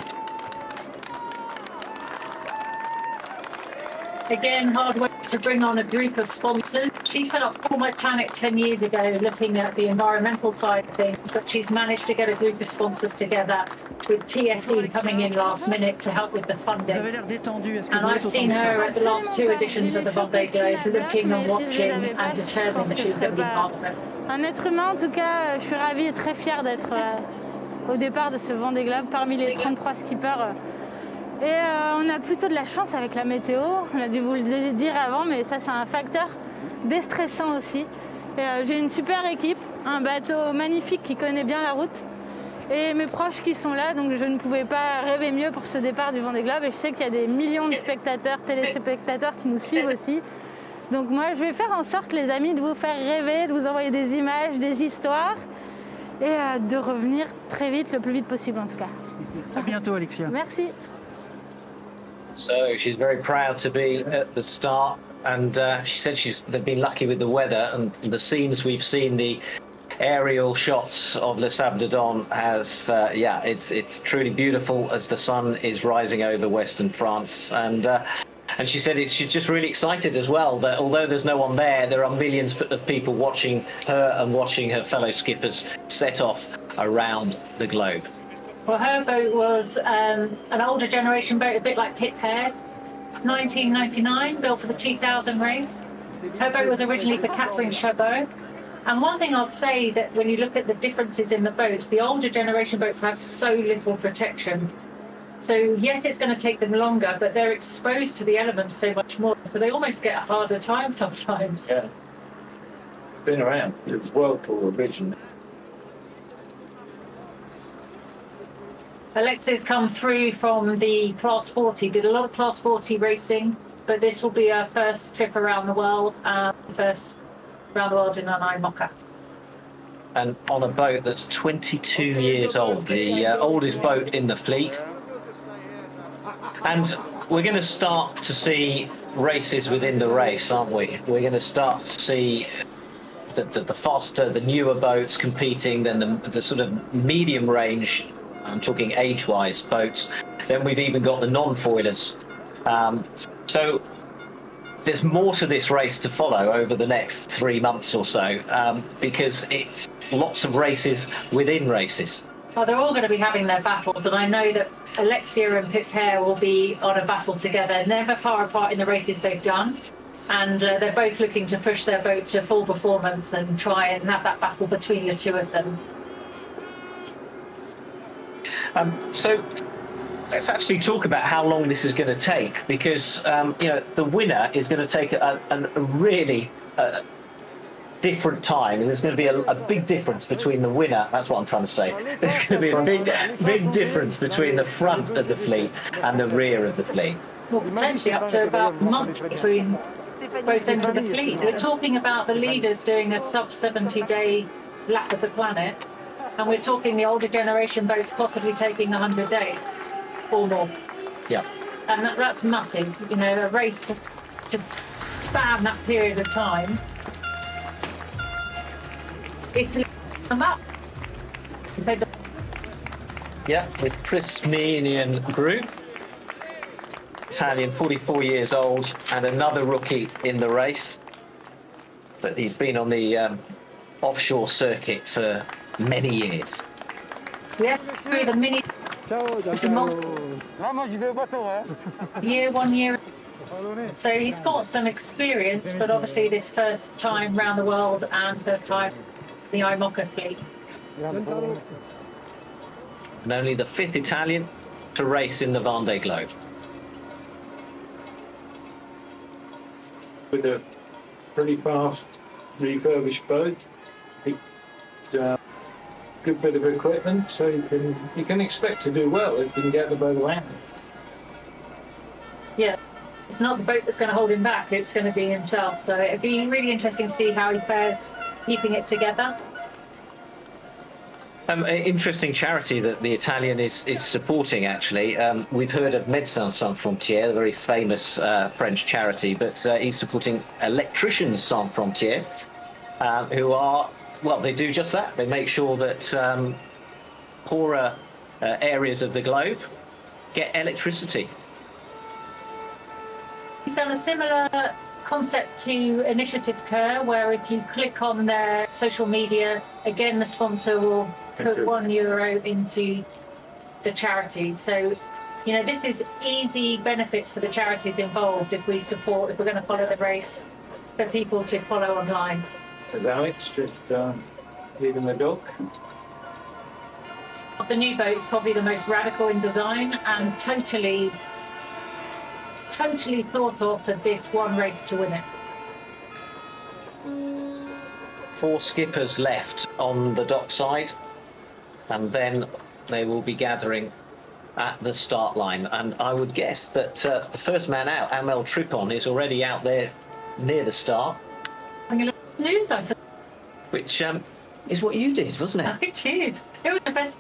Again, hard work to bring on a group of sponsors. She set up For My Planet 10 years ago, looking at the environmental side of things, but she's managed to get a group of sponsors together, with TSE coming in last minute to help with the funding. And I've seen her at the last 2 editions of the Vendée Globe, looking and watching and determined that she was going to be part of it. Un être humain, en tout cas, je suis ravie et très fière d'être au départ de ce Vendée Globe parmi les 33 skippers. Et on a plutôt de la chance avec la météo, on a dû vous le dire avant, mais ça c'est un facteur déstressant aussi. J'ai une super équipe, un bateau magnifique qui connaît bien la route et mes proches qui sont là, donc je ne pouvais pas rêver mieux pour ce départ du Vendée Globe et je sais qu'il y a des millions de spectateurs, téléspectateurs qui nous suivent aussi. Donc moi je vais faire en sorte les amis de vous faire rêver, de vous envoyer des images, des histoires et de revenir très vite, le plus vite possible en tout cas. À bientôt Alexia. Merci. So she's very proud to be at the start, and she said they've been lucky with the weather and the scenes we've seen. The aerial shots of Les Sables d'Olonne have, it's truly beautiful as the sun is rising over Western France, and she said she's just really excited as well that although there's no one there are millions of people watching her and watching her fellow skippers set off around the globe. Well, her boat was an older generation boat, a bit like Pit Hare, 1999, built for the 2000 race. Her boat was originally for Catherine Chabot. And one thing I'd say that when you look at the differences in the boats, the older generation boats have so little protection. So yes, it's going to take them longer, but they're exposed to the elements so much more, so they almost get a harder time sometimes. Yeah. Been around. It was Whirlpool originally. Alexia's come through from the Class 40, did a lot of Class 40 racing, but this will be her first trip around the world and first around the world in an IMOCA. And on a boat that's 22 years old, the oldest boat in the fleet. And we're going to start to see races within the race, aren't we? We're going to start to see the faster, the newer boats competing, then the sort of medium range, I'm talking age-wise boats. Then we've even got the non-foilers. So there's more to this race to follow over the next 3 months or so, because it's lots of races within races. Well, they're all going to be having their battles, and I know that Alexia and Pit Hare will be on a battle together, never far apart in the races they've done. And they're both looking to push their boat to full performance and try and have that battle between the two of them. So let's actually talk about how long this is going to take, because the winner is going to take a really different time, and there's going to be a big difference between the winner. That's what I'm trying to say. There's going to be a big difference between the front of the fleet and the rear of the fleet. Well, potentially up to about a month between both ends of the fleet. We're talking about the leaders doing a sub 70-day lap of the planet. And we're talking the older generation boats possibly taking 100 days or more. Yeah. And that's massive, a race to span that period of time. Italy come up. Yeah, with Prismanian group. Italian, 44 years old, and another rookie in the race. But he's been on the offshore circuit for many years. Yes, through the mini. Year, 1 year. So he's got some experience, but obviously this first time around the world and first time the IMOCA fleet. And only the 5th Italian to race in the Vendée Globe. With a pretty fast refurbished boat. Good bit of equipment, so you can expect to do well if you can get the boat around. Yeah, it's not the boat that's going to hold him back, it's going to be himself. So it'd be really interesting to see how he fares keeping it together. An interesting charity that the Italian is supporting, actually. We've heard of Médecins Sans Frontières, the very famous French charity, but he's supporting Electricians Sans Frontières, who are, well, they do just that. They make sure that poorer areas of the globe get electricity. He's done a similar concept to Initiative Care, where if you click on their social media, again, the sponsor will put €1 into the charity. So, you know, this is easy benefits for the charities involved if we're going to follow the race, for people to follow online. There's Alex just leaving the dock. The new boat is probably the most radical in design and totally thought of for this one race to win it. 4 skippers left on the dockside, and then they will be gathering at the start line. And I would guess that the first man out, Amel Tripon, is already out there near the start. I'm going to lose, I suppose. Which is what you did, wasn't it? I did. It was the best.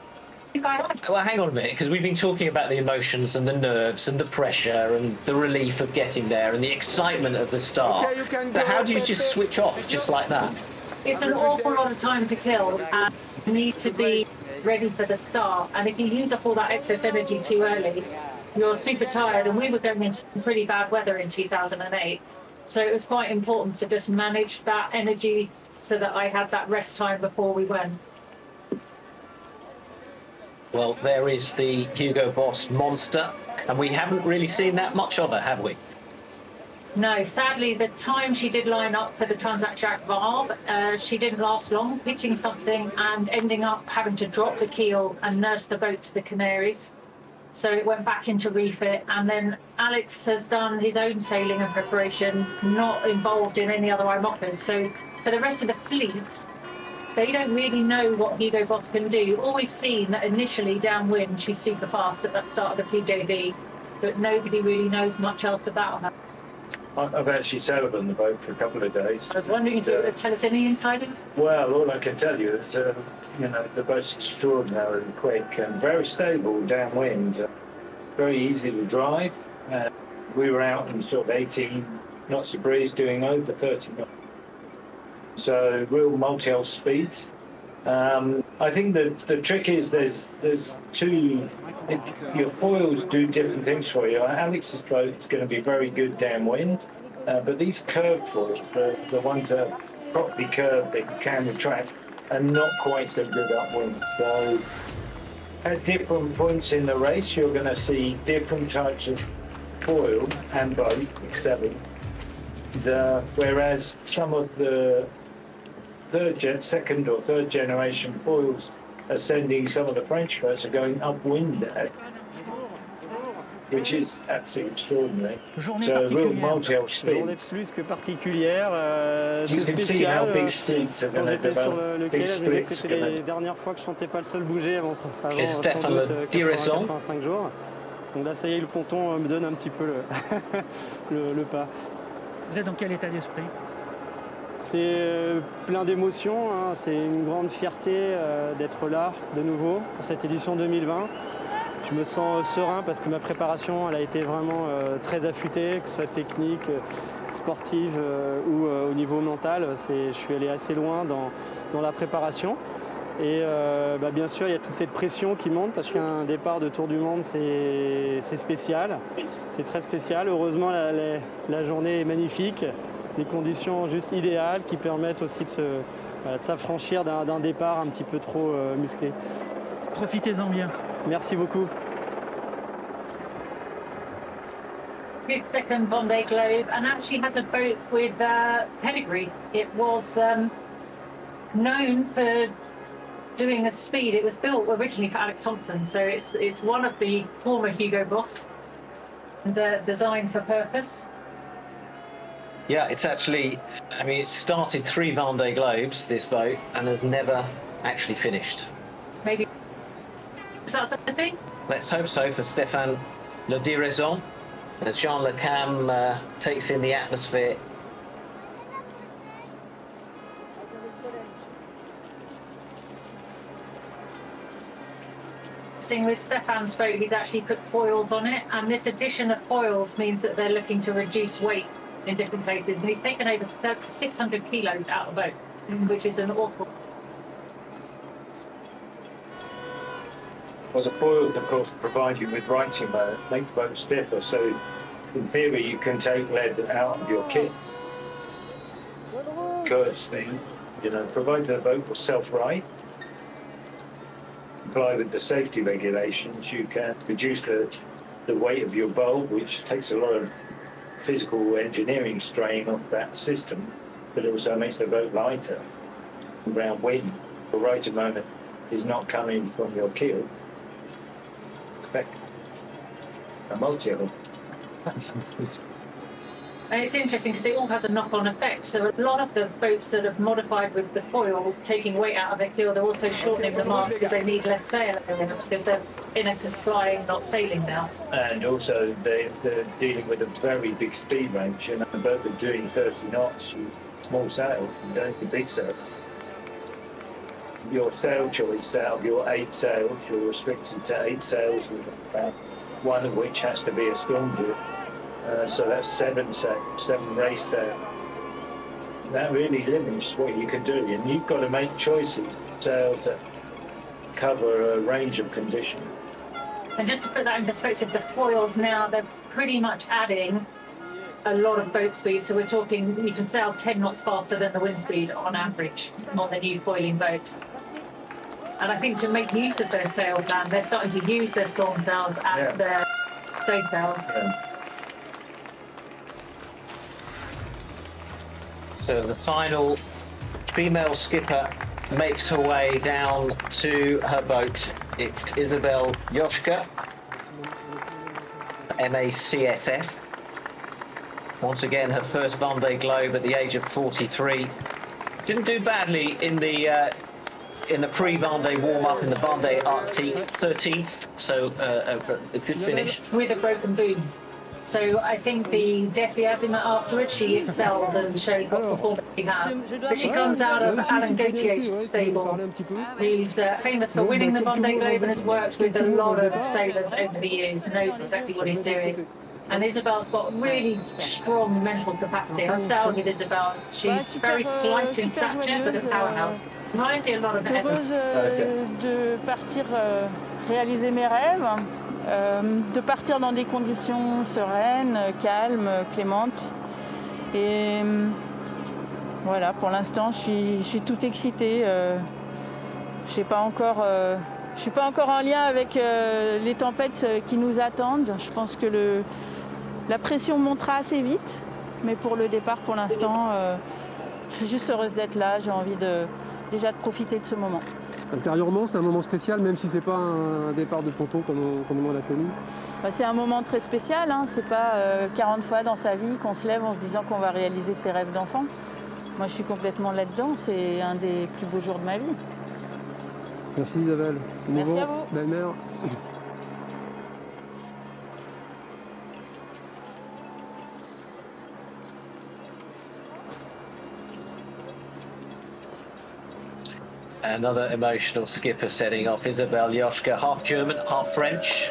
Well, hang on a minute, because we've been talking about the emotions and the nerves and the pressure and the relief of getting there and the excitement of the start. Okay, but how do you just switch off just like that? It's an awful lot of time to kill, and you need to be ready for the start. And if you use up all that excess energy too early, you're super tired. And we were going into some pretty bad weather in 2008, so it was quite important to just manage that energy so that I had that rest time before we went. Well, there is the Hugo Boss monster, and we haven't really seen that much of her, have we? No, sadly, the time she did line up for the Transact Jacques Vabre, she didn't last long, hitting something and ending up having to drop the keel and nurse the boat to the Canaries. So it went back into refit, and then Alex has done his own sailing and preparation, not involved in any other IMOCAs. So for the rest of the fleet, they don't really know what Hugo Boss can do. All we've seen that initially downwind, she's super fast at that start of the TJV, but nobody really knows much else about her. I've actually sailed on the boat for a couple of days. I was wondering if you could tell us any insider? Well, all I can tell you is, you know, the boat's extraordinarily quick and very stable downwind, very easy to drive. We were out in sort of 18 knots of breeze doing over 30 knots. So real multi-hull speed. I think that the trick is there's two. Your foils do different things for you. Alex's boat is going to be very good downwind, but these curved foils, the ones that are properly curved that you can retract, are not quite so good upwind. So at different points in the race, you're going to see different types of foil and boat, except whereas some of the second or third generation foils ascending, some of the French boats are going upwind there, which is absolutely extraordinary. So real multi-hull speed. Journée plus que particulière, You can see how big streets are quand going to j'étais sur develop. le Big quai, je me disais que splits c'était are les going to. dernières fois que je sentais pas le sol bouger avant Et sans Stéphane doute Diraison. 85 jours. Donc là, ça y est, le ponton me donne un petit peu le pas. Vous êtes dans quel état d'esprit? C'est plein d'émotions, hein. C'est une grande fierté d'être là de nouveau pour cette édition 2020. Je me sens serein parce que ma préparation elle a été vraiment très affûtée, que ce soit technique, sportive ou au niveau mental. Je suis allé assez loin dans la préparation. Et bien sûr, il y a toute cette pression qui monte parce qu'un départ de Tour du Monde, c'est spécial. C'est très spécial. Heureusement, la journée est magnifique. Des conditions juste idéales qui permettent aussi de s'affranchir d'un départ un petit peu trop musclé. Profitez-en bien. Merci beaucoup. His second Vendée Globe, and actually has a boat with pedigree. It was known for doing a speed. It was built originally for Alex Thompson, so it's one of the former Hugo Boss and designed for purpose. Yeah, it's actually, I mean, it started 3 Vendée Globes, this boat, and has never actually finished. Maybe. Is that something? Let's hope so for Stéphane Le Diraison, as Jean Le Cam takes in the atmosphere. With Stéphane's boat, he's actually put foils on it, and this addition of foils means that they're looking to reduce weight in different places. And he's taken over 600 kilos out of the boat, which is an awful. Well, the foils, of course, provide you with writing mode, make the boat stiffer, so in theory you can take lead out of your kit because provided the boat will self-right, comply with the safety regulations, you can reduce the weight of your bulb, which takes a lot of physical engineering strain off that system, but it also makes the boat lighter. Around wind, the right moment is not coming from your keel. Expect a multi-level. And it's interesting because it all has a knock-on effect. So a lot of the boats that have modified with the foils, taking weight out of their keel, they're also shortening the mast because they need less sail because they're in essence flying, not sailing now. And also they're dealing with a very big speed range, and a boat that's doing 30 knots with small sails, you don't need big sails. Your sail choice out of your 8 sails, you're restricted to 8 sails, one of which has to be a storm gear. So that's 7 sails, 7 race sails. That really limits what you can do, and you've got to make choices, sails that cover a range of conditions. And just to put that in perspective, the foils now, they're pretty much adding a lot of boat speed. So we're talking, you can sail 10 knots faster than the wind speed on average on the new foiling boats. And I think to make use of their sail plan, they're starting to use their storm sails and their stay sails. So the final female skipper makes her way down to her boat. It's Isabel Yoshka, MACSF. Once again, her first Vendée Globe at the age of 43. Didn't do badly in the pre-Vendée warm-up in the Vendée Arctique, 13th, so a good finish. With a broken boom. So I think the Defi Azimut afterwards, she excelled and showed what performance she has. But she comes out of Alan Gautier's stable. He's famous for winning the Vendée Globe and has worked with a lot of sailors over the years and knows exactly what he's doing. And Isabel's got really strong mental capacity. I've sailed with Isabel. She's very slight in stature, but a powerhouse. Reminds you a lot of Heureuse de partir réaliser mes rêves. De partir dans des conditions sereines, calmes, clémentes. Et voilà, pour l'instant, je suis toute excitée. Je suis pas encore en lien avec les tempêtes qui nous attendent. Je pense que la pression montera assez vite. Mais pour le départ, pour l'instant, je suis juste heureuse d'être là. J'ai envie déjà de profiter de ce moment. Intérieurement, c'est un moment spécial, même si c'est pas un départ de ponton comme on l'a connu. C'est un moment très spécial, hein. C'est pas 40 fois dans sa vie qu'on se lève en se disant qu'on va réaliser ses rêves d'enfant. Moi, je suis complètement là-dedans, c'est un des plus beaux jours de ma vie. Merci Isabelle. Merci à vous. Belle-mère. Another emotional skipper setting off, Isabel Yoshka, half German, half French,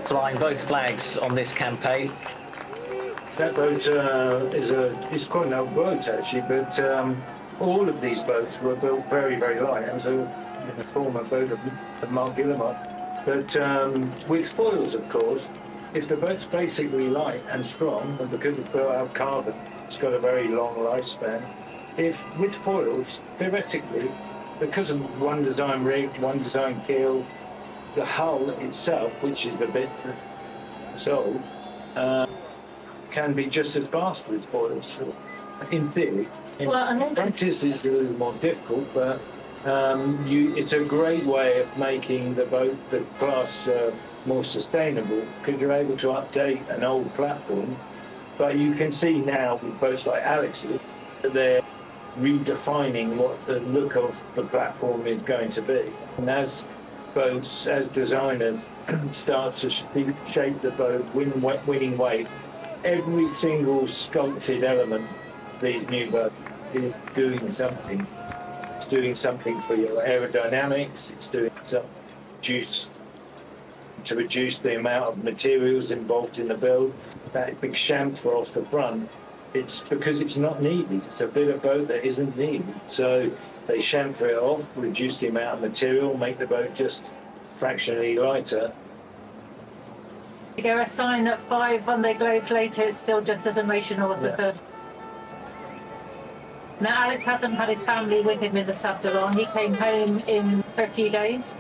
flying both flags on this campaign. That boat is quite an old boat actually, but all of these boats were built very, very light. It was a former boat of Mark Guillemot. But with foils, of course, if the boat's basically light and strong, and because it's built out of carbon, it's got a very long lifespan. If with foils, theoretically, because of one design rig, one design keel, the hull itself, which is the bit sold, can be just as fast with foils. In theory, in practice it's a little more difficult, but it's a great way of making the boat, the class, more sustainable, because you're able to update an old platform. But you can see now with boats like Alex's that they're redefining what the look of the platform is going to be. And as boats, as designers start to shape the boat, winning weight, every single sculpted element of these new boats is doing something. It's doing something for your aerodynamics, it's doing something to reduce the amount of materials involved in the build. That big chamfer off the front, it's because it's not needed. It's a bit of boat that isn't needed. So they chamfer it off, reduce the amount of material, make the boat just fractionally lighter. You go a sign that 5 Vendée Globes later, it's still just as emotional as the third. Now, Alex hasn't had his family with him in the Sable d'Olonne. He came home for a few days.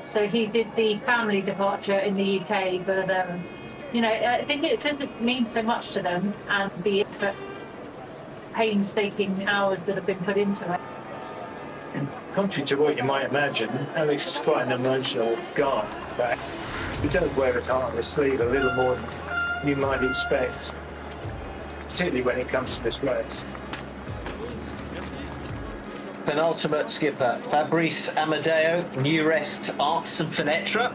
So he did the family departure in the UK, but you know, I think it doesn't mean so much to them, and the effort, painstaking hours that have been put into it. Contrary to what you might imagine, Alex is quite an emotional guy. But he does wear his heart on his sleeve a little more than you might expect, particularly when it comes to this race. Penultimate skipper, Fabrice Amadeo, New Rest Arts and Fenêtre.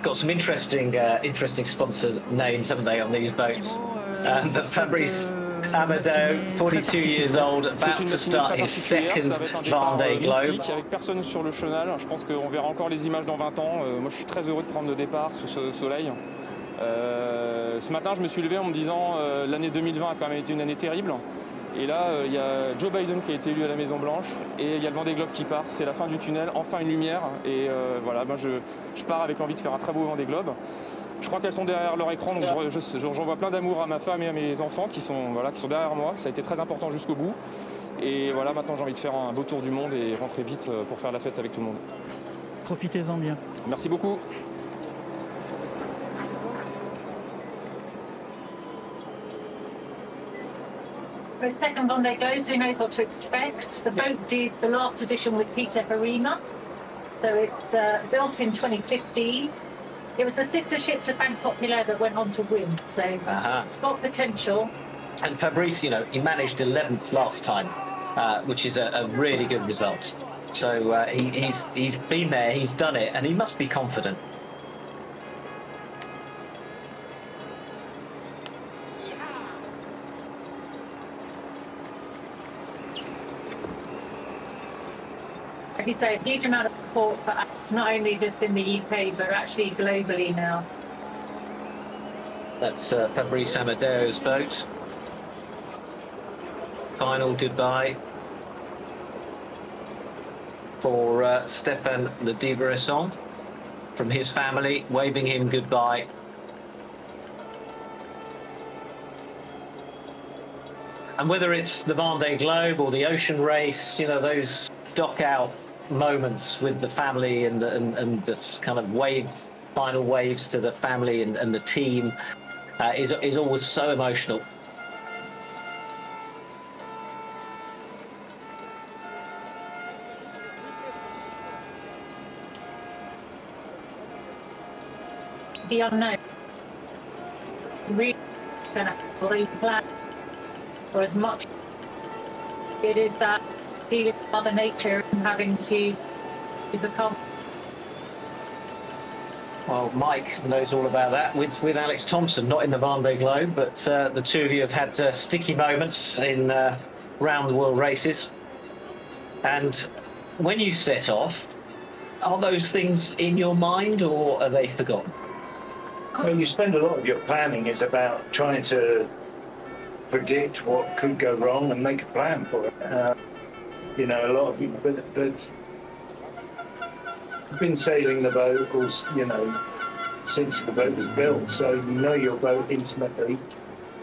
Got some interesting sponsor names, haven't they, on these boats? But Fabrice Amadeo, 42 years old, about to start his second Vendée Globe. Avec personne sur le chenal, je pense qu'on verra encore les images dans 20 ans. Moi, je suis très heureux de prendre le départ sous ce soleil. Ce matin, je me suis levé en me disant l'année 2020 a quand même été une année terrible. Et là, il y a Joe Biden qui a été élu à la Maison Blanche et il y a le Vendée Globe qui part. C'est la fin du tunnel, enfin une lumière. Et voilà, ben je pars avec l'envie de faire un très beau Vendée Globe. Je crois qu'elles sont derrière leur écran, donc j'envoie plein d'amour à ma femme et à mes enfants qui sont derrière moi. Ça a été très important jusqu'au bout. Et voilà, maintenant j'ai envie de faire un beau tour du monde et rentrer vite pour faire la fête avec tout le monde. Profitez-en bien. Merci beaucoup. For the second Vendée Globes, who knows what to expect? The boat did the last edition with Peter Harima. So it's built in 2015. It was a sister ship to Banque Populaire that went on to win. So it's got potential. And Fabrice, you know, he managed 11th last time, which is a really good result. So he's been there, he's done it, and he must be confident. Like you say, a huge amount of support for us, not only just in the UK, but actually globally now. That's Fabrice Amadeo's boat. Final goodbye for Stéphane Le Dibresson from his family, waving him goodbye. And whether it's the Vendée Globe or the Ocean Race, you know, those dock out moments with the family and the kind of final waves to the family and the team is always so emotional. The unknown. Really going to plan for as much. It is that dealing with Mother Nature and having to become. Well, Mike knows all about that with Alex Thompson, not in the Vendée Globe, but the two of you have had sticky moments in round the world races. And when you set off, are those things in your mind or are they forgotten? Well, you spend a lot of your planning is about trying to predict what could go wrong and make a plan for it. You know, a lot of people, but I've been sailing the boat, you know, since the boat was built, so you know your boat intimately,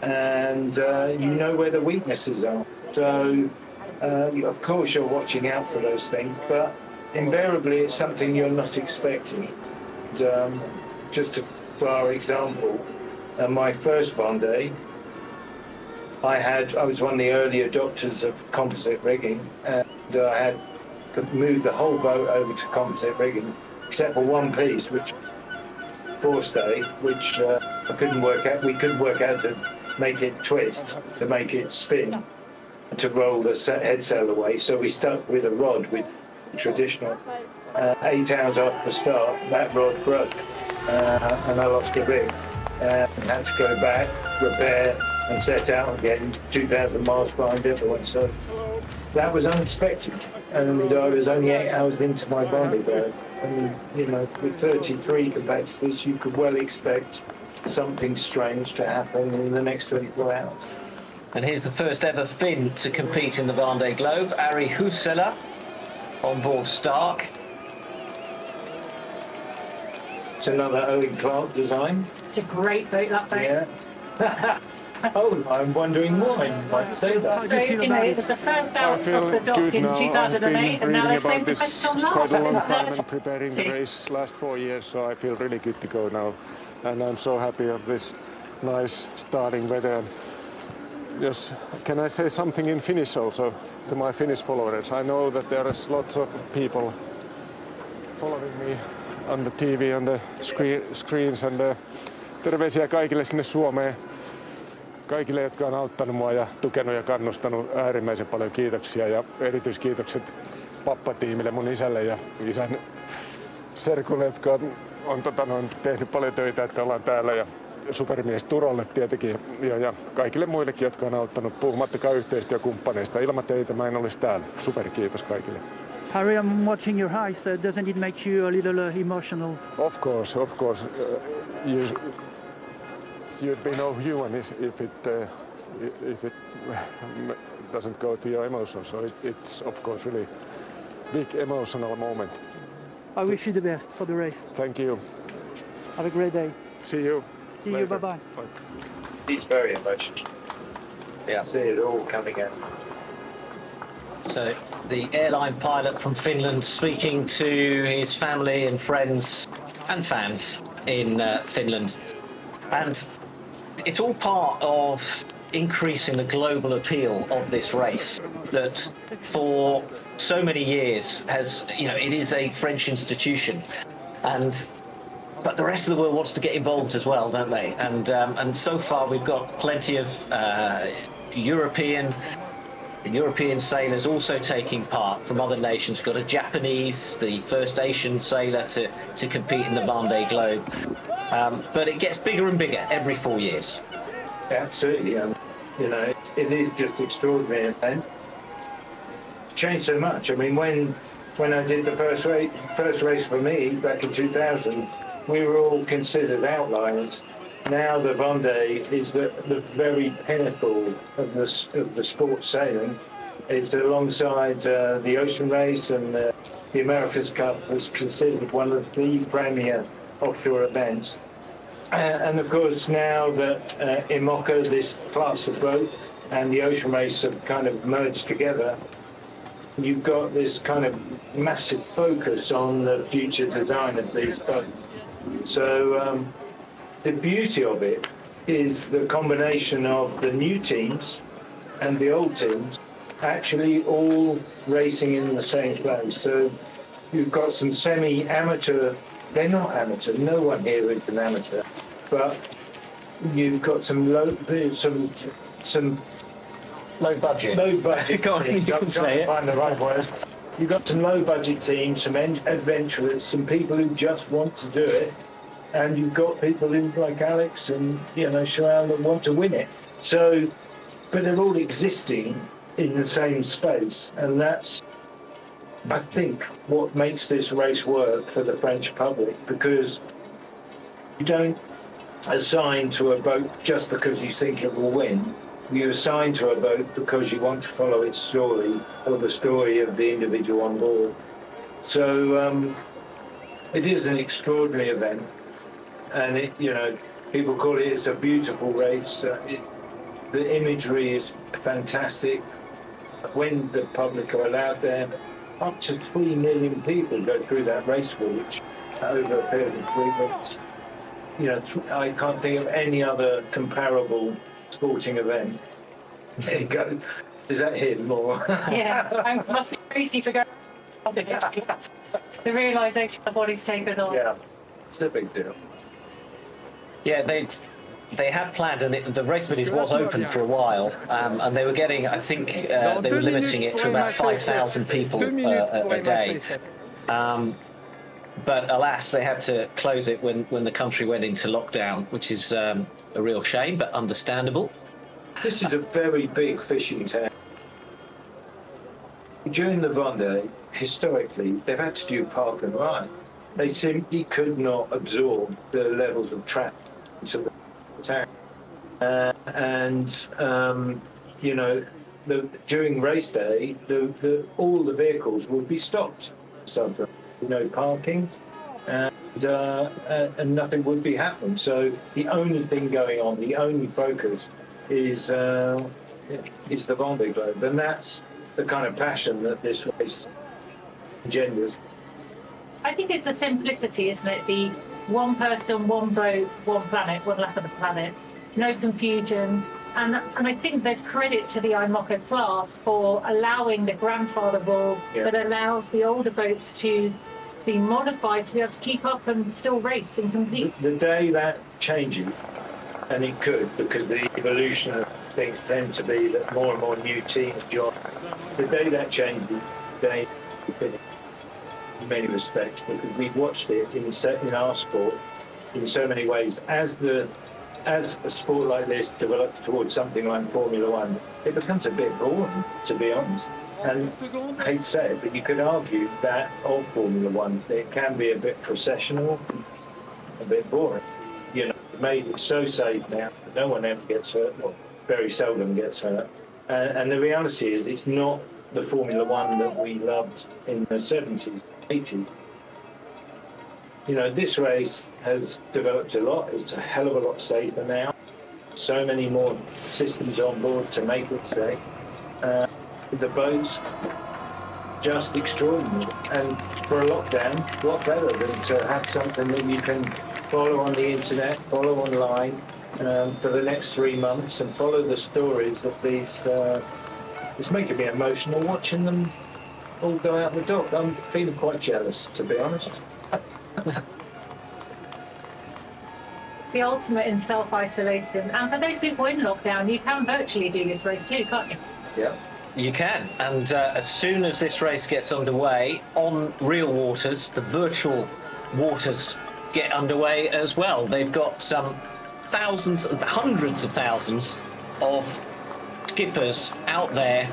and you know where the weaknesses are. So, of course, you're watching out for those things, but invariably it's something you're not expecting. And, for our example, my first Vendée, I was one of the early adopters of composite rigging, and I had moved the whole boat over to composite rigging, except for one piece, which forestay, which we couldn't work out to make it twist, to make it spin, to roll the head sail away. So we stuck with a rod, with traditional. 8 hours after the start, that rod broke, and I lost the rig, and had to go back, repair, and set out again, 2,000 miles behind everyone. So that was unexpected, and I was only 8 hours into my Vendée Globe. And you know, with 33 competitors, you could well expect something strange to happen in the next 24 hours. And here's the first ever Finn to compete in the Vendée Globe, Ari Hussela, on board Stark. It's another Owen Clark design. It's a great boat, that boat. Yeah. Oh, I'm wondering why you might say that. So, you know, it was the first out of the dock in 2008, and now they're saying the best on last. Quite a long time and preparing the race last 4 years, so I feel really good to go now. And I'm so happy of this nice starting weather. And just, can I say something in Finnish also to my Finnish followers? I know that there is lots of people following me on the TV, on the screens, and terveisiä kaikille sinne Suomeen. Kaikille, jotka on auttanut mua ja tukenut ja kannustanut, äärimmäisen paljon kiitoksia ja erityiskiitokset pappatiimille, mun isälle ja isän serkulle, jotka on tehnyt paljon töitä, että ollaan täällä, ja supermies Turolle tietenkin ja kaikille muillekin, jotka on auttanut, puhumattakaan yhteistyökumppaneista. Ilman teitä mä en olisi täällä. Superkiitos kaikille. Harry, I'm watching your eyes. Doesn't it make you a little emotional? Of course. You'd be no human if it doesn't go to your emotions. So it's of course really big emotional moment. I wish you the best for the race. Thank you. Have a great day. See you. See you. Bye-bye. He's very emotional. Yeah, I see it all coming out. So the airline pilot from Finland speaking to his family and friends and fans in Finland. And it's all part of increasing the global appeal of this race that for so many years has, you know, it is a French institution, but the rest of the world wants to get involved as well, don't they? And so far we've got plenty of European sailors also taking part from other nations. We've got a Japanese, the first Asian sailor to compete in the Vendée Globe. But it gets bigger and bigger every 4 years. Absolutely. You know, it is just extraordinary. And it's changed so much. I mean, when I did the first race for me back in 2000, we were all considered outliers. Now the Vendée is the very pinnacle of the sport sailing. It's alongside the Ocean Race, and the America's Cup was considered one of the premier offshore events. And of course, now that IMOCA, this class of boat, and the Ocean Race have kind of merged together, you've got this kind of massive focus on the future design of these boats. So the beauty of it is the combination of the new teams and the old teams actually all racing in the same place. So you've got some semi-amateur, they're not amateur, no one here is an amateur, but you've got some low budget. Go on, you can say it. Find the right word. You've got some low budget teams, some adventurers, some people who just want to do it, and you've got people like Alex and Cheryl that want to win it. So, but they're all existing in the same space, and that's, I think, what makes this race work for the French public, because you don't assign to a boat just because you think it will win. You assign to a boat because you want to follow its story, or the story of the individual on board. So it is an extraordinary event, and people call it's a beautiful race. The imagery is fantastic. When the public are allowed there, up to 3 million people go through that race walk over a period of 3 months. I can't think of any other comparable sporting event. There you go. Is that him or? Yeah, I must be crazy for going. The realisation of what he's taken on. Yeah, it's a big deal. Yeah, they had planned, and the race village was open for a while, and they were getting, I think, they were limiting it to about 5,000 people a day. But alas, they had to close it when the country went into lockdown, which is a real shame, but understandable. This is a very big fishing town. During the Vendée, historically, they've had to do park and ride. They simply could not absorb the levels of traffic into the town. During race day, all the vehicles would be stopped. So no parking, and nothing would be happening. So the only thing going on, the only focus is the Vendée Globe, and that's the kind of passion that this race engenders. I think it's the simplicity, isn't it? The one person, one boat, one planet, one lap of the planet, no confusion. And I think there's credit to the IMOCA class for allowing the grandfather rule that allows the older boats to be modified to be able to keep up and still race and compete. The day that changes, and it could, because the evolution of things tend to be that more and more new teams join. The day that changes, the day in many respects, because we've watched it in our sport in so many ways. As a sport like this develops towards something like Formula One, it becomes a bit boring, to be honest. And I hate to say it, but you could argue that of Formula One, it can be a bit processional, a bit boring. You know, it made it so safe now that no one ever gets hurt, or very seldom gets hurt. And the reality is, it's not the Formula One that we loved in the 70s, 80s. You know, this race has developed a lot. It's a hell of a lot safer now. So many more systems on board to make it safe. The boats, just extraordinary. And for a lockdown, what better than to have something that you can follow on the internet, follow online for the next 3 months, and follow the stories of these. It's making me emotional watching them all go out the dock. I'm feeling quite jealous, to be honest. The ultimate in self-isolation. And for those people in lockdown, you can virtually do this race too, can't you? Yeah. You can, and as soon as this race gets underway on real waters, the virtual waters get underway as well. They've got some thousands, hundreds of thousands of skippers out there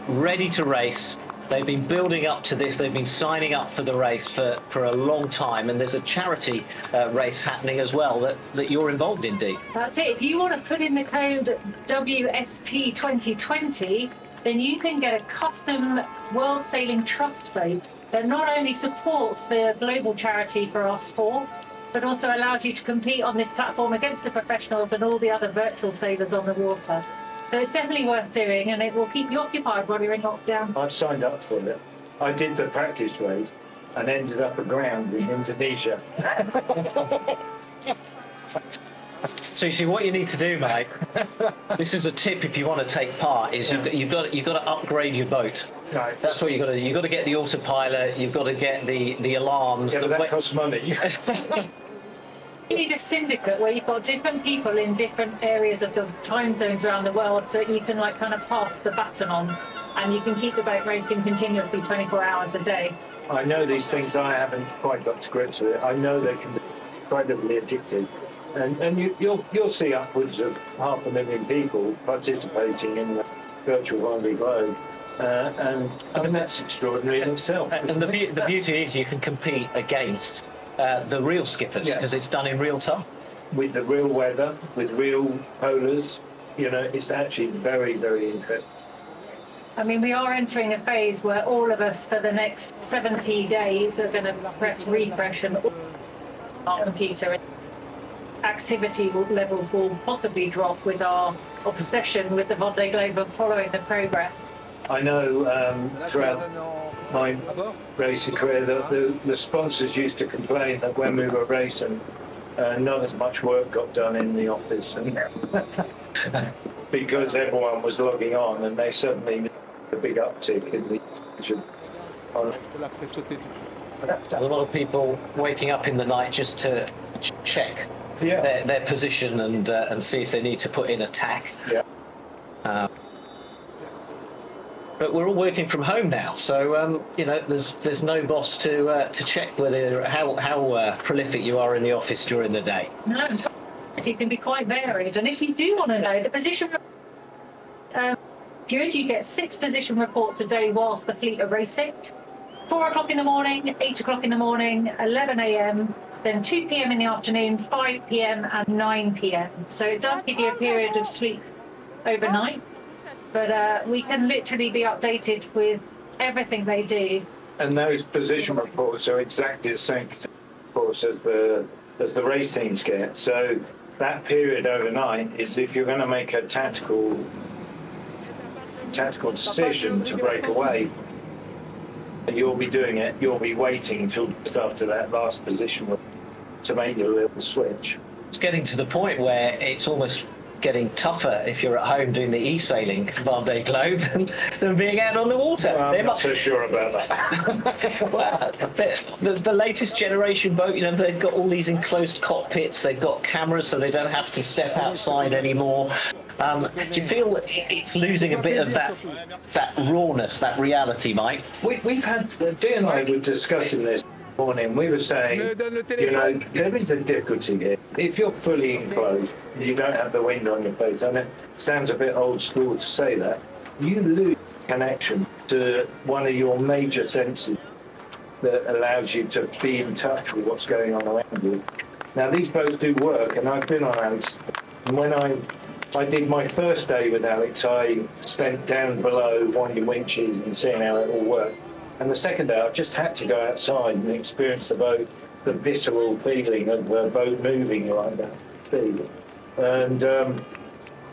ready to race. They've been building up to this. They've been signing up for the race for a long time, and there's a charity race happening as well that you're involved in, Dee. That's it. If you want to put in the code WST2020, then you can get a custom World Sailing Trust boat that not only supports the global charity for our sport, but also allows you to compete on this platform against the professionals and all the other virtual sailors on the water. So it's definitely worth doing, and it will keep you occupied while you're in lockdown. I've signed up for it. I did the practice race and ended up aground in Indonesia. So you see, what you need to do, mate, this is a tip if you want to take part, is you've got to upgrade your boat. Right. That's what you've got to do. You've got to get the autopilot, you've got to get the alarms. Yeah, but that costs money. You need a syndicate where you've got different people in different areas of the time zones around the world, so that you can kind of pass the baton on, and you can keep the boat racing continuously 24 hours a day. I know these things. I haven't quite got to grips with it. I know they can be incredibly addictive, and you'll see upwards of 500,000 people participating in the virtual Vendée Globe, and I mean that's extraordinary in itself. And the beauty is you can compete against the real skippers, because it's done in real time. With the real weather, with real polars, you know, it's actually very, very interesting. I mean, we are entering a phase where all of us for the next 70 days are going to press refresh, and our computer activity levels will possibly drop with our obsession with the Vendée Globe and following the progress. I know throughout my racing career that the sponsors used to complain that when we were racing, not as much work got done in the office, and because everyone was logging on, and they suddenly made a big uptick in the A lot of people waking up in the night just to check their position and see if they need to put in a tack. Yeah. But we're all working from home now, so you know, there's no boss to check whether how prolific you are in the office during the day. No, it can be quite varied, and if you do want to know the position, good, you get 6 position reports a day whilst the fleet are racing. 4 o'clock in the morning, 8 o'clock in the morning, 11 a.m., then 2 p.m. in the afternoon, 5 p.m. and 9 p.m. So it does give you a period of sleep overnight. But we can literally be updated with everything they do. And those position reports are exactly the same reports as the race teams get. So that period overnight is if you're going to make a tactical decision to break away, you'll be doing it. You'll be waiting until just after that last position to make your little switch. It's getting to the point where it's almost getting tougher if you're at home doing the e-sailing Vendée Globe than being out on the water. Well, I'm not so sure about that. Well, the latest generation boat, you know, they've got all these enclosed cockpits, they've got cameras so they don't have to step outside anymore. Do you feel it's losing a bit of that rawness, that reality, Mike? We've had, Dee and I were discussing this morning. We were saying, you know, there is a difficulty here. If you're fully enclosed, you don't have the wind on your face, and it sounds a bit old school to say that, you lose connection to one of your major senses that allows you to be in touch with what's going on around you. Now, these boats do work, and I've been on Alex, and when I did my first day with Alex, I spent down below winding winches and seeing how it all worked. And the second day, I just had to go outside and experience the boat, the visceral feeling of the boat moving like that. And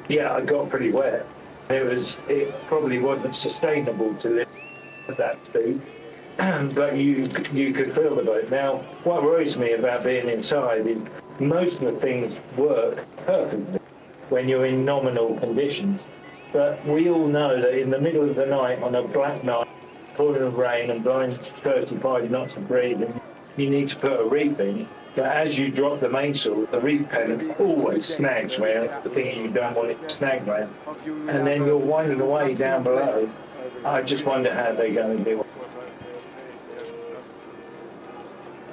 yeah, I got pretty wet. It probably wasn't sustainable to live at that speed, but you could feel the boat. Now, what worries me about being inside is most of the things work perfectly when you're in nominal conditions. But we all know that in the middle of the night, on a black night, pouring of rain and blowing 35 knots of breeze, and you need to put a reef in. But as you drop the mainsail, the reef pennant always snags round the thing you don't want it to snag round. And then you're winding away down below. I just wonder how they're going to do it.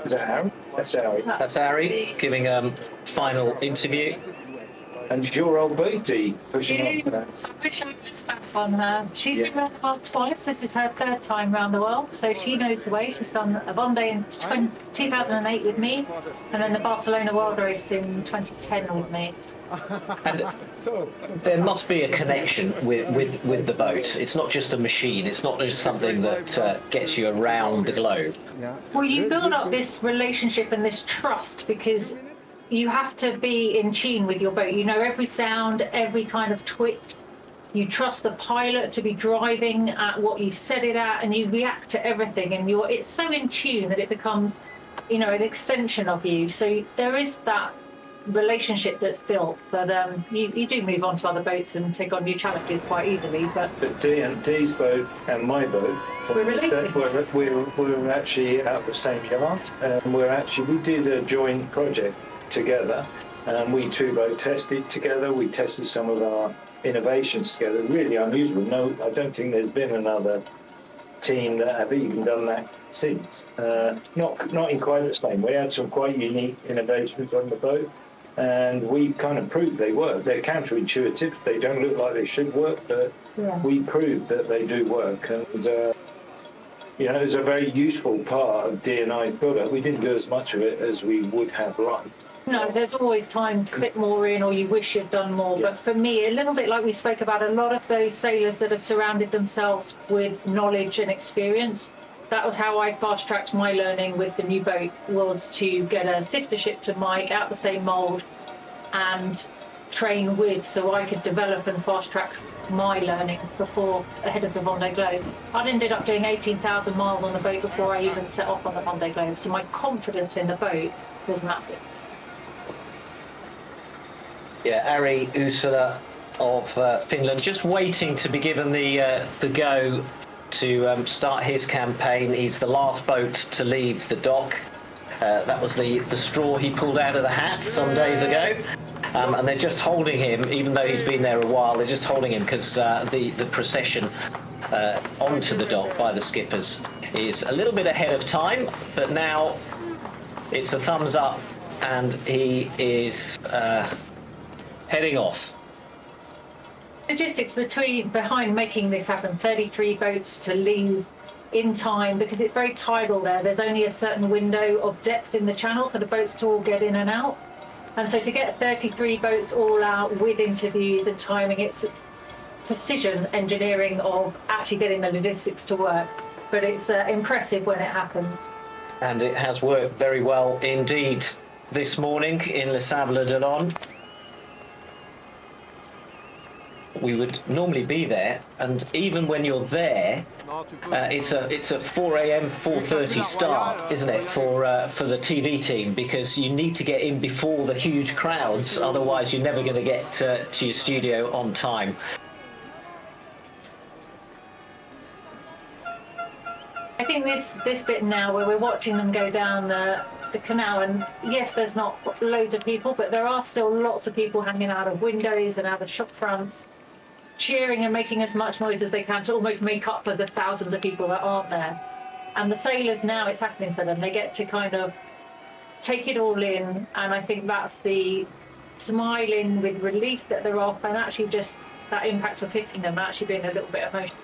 Is that Harry? That's Harry. That's Harry giving a final interview. And your old booty pushing on that. So I wish I was back on her. She's been around the world twice. This is her third time around the world, so she knows the way. She's done a Vendée in 2008 with me, and then the Barcelona World Race in 2010 with me. And there must be a connection with the boat. It's not just a machine. It's not just something that gets you around the globe. Well, you build up this relationship and this trust because you have to be in tune with your boat. You know every sound, every kind of twitch. You trust the pilot to be driving at what you set it at, and you react to everything. And it's so in tune that it becomes, you know, an extension of you. So there is that relationship that's built. But you do move on to other boats and take on new challenges quite easily. But Dee's boat and my boat, we're related. We're actually out the same yard, and we did a joint project together, and we two boat tested together. We tested some of our innovations together. Really unusual. No, I don't think there's been another team that have even done that since. Not in quite the same way. We had some quite unique innovations on the boat, and we kind of proved they work. They're counterintuitive. They don't look like they should work, but we proved that they do work. And you know, it's a very useful part of D&I product. We didn't do as much of it as we would have liked. No, there's always time to fit more in, or you wish you'd done more. Yeah. But for me, a little bit like we spoke about, a lot of those sailors that have surrounded themselves with knowledge and experience, that was how I fast-tracked my learning with the new boat, was to get a sister ship to Mike out the same mould and train with, so I could develop and fast-track my learning ahead of the Vendée Globe. I'd ended up doing 18,000 miles on the boat before I even set off on the Vendée Globe, so my confidence in the boat was massive. Yeah, Ari Uusila of Finland, just waiting to be given the go to start his campaign. He's the last boat to leave the dock. That was the straw he pulled out of the hat some days ago. And they're just holding him, even though he's been there a while, they're just holding him because the procession onto the dock by the skippers is a little bit ahead of time, but now it's a thumbs up and he is heading off. Logistics behind making this happen, 33 boats to leave in time, because it's very tidal there. There's only a certain window of depth in the channel for the boats to all get in and out. And so to get 33 boats all out with interviews and timing, it's precision engineering of actually getting the logistics to work. But it's impressive when it happens. And it has worked very well indeed this morning in Les Sables d'Olonne. we would normally be there, and even when you're there, it's a 4 a.m. 4:30 start, isn't it, for the TV team, because you need to get in before the huge crowds, otherwise you're never going to get to your studio on time. I think this bit now where we're watching them go down the canal, and yes, there's not loads of people, but there are still lots of people hanging out of windows and out of shop fronts, cheering and making as much noise as they can to almost make up for the thousands of people that aren't there. And the sailors, now it's happening for them. They get to kind of take it all in, and I think that's the smiling with relief that they're off, and actually just that impact of hitting them actually being a little bit emotional.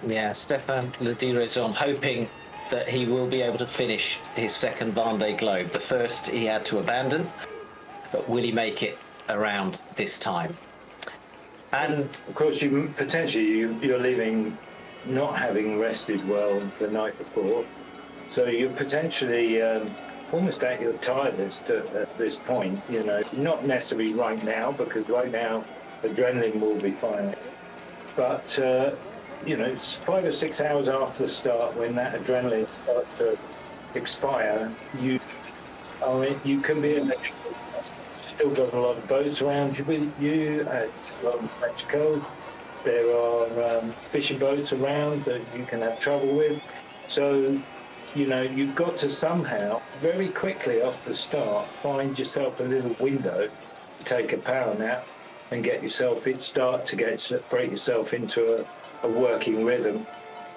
Yeah, Stéphane Le Diraison hoping that he will be able to finish his second Vendée Globe. The first he had to abandon, but will he make it around this time? And of course, you're leaving not having rested well the night before, so you're potentially almost at your tiredest at this point. You know, not necessarily right now, because right now adrenaline will be fine, but you know, it's 5 or 6 hours after the start when that adrenaline starts to expire. You can be still got a lot of boats around you at French coast. There are fishing boats around that you can have trouble with. So, you know, you've got to somehow, very quickly off the start, find yourself a little window to take a power nap and get yourself break yourself into a working rhythm.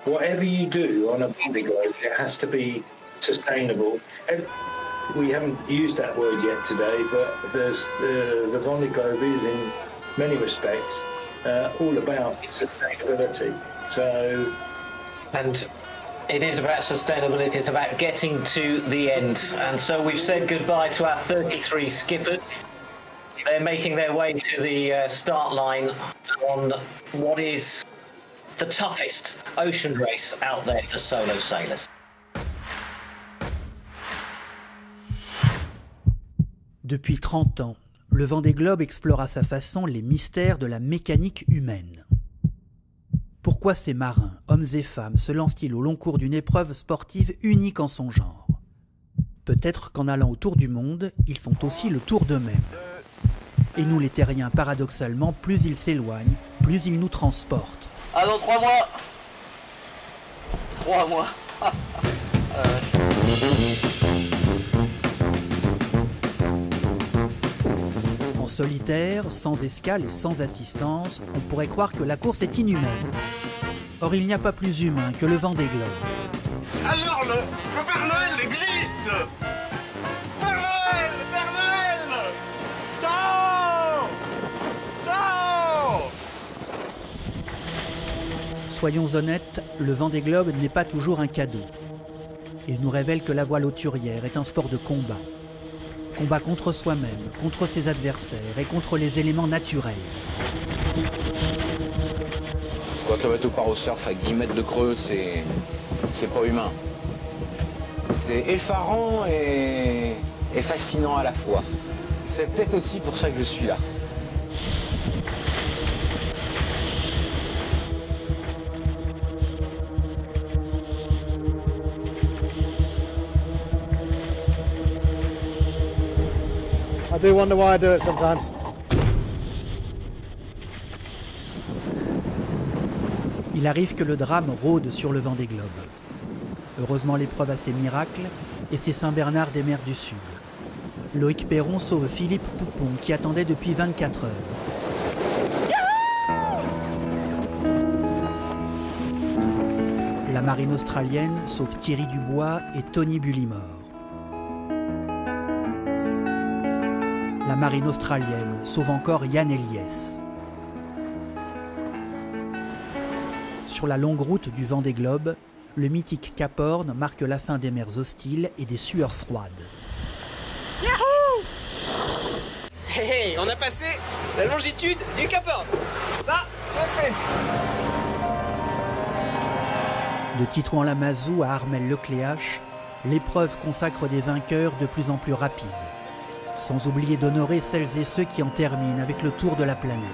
Whatever you do on a Vendée Globe, it has to be sustainable. We haven't used that word yet today, but the Vendée Globe is in many respects all about sustainability. So, and it is about sustainability. It's about getting to the end. And so we've said goodbye to our 33 skippers. They're making their way to the start line on what is the toughest ocean race out there for solo sailors. Depuis 30 ans, le Vendée Globe explore à sa façon les mystères de la mécanique humaine. Pourquoi ces marins, hommes et femmes, se lancent-ils au long cours d'une épreuve sportive unique en son genre? Peut-être qu'en allant autour du monde, ils font aussi le tour d'eux-mêmes. Et nous les terriens, paradoxalement, plus ils s'éloignent, plus ils nous transportent. Ah dans 3 mois 3 mois En solitaire, sans escale et sans assistance, on pourrait croire que la course est inhumaine. Or, il n'y a pas plus humain que le Vendée Globe. Alors le Père Noël existe. Père Noël, Père Noël. Ciao. Ciao. Soyons honnêtes, le Vendée Globe n'est pas toujours un cadeau. Il nous révèle que la voile hauturière est un sport de combat. Combat contre soi-même, contre ses adversaires et contre les éléments naturels. Quand le bateau part au surf à 10 mètres de creux, c'est pas humain. C'est effarant et fascinant à la fois. C'est peut-être aussi pour ça que je suis là. I do wonder why I do it sometimes. Il arrive que le drame rôde sur le Vendée Globe. Heureusement, l'épreuve a ses miracles et c'est Saint-Bernard des mers du Sud. Loïc Perron sauve Philippe Poupon qui attendait depuis 24 heures. La marine australienne sauve Thierry Dubois et Tony Bullimore. La marine australienne sauve encore Yann Eliès. Sur la longue route du Vendée Globe, le mythique Cap Horn marque la fin des mers hostiles et des sueurs froides. Yahoo! Hey, on a passé la longitude du Cap Horn. Ça, c'est fait. De Titouan-la-Mazou à Armel-Lecléache, l'épreuve consacre des vainqueurs de plus en plus rapides, sans oublier d'honorer celles et ceux qui en terminent avec le tour de la planète.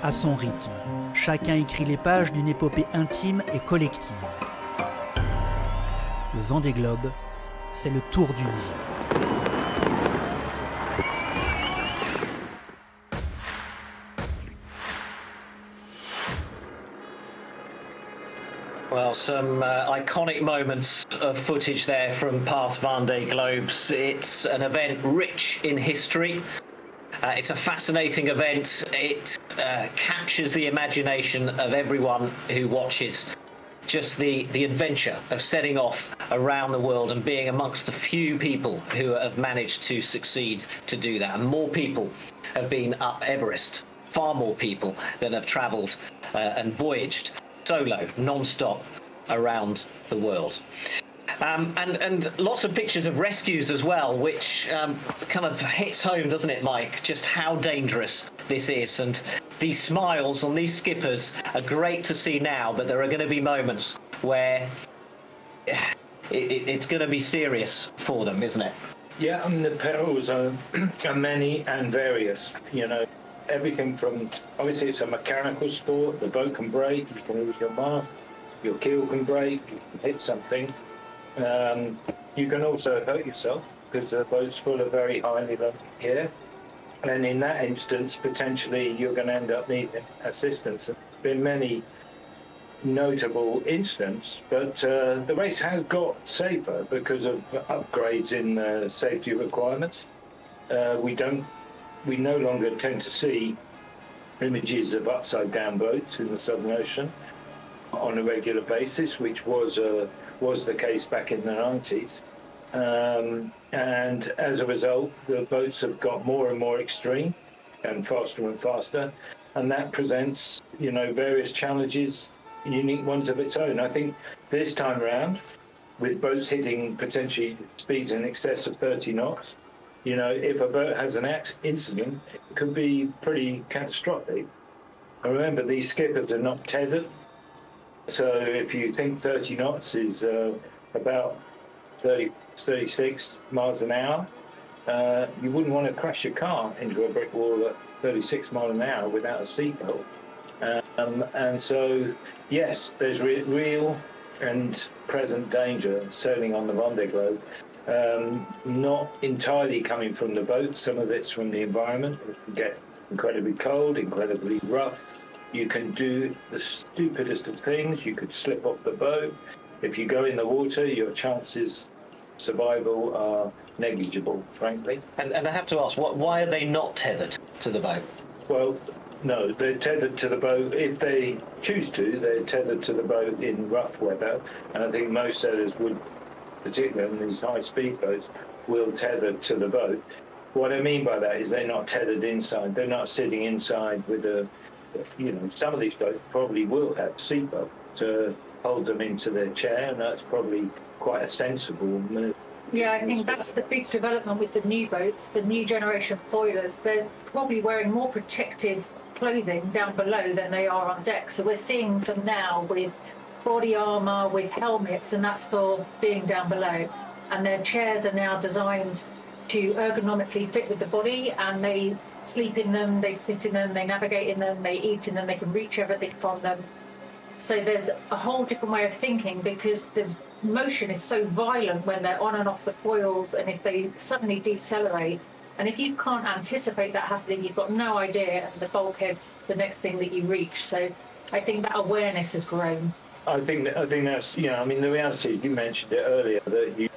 à son rythme. Chacun écrit les pages d'une épopée intime et collective. Le Vendée Globe, c'est le tour du monde. Well, some iconic moments of footage there from past Vendée Globes. It's an event rich in history. It's a fascinating event. It captures the imagination of everyone who watches. Just the adventure of setting off around the world and being amongst the few people who have managed to succeed to do that. And more people have been up Everest, far more people than have travelled and voyaged solo, non-stop around the world. And lots of pictures of rescues as well, which kind of hits home, doesn't it, Mike, just how dangerous this is. And these smiles on these skippers are great to see now, but there are going to be moments where it's going to be serious for them, isn't it? Yeah, I mean, the perils are many and various, you know. Everything from, obviously it's a mechanical sport, the boat can break, you can lose your mast, your keel can break, you can hit something. You can also hurt yourself because the boat's full of very highly loaded gear. And in that instance, potentially you're going to end up needing assistance. There's been many notable incidents, but the race has got safer because of upgrades in safety requirements. We no longer tend to see images of upside-down boats in the Southern Ocean on a regular basis, which was the case back in the 90s. And as a result, the boats have got more and more extreme and faster, and that presents, you know, various challenges, unique ones of its own. I think this time around, with boats hitting potentially speeds in excess of 30 knots, you know, if a boat has an incident, it could be pretty catastrophic. And remember, these skippers are not tethered. So if you think 30 knots is about 36 miles an hour, you wouldn't want to crash your car into a brick wall at 36 miles an hour without a seatbelt. And so, yes, there's real and present danger sailing on the Vendée Globe. Not entirely coming from the boat, some of it's from the environment. It can get incredibly cold, incredibly rough. You can do the stupidest of things. You could slip off the boat. If you go in the water, your chances of survival are negligible, frankly. And I have to ask, why are they not tethered to the boat? Well, no, they're tethered to the boat. If they choose to, they're tethered to the boat in rough weather. And I think most sailors would, particularly on these high-speed boats, will tether to the boat. What I mean by that is they're not tethered inside. They're not sitting inside with a, you know, some of these boats probably will have seatbelt to hold them into their chair, and that's probably quite a sensible move. Yeah, I think that's the big development with the new boats, the new generation foilers. They're probably wearing more protective clothing down below than they are on deck. So we're seeing them now with body armour, with helmets, and that's for being down below. And their chairs are now designed to ergonomically fit with the body, and they sleep in them, they sit in them, they navigate in them, they eat in them, they can reach everything from them. So there's a whole different way of thinking, because the motion is so violent when they're on and off the foils, and if they suddenly decelerate, and if you can't anticipate that happening, you've got no idea, and the bulkhead's the next thing that you reach. So I think that awareness has grown. I think that's, you know, I mean, the reality, you mentioned it earlier, that you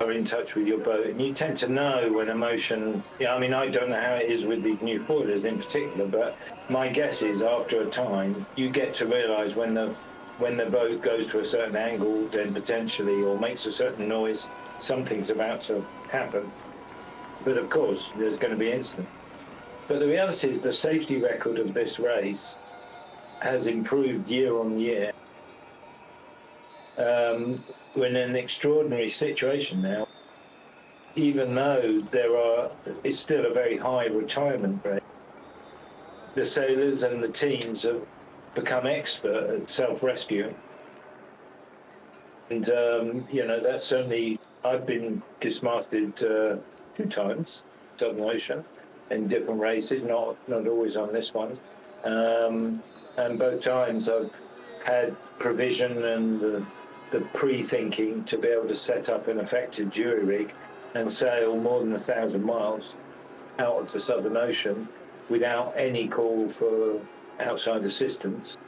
are in touch with your boat, and you tend to know when emotion, I mean, I don't know how it is with these new foilers in particular, but my guess is after a time, you get to realise when the boat goes to a certain angle, then potentially, or makes a certain noise, something's about to happen. But of course, there's going to be incident. But the reality is the safety record of this race has improved year on year. We're in an extraordinary situation now, even though it's still a very high retirement rate. The sailors and the teams have become expert at self-rescue. And, you know, that's certainly, I've been dismasted 2 times, Southern Ocean, in different races, not always on this one. And both times I've had provision and the pre-thinking to be able to set up an effective jury rig and sail more than 1,000 miles out of the Southern Ocean without any call for outside assistance.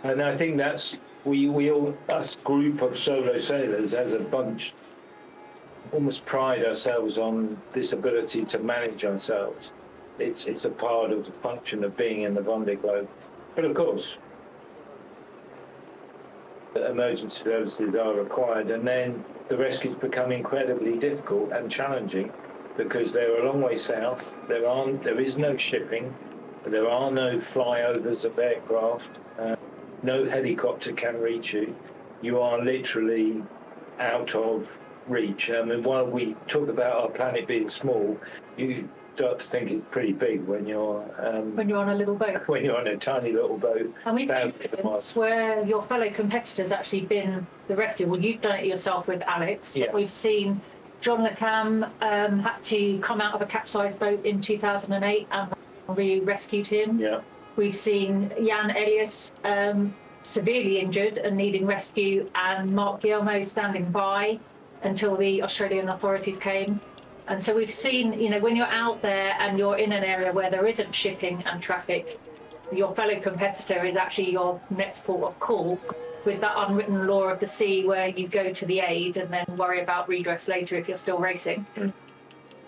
And I think that's, we all, us group of solo sailors as a bunch, almost pride ourselves on this ability to manage ourselves. It's a part of the function of being in the Vendée Globe. But of course, emergency services are required, and then the rescues become incredibly difficult and challenging because they're a long way south. There is no shipping, there are no flyovers of aircraft, no helicopter can reach you. You are literally out of reach. I mean, while we talk about our planet being small, you start to think it's pretty big when you're on a little boat. When you're on a tiny little boat. And we've seen incidents where your fellow competitors actually been the rescue. Well, you've done it yourself with Alex. Yeah. But we've seen John Le Cam had to come out of a capsized boat in 2008 and we rescued him. Yeah. We've seen Jan Elias severely injured and needing rescue, and Mark Guillemot standing by until the Australian authorities came. And so we've seen, you know, when you're out there and you're in an area where there isn't shipping and traffic, your fellow competitor is actually your next port of call, with that unwritten law of the sea where you go to the aid and then worry about redress later if you're still racing.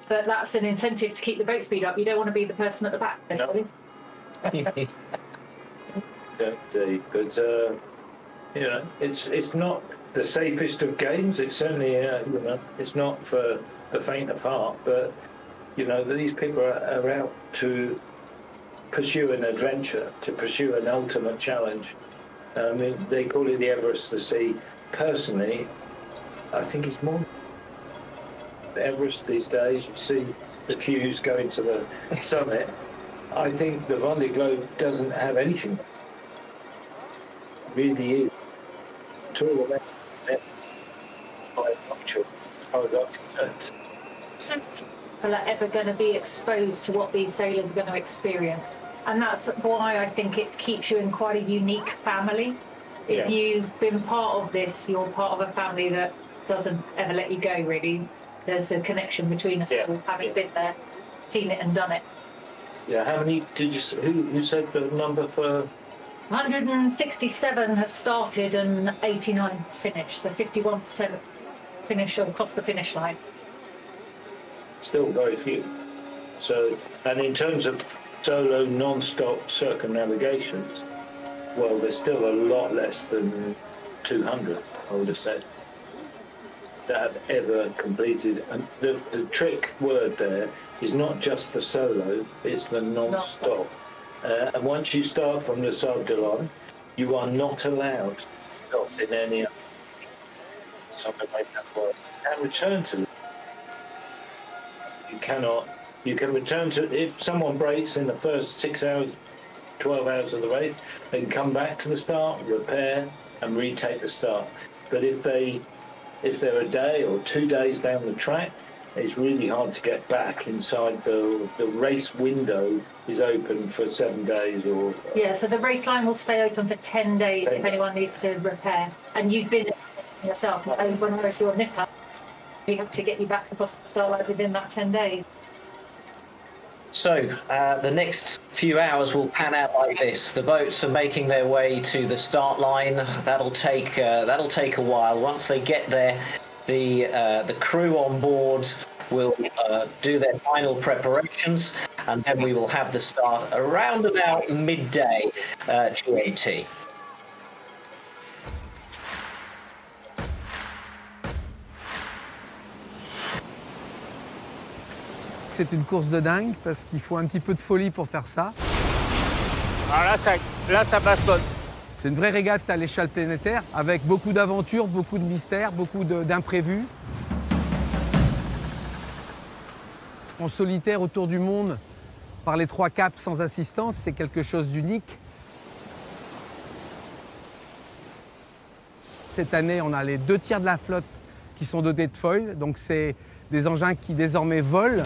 But that's an incentive to keep the boat speed up. You don't want to be the person at the back. No. But you know, it's not the safest of games. It's certainly you know, it's not for the faint of heart. But you know, these people are out to pursue an adventure, to pursue an ultimate challenge. I mean, they call it the Everest of the Sea. Personally, I think it's more the Everest these days. You see the queues going to the summit. I think the Vendée Globe doesn't have anything. It really is. Tour of Some people are ever going to be exposed to what these sailors are going to experience. And that's why I think it keeps you in quite a unique family. If you've been part of this, you're part of a family that doesn't ever let you go, really. There's a connection between us all, having been there, seen it and done it. Yeah, how many did you, who said the number for? 167 have started and 89 finished, so 51% finish across the finish line. Still very few. So, and in terms of solo non-stop circumnavigations, well, there's still a lot less than 200, I would have said, that have ever completed. And the trick word there is not just the solo, it's the non-stop. And once you start from the Sable d'Olonne, you are not allowed to stop in any other. Something like that word. And return to. You cannot. You can return to, if someone breaks in the first 6 hours, 12 hours of the race, they can come back to the start, repair, and retake the start. But if they're a day or 2 days down the track, it's really hard to get back inside the race window is open for 7 days or... Yeah, so the race line will stay open for 10 days if anyone needs to repair. And you've been yourself, when I was your nipper, we have to get you back across the start line within that 10 days. So the next few hours will pan out like this. The boats are making their way to the start line. That'll take a while. Once they get there, the crew on board will do their final preparations, and then we will have the start around about midday GMT. C'est une course de dingue parce qu'il faut un petit peu de folie pour faire ça. Alors là, ça bastonne. C'est une vraie régate à l'échelle planétaire avec beaucoup d'aventures, beaucoup de mystères, beaucoup d'imprévus. En solitaire autour du monde, par les 3 caps sans assistance, c'est quelque chose d'unique. Cette année, on a les 2 tiers de la flotte qui sont dotés de foils, donc c'est des engins qui désormais volent.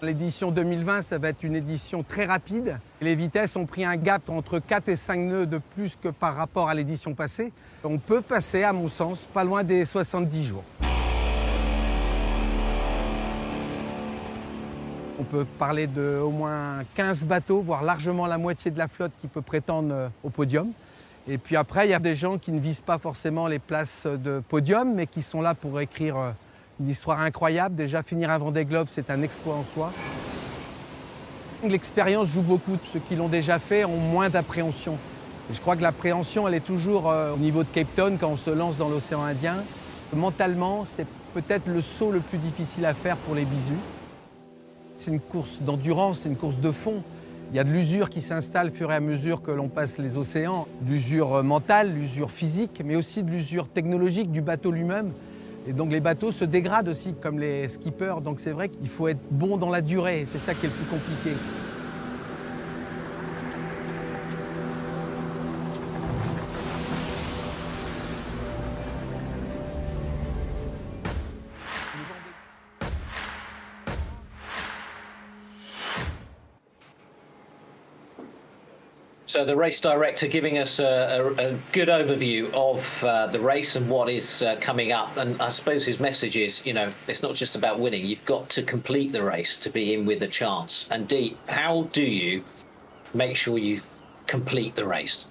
L'édition 2020, ça va être une édition très rapide. Les vitesses ont pris un gap entre 4 et 5 nœuds de plus que par rapport à l'édition passée. On peut passer, à mon sens, pas loin des 70 jours. On peut parler d'au moins 15 bateaux, voire largement la moitié de la flotte qui peut prétendre au podium. Et puis après, il y a des gens qui ne visent pas forcément les places de podium, mais qui sont là pour écrire une histoire incroyable. Déjà, finir un Vendée Globe, c'est un exploit en soi. L'expérience joue beaucoup. Ceux qui l'ont déjà fait ont moins d'appréhension. Et je crois que l'appréhension, elle est toujours au niveau de Cape Town quand on se lance dans l'océan Indien. Mentalement, c'est peut-être le saut le plus difficile à faire pour les bisous. C'est une course d'endurance, c'est une course de fond. Il y a de l'usure qui s'installe au fur et à mesure que l'on passe les océans. L'usure mentale, l'usure physique, mais aussi de l'usure technologique du bateau lui-même. Et donc les bateaux se dégradent aussi comme les skippers. Donc c'est vrai qu'il faut être bon dans la durée. C'est ça qui est le plus compliqué. So the race director giving us a good overview of the race and what is coming up. And I suppose his message is, you know, it's not just about winning. You've got to complete the race to be in with a chance. And Dee, how do you make sure you complete the race?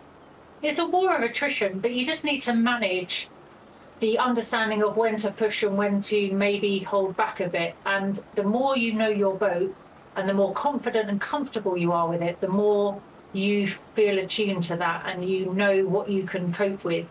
It's a war of attrition, but you just need to manage the understanding of when to push and when to maybe hold back a bit. And the more you know your boat and the more confident and comfortable you are with it, the more you feel attuned to that and you know what you can cope with.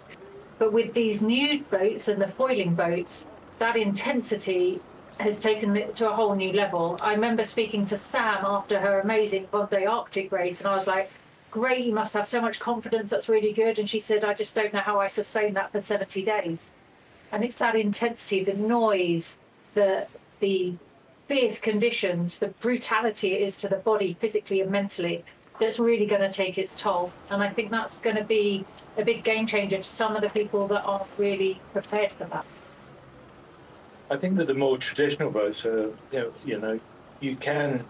But with these new boats and the foiling boats, that intensity has taken it to a whole new level. I remember speaking to Sam after her amazing Vendée Arctic race, and I was like, great, you must have so much confidence, that's really good. And she said, I just don't know how I sustain that for 70 days. And it's that intensity, the noise, the fierce conditions, the brutality it is to the body physically and mentally, that's really going to take its toll. And I think that's going to be a big game changer to some of the people that aren't really prepared for that. I think that the more traditional boats are, you know, you can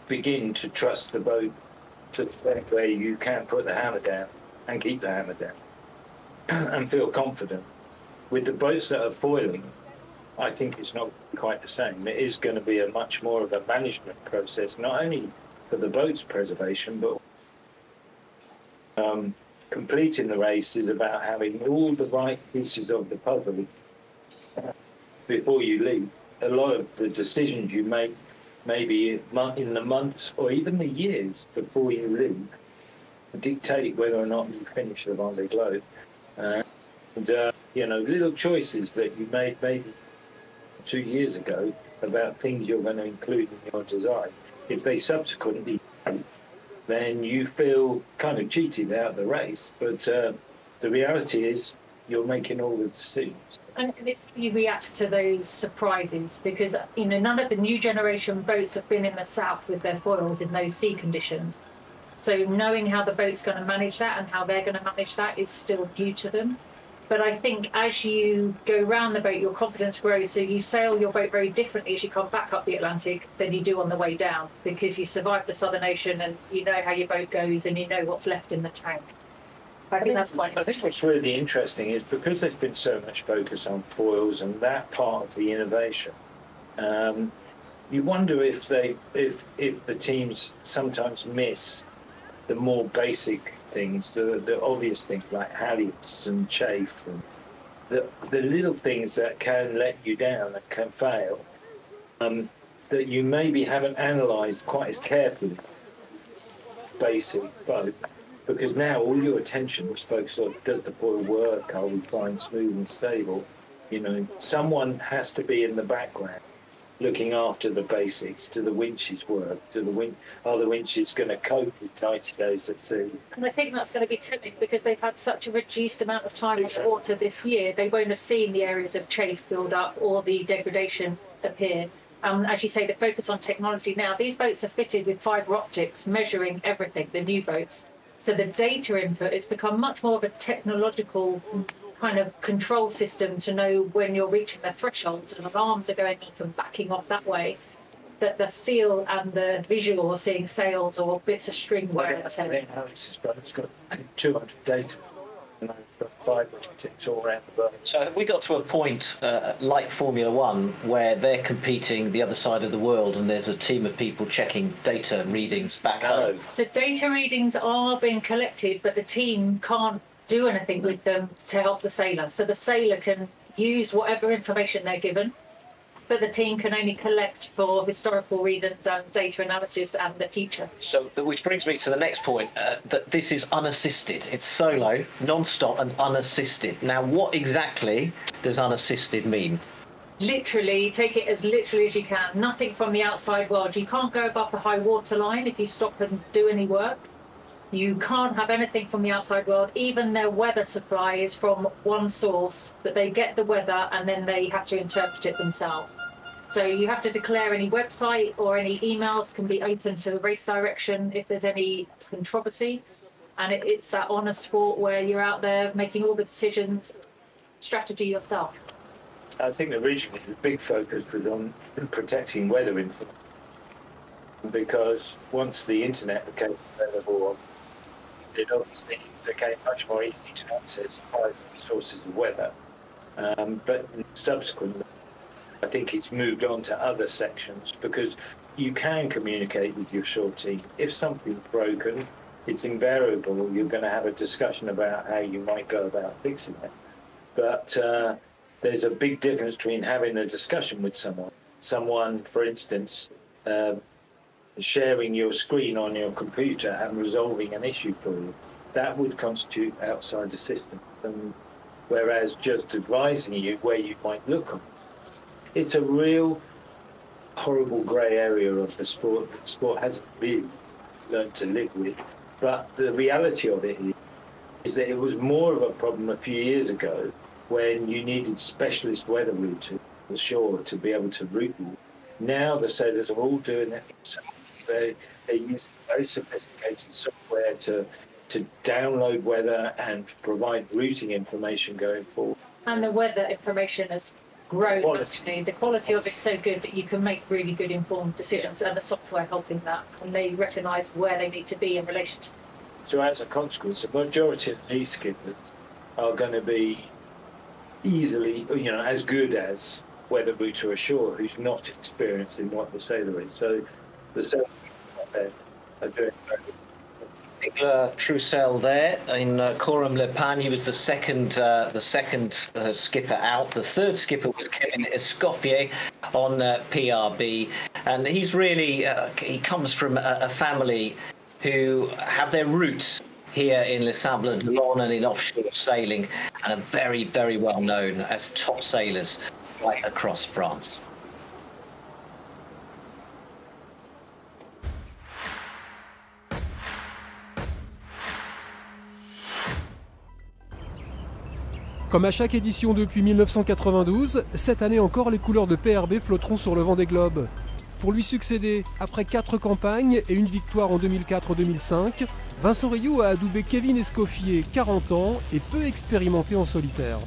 begin to trust the boat to the point where you can put the hammer down and keep the hammer down and feel confident. With the boats that are foiling, I think it's not quite the same. It is going to be a much more of a management process, not only for the boat's preservation, but completing the race is about having all the right pieces of the puzzle before you leave. A lot of the decisions you make maybe in the months or even the years before you leave dictate whether or not you finish the Vendée Globe. You know, little choices that you made maybe 2 years ago about things you're going to include in your design, if they subsequently don't, then you feel kind of cheated out of the race. But the reality is you're making all the decisions. And it's how you react to those surprises, because you know none of the new generation boats have been in the south with their foils in those sea conditions. So knowing how the boat's going to manage that and how they're going to manage that is still new to them. But I think as you go around the boat, your confidence grows. So you sail your boat very differently as you come back up the Atlantic than you do on the way down, because you survived the Southern Ocean and you know how your boat goes and you know what's left in the tank. I think what's really interesting is because there's been so much focus on foils and that part of the innovation, you wonder if the teams sometimes miss the more basic things, the obvious things like halyards and chafe, and the little things that can let you down and can fail, that you maybe haven't analysed quite as carefully. Basic boat. Because now all your attention is focused on, does the foil work? Are we flying smooth and stable? You know, someone has to be in the background looking after the basics. Do the winches work? Are the winches going to cope with 90 days at sea? And I think that's going to be typical because they've had such a reduced amount of time on the water this year. They won't have seen the areas of chafe build up or the degradation appear. As you say, the focus on technology now, these boats are fitted with fibre optics measuring everything, the new boats. So the data input has become much more of a technological kind of control system to know when you're reaching the thresholds and alarms are going off and backing off that way. that the feel and the visual of seeing sails or bits of string wearing Well, a tail. it's got 200 data. Fiber optics all around the world. So have we got to a point like Formula One where they're competing the other side of the world and there's a team of people checking data readings back home? So data readings are being collected, but the team can't do anything with them to help the sailor. So the sailor can use whatever information they're given, but the team can only collect for historical reasons and data analysis and the future. So, which brings me to the next point, that this is unassisted. It's solo, non-stop and unassisted. Now, what exactly does unassisted mean? Literally, take it as literally as you can. Nothing from the outside world. You can't go above the high water line if you stop and do any work. You can't have anything from the outside world. Even their weather supply is from one source, but they get the weather and then they have to interpret it themselves. So you have to declare any website or any emails can be open to the race direction if there's any controversy. And it's that honest sport where you're out there making all the decisions, strategy yourself. I think originally the big focus was on protecting weather information, because once the internet became available, it obviously became much more easy to access private sources of weather. But subsequently, I think it's moved on to other sections, because you can communicate with your shore team. If something's broken, it's invariable. You're going to have a discussion about how you might go about fixing it. But there's a big difference between having a discussion with someone, for instance, sharing your screen on your computer and resolving an issue for you. That would constitute outside assistance. Whereas just advising you where you might look on. It's a real horrible grey area of the sport that the sport hasn't really learned to live with. But the reality of it is that it was more of a problem a few years ago when you needed specialist weather routers for the shore to be able to route you. Now the sailors are all doing it themselves. They're using very sophisticated software to download weather and provide routing information going forward. And the weather information has grown actually. The quality of it's so good that you can make really good informed decisions, and the software helping that, and they recognise where they need to be in relation to. So as a consequence, the majority of knee skippers are going to be easily, as good as weather router ashore who's not experienced in what the sailor is. So the sailors are doing very good. Nicolas Troussel there in Coram Le Pan. He was the second skipper out. The third skipper was Kevin Escoffier on PRB, and he's really he comes from a family who have their roots here in Les Sables d'Olonne and in offshore sailing, and are very, very well known as top sailors right across France. Comme à chaque édition depuis 1992, cette année encore les couleurs de PRB flotteront sur le Vendée Globe. Pour lui succéder, après 4 campagnes et une victoire en 2004-2005, Vincent Rioux a adoubé Kevin Escoffier, 40 ans et peu expérimenté en solitaire.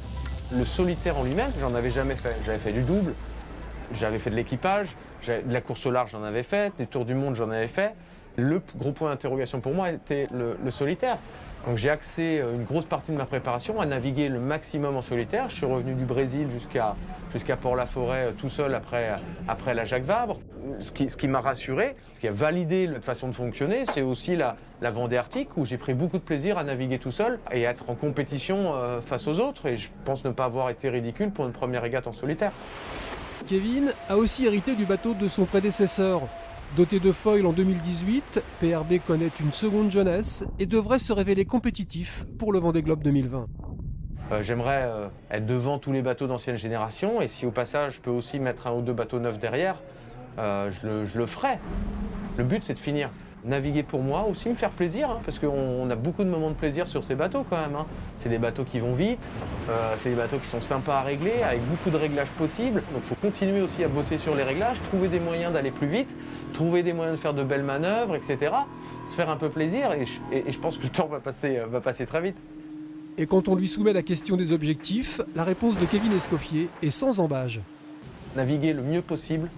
Le solitaire en lui-même, j'en avais jamais fait. J'avais fait du double, j'avais fait de l'équipage, de la course au large j'en avais fait, des tours du monde j'en avais fait. Le gros point d'interrogation pour moi était le solitaire. Donc j'ai axé une grosse partie de ma préparation à naviguer le maximum en solitaire. Je suis revenu du Brésil jusqu'à Port-la-Forêt tout seul après la Jacques Vabre. Ce qui m'a rassuré, ce qui a validé notre façon de fonctionner, c'est aussi la Vendée Arctique où j'ai pris beaucoup de plaisir à naviguer tout seul et à être en compétition face aux autres. Et je pense ne pas avoir été ridicule pour une première régate en solitaire. Kevin a aussi hérité du bateau de son prédécesseur. Doté de foil en 2018, PRB connaît une seconde jeunesse et devrait se révéler compétitif pour le Vendée Globe 2020. J'aimerais être devant tous les bateaux d'ancienne génération, et si au passage je peux aussi mettre un ou deux bateaux neufs derrière, je le ferai. Le but c'est de finir. Naviguer pour moi, aussi me faire plaisir, parce qu'on a beaucoup de moments de plaisir sur ces bateaux quand même. C'est des bateaux qui vont vite, c'est des bateaux qui sont sympas à régler, avec beaucoup de réglages possibles. Donc il faut continuer aussi à bosser sur les réglages, trouver des moyens d'aller plus vite, trouver des moyens de faire de belles manœuvres, etc. Se faire un peu plaisir, et je pense que le temps va passer très vite. Et quand on lui soumet la question des objectifs, la réponse de Kevin Escoffier est sans embâge. Naviguer le mieux possible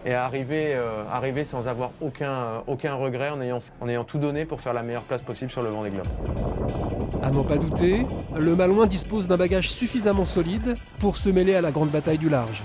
et arriver sans avoir aucun regret en ayant tout donné pour faire la meilleure place possible sur le Vendée Globe. À n'en pas douter, le Malouin dispose d'un bagage suffisamment solide pour se mêler à la grande bataille du large.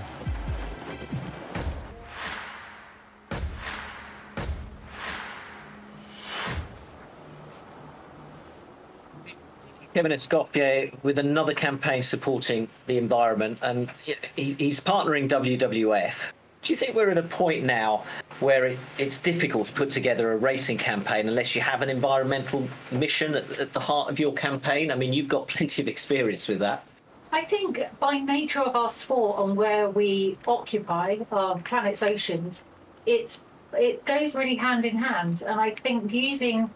Kevin Escoffier with another campaign supporting the environment, and he's partnering WWF. Do you think we're at a point now where it's difficult to put together a racing campaign unless you have an environmental mission at the heart of your campaign? I mean, you've got plenty of experience with that. I think by nature of our sport and where we occupy our planet's oceans, it goes really hand in hand. And I think using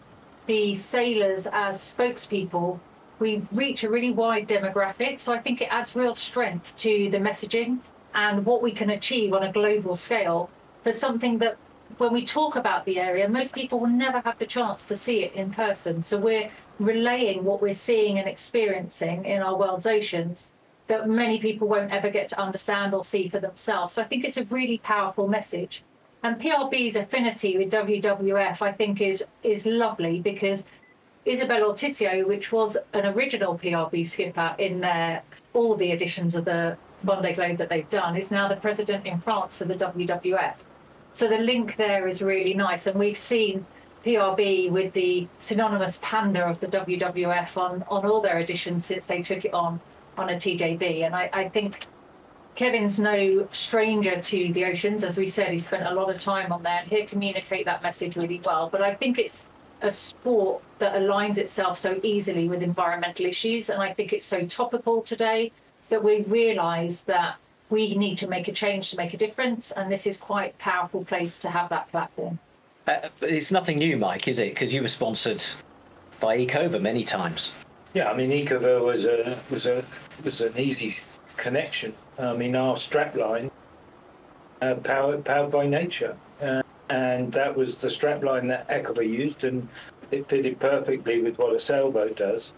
the sailors as spokespeople, we reach a really wide demographic. So I think it adds real strength to the messaging and what we can achieve on a global scale for something that when we talk about the area, most people will never have the chance to see it in person. So we're relaying what we're seeing and experiencing in our world's oceans that many people won't ever get to understand or see for themselves. So I think it's a really powerful message. And PRB's affinity with WWF, I think, is lovely because Isabelle Orticio, which was an original PRB skipper in all the editions of the Vendée Globe that they've done, is now the president in France for the WWF. So the link there is really nice. And we've seen PRB with the synonymous panda of the WWF on all their editions since they took it on a TJB. And I think Kevin's no stranger to the oceans. As we said, he spent a lot of time on there, and he'll communicate that message really well. But I think it's a sport that aligns itself so easily with environmental issues, and I think it's so topical today that we realise that we need to make a change to make a difference, and this is quite a powerful place to have that platform. But it's nothing new, Mike, is it? Because you were sponsored by Ecova many times. Yeah, I mean, Ecova was an easy connection. I mean, our strapline powered by nature. And that was the strapline that Ecova used, and it fitted perfectly with what a sailboat does.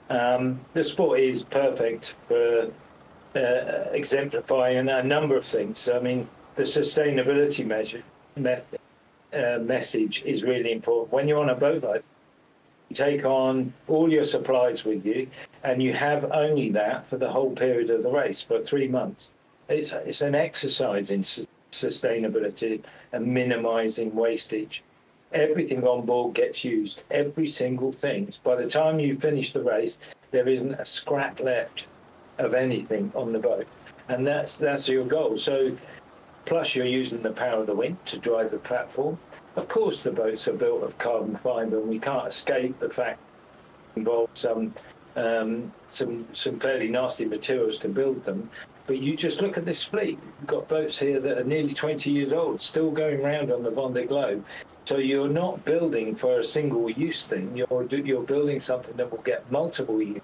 The sport is perfect for exemplifying a number of things. I mean, the sustainability message is really important. When you're on a boat like, you take on all your supplies with you, and you have only that for the whole period of the race, for 3 months. It's an exercise in sustainability and minimizing wastage. Everything on board gets used, every single thing. By the time you finish the race, there isn't a scrap left of anything on the boat, and that's your goal. So plus you're using the power of the wind to drive the platform. Of course the boats are built of carbon fibre, and we can't escape the fact it involves some fairly nasty materials to build them. But you just look at this fleet. We've got boats here that are nearly 20 years old, still going around on the Vendée Globe. So you're not building for a single-use thing. You're building something that will get multiple use,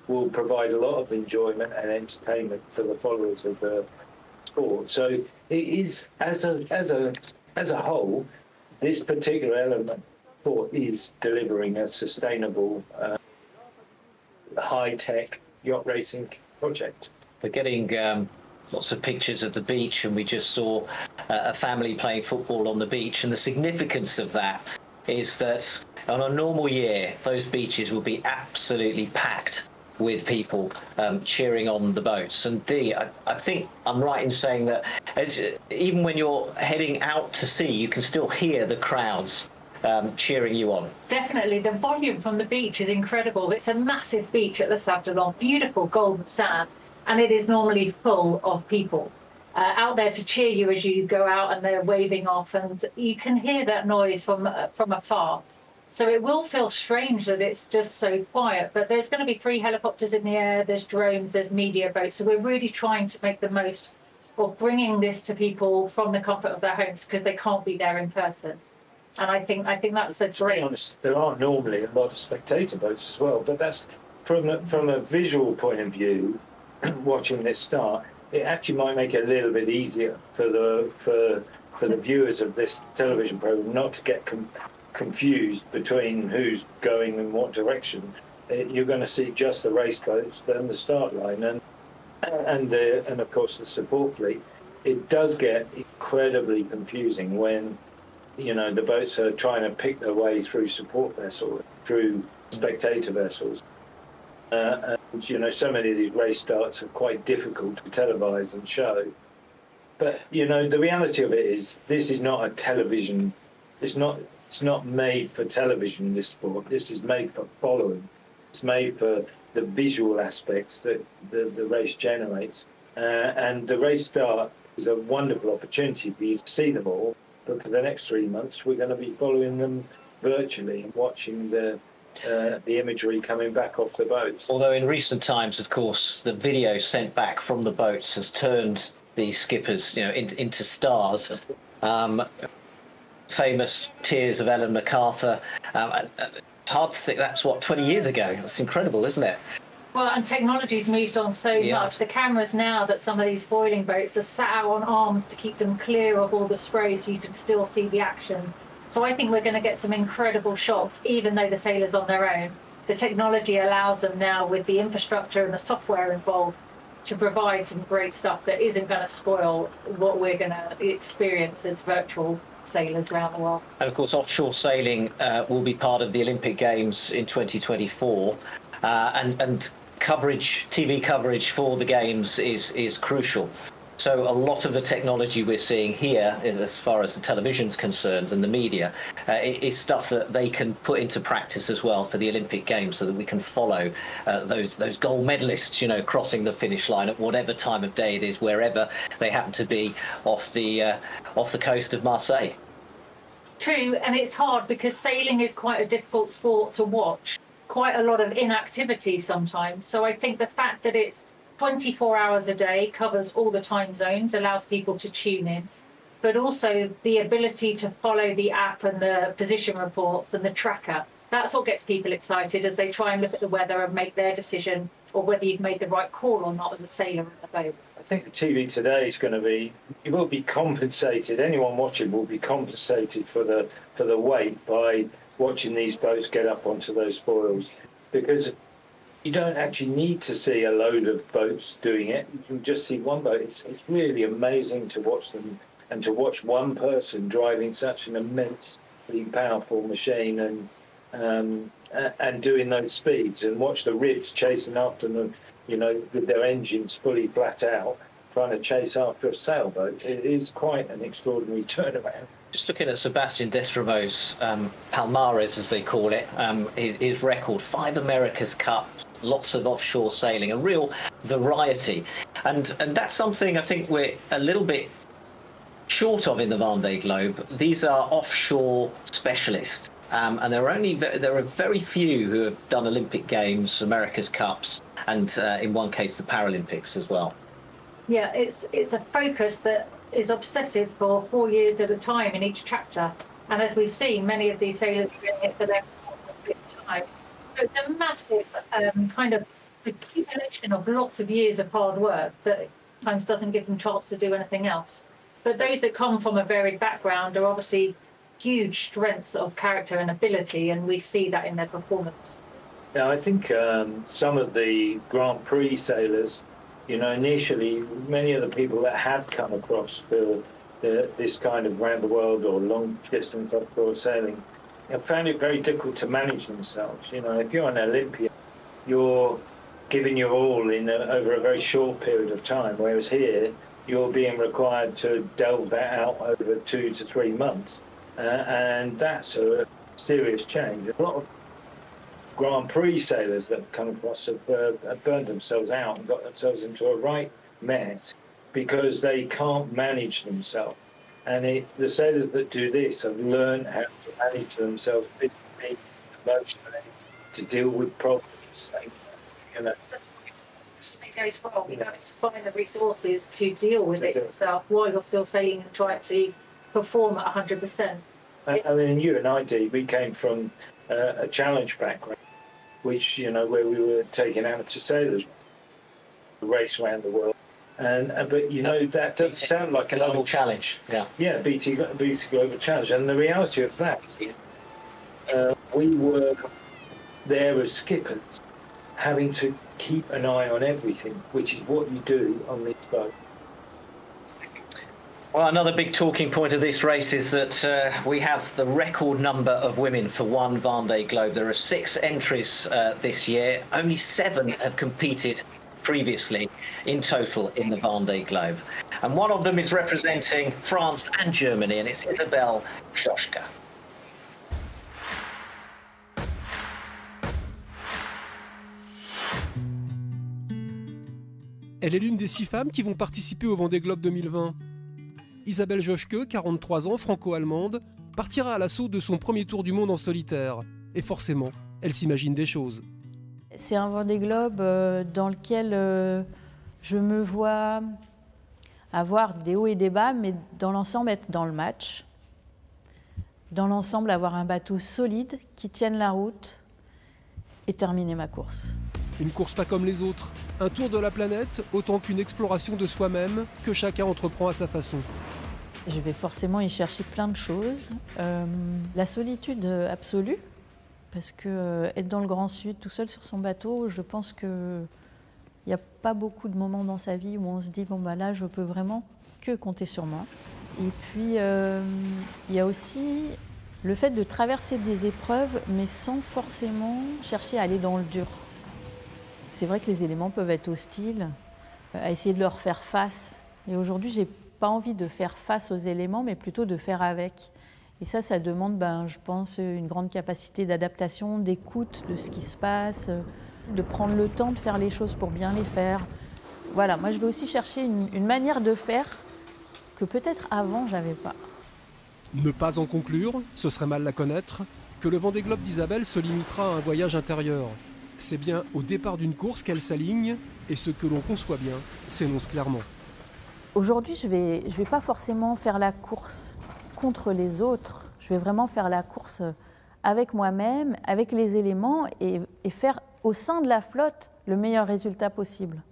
will provide a lot of enjoyment and entertainment for the followers of the sport. So it is, as a whole, this particular element sport is delivering a sustainable, high-tech yacht racing project. We're getting lots of pictures of the beach, and we just saw a family playing football on the beach. And the significance of that is that on a normal year, those beaches will be absolutely packed with people cheering on the boats. And Dee, I think I'm right in saying that even when you're heading out to sea, you can still hear the crowds cheering you on. Definitely, the volume from the beach is incredible. It's a massive beach at Les Sables d'Olonne, beautiful golden sand, and it is normally full of people out there to cheer you as you go out, and they're waving off, and you can hear that noise from afar. So it will feel strange that it's just so quiet, but there's going to be 3 helicopters in the air, there's drones, there's media boats, so we're really trying to make the most of bringing this to people from the comfort of their homes, because they can't be there in person. And I think that's a great... To be honest, there are normally a lot of spectator boats as well, but that's from a visual point of view. Watching this start, it actually might make it a little bit easier for the viewers of this television program not to get confused between who's going in what direction. You're going to see just the race boats, then the start line, and of course the support fleet. it does get incredibly confusing when, you know, the boats are trying to pick their way through support vessels, through spectator vessels. And, you know, so many of these race starts are quite difficult to televise and show. But, you know, the reality of it is this is not a television, it's not made for television, this sport. This is made for following. It's made for the visual aspects that the race generates. And the race start is a wonderful opportunity for you to see them all. But for the next 3 months, we're going to be following them virtually and watching the imagery coming back off the boats. Although in recent times, of course, the video sent back from the boats has turned the skippers, you know, into stars. Famous tears of Ellen MacArthur. It's hard to think that's, 20 years ago. It's incredible, isn't it? Well, and technology's moved on so much. The cameras now that some of these foiling boats are sat out on arms to keep them clear of all the spray so you can still see the action. So I think we're going to get some incredible shots, even though the sailors on their own. The technology allows them now, with the infrastructure and the software involved, to provide some great stuff that isn't going to spoil what we're going to experience as virtual sailors around the world. And of course, offshore sailing will be part of the Olympic Games in 2024, and coverage, TV coverage for the Games is crucial. So a lot of the technology we're seeing here, as far as the television's concerned and the media, is stuff that they can put into practice as well for the Olympic Games, so that we can follow those gold medalists, you know, crossing the finish line at whatever time of day it is, wherever they happen to be off the coast of Marseille. True, and it's hard because sailing is quite a difficult sport to watch. Quite a lot of inactivity sometimes. So I think the fact that it's 24 hours a day, covers all the time zones, allows people to tune in, but also the ability to follow the app and the position reports and the tracker. That's what gets people excited as they try and look at the weather and make their decision, or whether you've made the right call or not as a sailor in the boat. I think the TV today is going to be, you will be compensated, anyone watching will be compensated for the wait by watching these boats get up onto those foils, because you don't actually need to see a load of boats doing it. You can just see one boat. It's really amazing to watch them, and to watch one person driving such an immensely powerful machine and doing those speeds, and watch the ribs chasing after them, you know, with their engines fully flat out, trying to chase after a sailboat. It is quite an extraordinary turnaround. Just looking at Sebastian Destromeau's Palmares, as they call it, his record, 5 America's Cup, lots of offshore sailing, a real variety. And that's something I think we're a little bit short of in the Vendée Globe. These are offshore specialists, and there are very few who have done Olympic Games, America's Cups, and in one case the Paralympics as well. Yeah, it's a focus that is obsessive for 4 years at a time in each chapter. And as we've seen, many of these sailors are doing it for their time. So it's a massive kind of accumulation of lots of years of hard work that sometimes doesn't give them a chance to do anything else. But those that come from a varied background are obviously huge strengths of character and ability, and we see that in their performance. Now, I think some of the Grand Prix sailors, you know, initially, many of the people that have come across this kind of round the world or long distance offshore sailing have found it very difficult to manage themselves. You know, if you're an Olympian, you're giving your all over a very short period of time, whereas here you're being required to delve that out over 2 to 3 months, and that's a serious change. A lot of Grand Prix sailors that have come across have burned themselves out and got themselves into a right mess because they can't manage themselves. And the sailors that do this have learned how to manage themselves physically, emotionally, to deal with problems. You know, Something goes wrong, you have to find the resources to deal with it yourself while you're still sailing and trying to perform at 100%. I mean, you and I, Dee, we came from a challenge background, which, you know, where we were taking amateur sailors race around the world. But, you know, that doesn't sound like a global challenge. Yeah, BT Global Challenge. And the reality of that is we were there as skippers, having to keep an eye on everything, which is what you do on this boat. Well, another big talking point of this race is that we have the record number of women for one Vendée Globe. There are 6 entries this year. Only 7 have competed previously in total in the Vendée Globe. And one of them is representing France and Germany, and it's Isabelle Joschke. Elle est l'une des 6 femmes qui vont participer au Vendée Globe 2020. Isabelle Joschke, 43 ans, franco-allemande, partira à l'assaut de son premier tour du monde en solitaire. Et forcément, elle s'imagine des choses. C'est un Vendée Globe dans lequel je me vois avoir des hauts et des bas, mais dans l'ensemble être dans le match. Dans l'ensemble avoir un bateau solide qui tienne la route et terminer ma course. Une course pas comme les autres, un tour de la planète autant qu'une exploration de soi-même que chacun entreprend à sa façon. Je vais forcément y chercher plein de choses. La solitude absolue, parce que être dans le Grand Sud, tout seul sur son bateau, je pense qu'il n'y a pas beaucoup de moments dans sa vie où on se dit bon bah là je peux vraiment que compter sur moi. Et puis il y a aussi le fait de traverser des épreuves, mais sans forcément chercher à aller dans le dur. C'est vrai que les éléments peuvent être hostiles, à essayer de leur faire face. Et aujourd'hui, j'ai pas envie de faire face aux éléments, mais plutôt de faire avec. Et ça demande, je pense, une grande capacité d'adaptation, d'écoute de ce qui se passe, de prendre le temps de faire les choses pour bien les faire. Voilà, moi je vais aussi chercher une manière de faire que peut-être avant, j'avais pas. Ne pas en conclure, ce serait mal la connaître, que le Vendée Globe d'Isabelle se limitera à un voyage intérieur. C'est bien au départ d'une course qu'elle s'aligne, et ce que l'on conçoit bien s'énonce clairement. Aujourd'hui, je vais pas forcément faire la course contre les autres. Je vais vraiment faire la course avec moi-même, avec les éléments, et faire au sein de la flotte le meilleur résultat possible.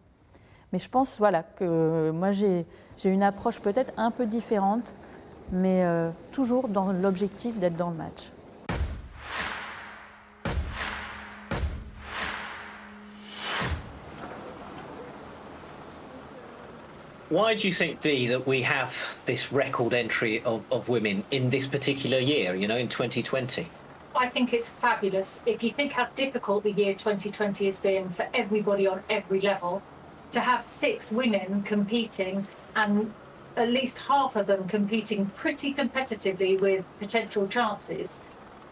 Mais je pense que moi j'ai une approche peut-être un peu différente, mais toujours dans l'objectif d'être dans le match. Why do you think, Dee, that we have this record entry of women in this particular year, in 2020? I think it's fabulous. If you think how difficult the year 2020 has been for everybody on every level, to have 6 women competing and at least half of them competing pretty competitively with potential chances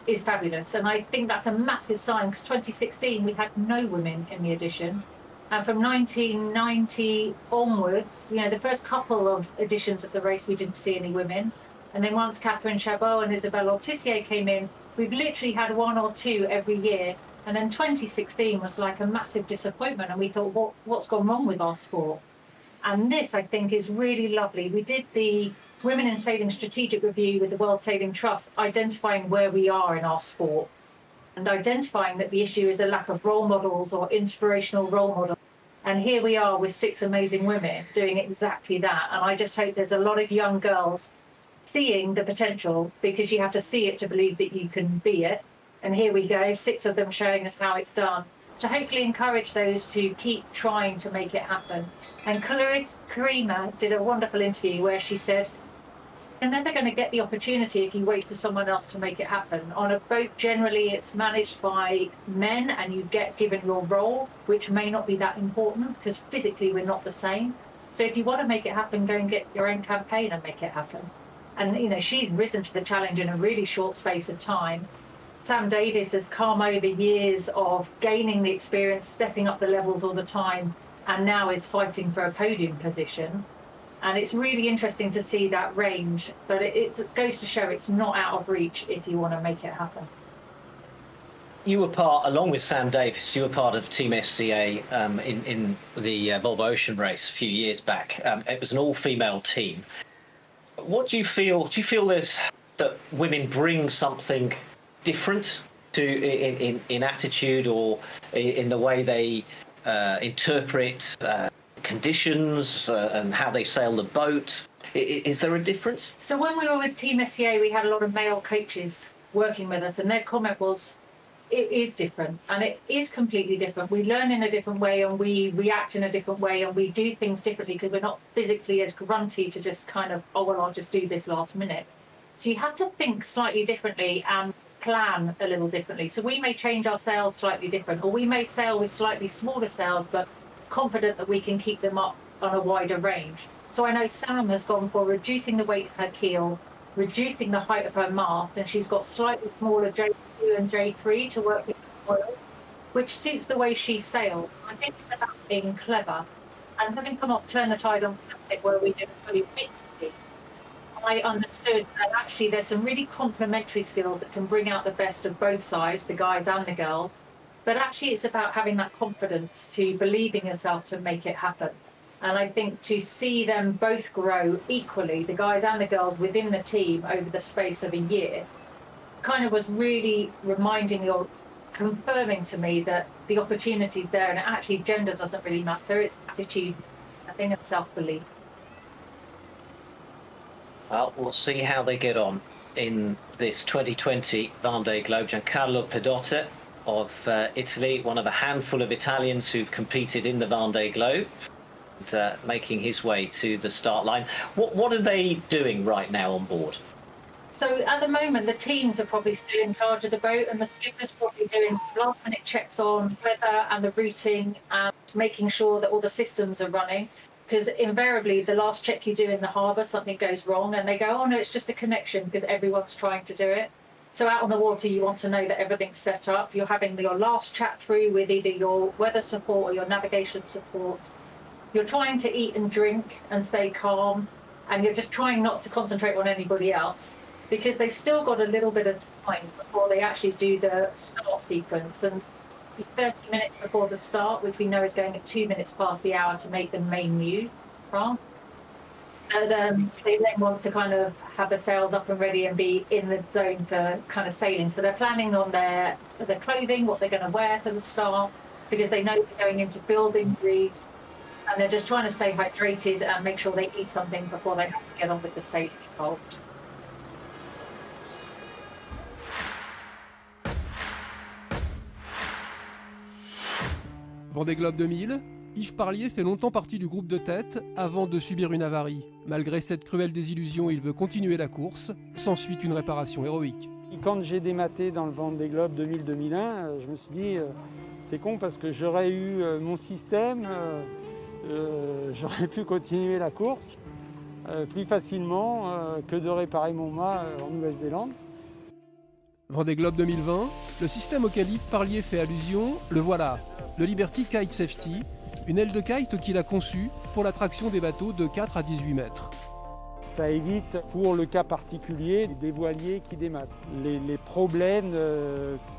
is fabulous. And I think that's a massive sign, because 2016 we had no women in the edition. And from 1990 onwards, the first couple of editions of the race, we didn't see any women. And then once Catherine Chabot and Isabelle Ortissier came in, we've literally had 1 or 2 every year. And then 2016 was like a massive disappointment. And we thought, what's gone wrong with our sport? And this, I think, is really lovely. We did the Women in Sailing Strategic Review with the World Sailing Trust, identifying where we are in our sport and identifying that the issue is a lack of role models or inspirational role models. And here we are with 6 amazing women doing exactly that. And I just hope there's a lot of young girls seeing the potential, because you have to see it to believe that you can be it. And here we go, 6 of them showing us how it's done, to hopefully encourage those to keep trying to make it happen. And Clarisse Karima did a wonderful interview where she said, you're never going to get the opportunity if you wait for someone else to make it happen. On a boat, generally, it's managed by men and you get given your role, which may not be that important because physically we're not the same. So if you want to make it happen, go and get your own campaign and make it happen. And, she's risen to the challenge in a really short space of time. Sam Davis has come over years of gaining the experience, stepping up the levels all the time, and now is fighting for a podium position. And it's really interesting to see that range, but it goes to show it's not out of reach if you want to make it happen. You were along with Sam Davis, you were part of Team SCA in the Volvo Ocean race a few years back. It was an all-female team. What do you feel? Do you feel that women bring something different in attitude or in the way they interpret conditions and how they sail the boat? Is there a difference? So when we were with Team SCA, we had a lot of male coaches working with us, and their comment was, it is different, and it is completely different. We learn in a different way, and we react in a different way, and we do things differently because we're not physically as grunty to just kind of, oh, well, I'll just do this last minute. So you have to think slightly differently and plan a little differently. So we may change our sails slightly different, or we may sail with slightly smaller sails, but confident that we can keep them up on a wider range. So I know Sam has gone for reducing the weight of her keel, reducing the height of her mast, and she's got slightly smaller J2 and J3 to work with the oil, which suits the way she sails. I think it's about being clever. And having come off Turn the Tide on plastic, where we did fully mixed, I understood that actually there's some really complementary skills that can bring out the best of both sides, the guys and the girls. But actually it's about having that confidence to believe in yourself to make it happen. And I think to see them both grow equally, the guys and the girls within the team over the space of a year, kind of was really reminding me or confirming to me that the opportunity's there, and actually gender doesn't really matter. It's attitude, I think, and self-belief. Well, we'll see how they get on in this 2020 Vendée Globe. Giancarlo Pedotta of Italy, one of a handful of Italians who've competed in the Vendée Globe, and making his way to the start line. What are they doing right now on board? So at the moment, the teams are probably still in charge of the boat, and the skipper's probably doing last-minute checks on weather and the routing and making sure that all the systems are running. Because invariably, the last check you do in the harbour, something goes wrong, and they go, oh no, it's just a connection, because everyone's trying to do it. So out on the water, you want to know that everything's set up. You're having your last chat through with either your weather support or your navigation support. You're trying to eat and drink and stay calm, and you're just trying not to concentrate on anybody else, because they've still got a little bit of time before they actually do the start sequence. And 30 minutes before the start, which we know is going at 2 minutes past the hour to make the main news from. And they then want to kind of have the sails up and ready and be in the zone for kind of sailing. So they're planning on their clothing, what they're going to wear for the start, because they know they're going into building breeds, and they're just trying to stay hydrated and make sure they eat something before they have to get on with the sailing involved. Vendée Globe 2000, Yves Parlier fait longtemps partie du groupe de tête avant de subir une avarie. Malgré cette cruelle désillusion, il veut continuer la course. S'ensuit une réparation héroïque. Quand j'ai dématé dans le Vendée Globe 2000-2001, je me suis dit c'est con parce que j'aurais eu mon système, j'aurais pu continuer la course plus facilement que de réparer mon mât en Nouvelle-Zélande. Vendée Globe 2020, le système auquel Yves Parlier fait allusion, le voilà. Le Liberty Kite Safety, une aile de kite qu'il a conçue pour la traction des bateaux de 4 à 18 mètres. Ça évite, pour le cas particulier, des voiliers qui dématent. Les problèmes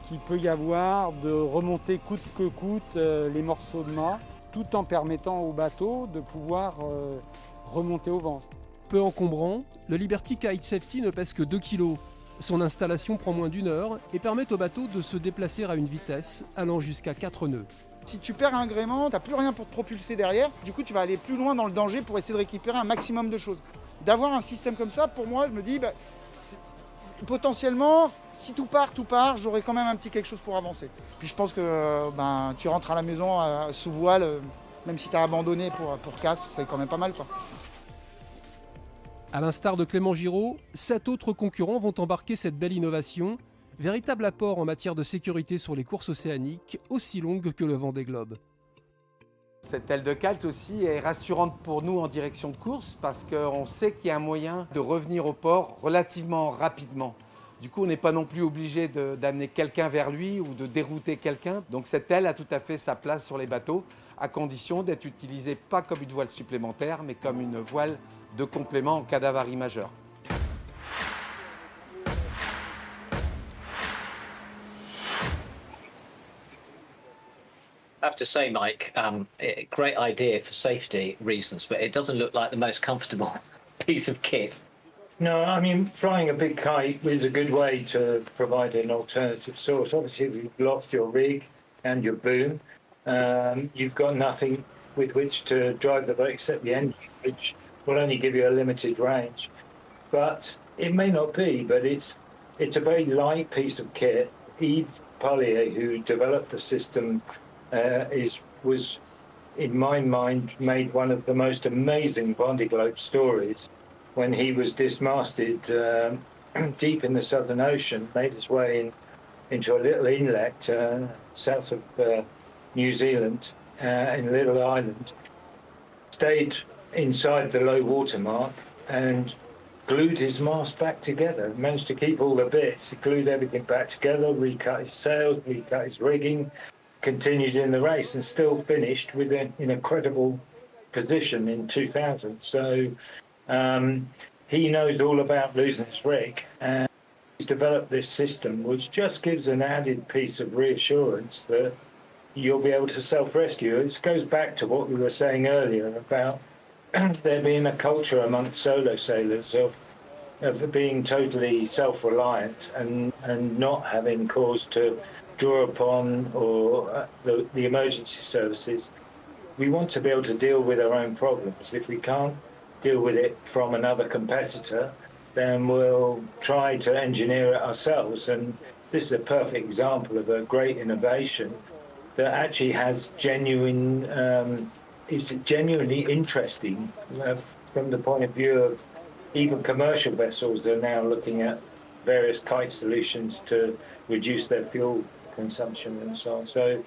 qu'il peut y avoir de remonter coûte que coûte les morceaux de mât, tout en permettant au bateau de pouvoir remonter au vent. Peu encombrant, le Liberty Kite Safety ne pèse que 2 kg. Son installation prend moins d'1 heure et permet au bateau de se déplacer à une vitesse allant jusqu'à 4 nœuds. Si tu perds un gréement, tu n'as plus rien pour te propulser derrière. Du coup, tu vas aller plus loin dans le danger pour essayer de récupérer un maximum de choses. D'avoir un système comme ça, pour moi, je me dis, potentiellement, si tout part, j'aurai quand même un petit quelque chose pour avancer. Puis je pense que tu rentres à la maison sous voile, même si tu as abandonné pour casse, c'est quand même pas mal, quoi. À l'instar de Clément Giraud, 7 autres concurrents vont embarquer cette belle innovation, véritable apport en matière de sécurité sur les courses océaniques, aussi longues que le Vendée Globe. Cette aile de kite aussi est rassurante pour nous en direction de course parce qu'on sait qu'il y a un moyen de revenir au port relativement rapidement. Du coup, on n'est pas non plus obligé d'amener quelqu'un vers lui ou de dérouter quelqu'un. Donc cette aile a tout à fait sa place sur les bateaux, à condition d'être utilisée pas comme une voile supplémentaire, mais comme une voile de complément en cas d'avarie majeure. I have to say, Mike, great idea for safety reasons, but it doesn't look like the most comfortable piece of kit. No, I mean, flying a big kite is a good way to provide an alternative source. Obviously, if you've lost your rig and your boom, you've got nothing with which to drive the boat except the engine, which will only give you a limited range. But it may not be, but it's a very light piece of kit. Eve Parlier, who developed the system, was, in my mind, made one of the most amazing Vendée Globe stories when he was dismasted deep in the Southern Ocean, made his way into a little inlet south of New Zealand, in a little island, stayed inside the low water mark and glued his mast back together. Managed to keep all the bits. He glued everything back together, recut his sails, recut his rigging, continued in the race, and still finished with an incredible position in 2000. So he knows all about losing his rig, and he's developed this system which just gives an added piece of reassurance that you'll be able to self-rescue. It goes back to what we were saying earlier about there being a culture amongst solo sailors of being totally self-reliant and not having cause to draw upon or the emergency services. We want to be able to deal with our own problems. If we can't deal with it from another competitor, then we'll try to engineer it ourselves. And this is a perfect example of a great innovation that actually has is genuinely interesting from the point of view of even commercial vessels that are now looking at various kite solutions to reduce their fuel consumption and so on. So,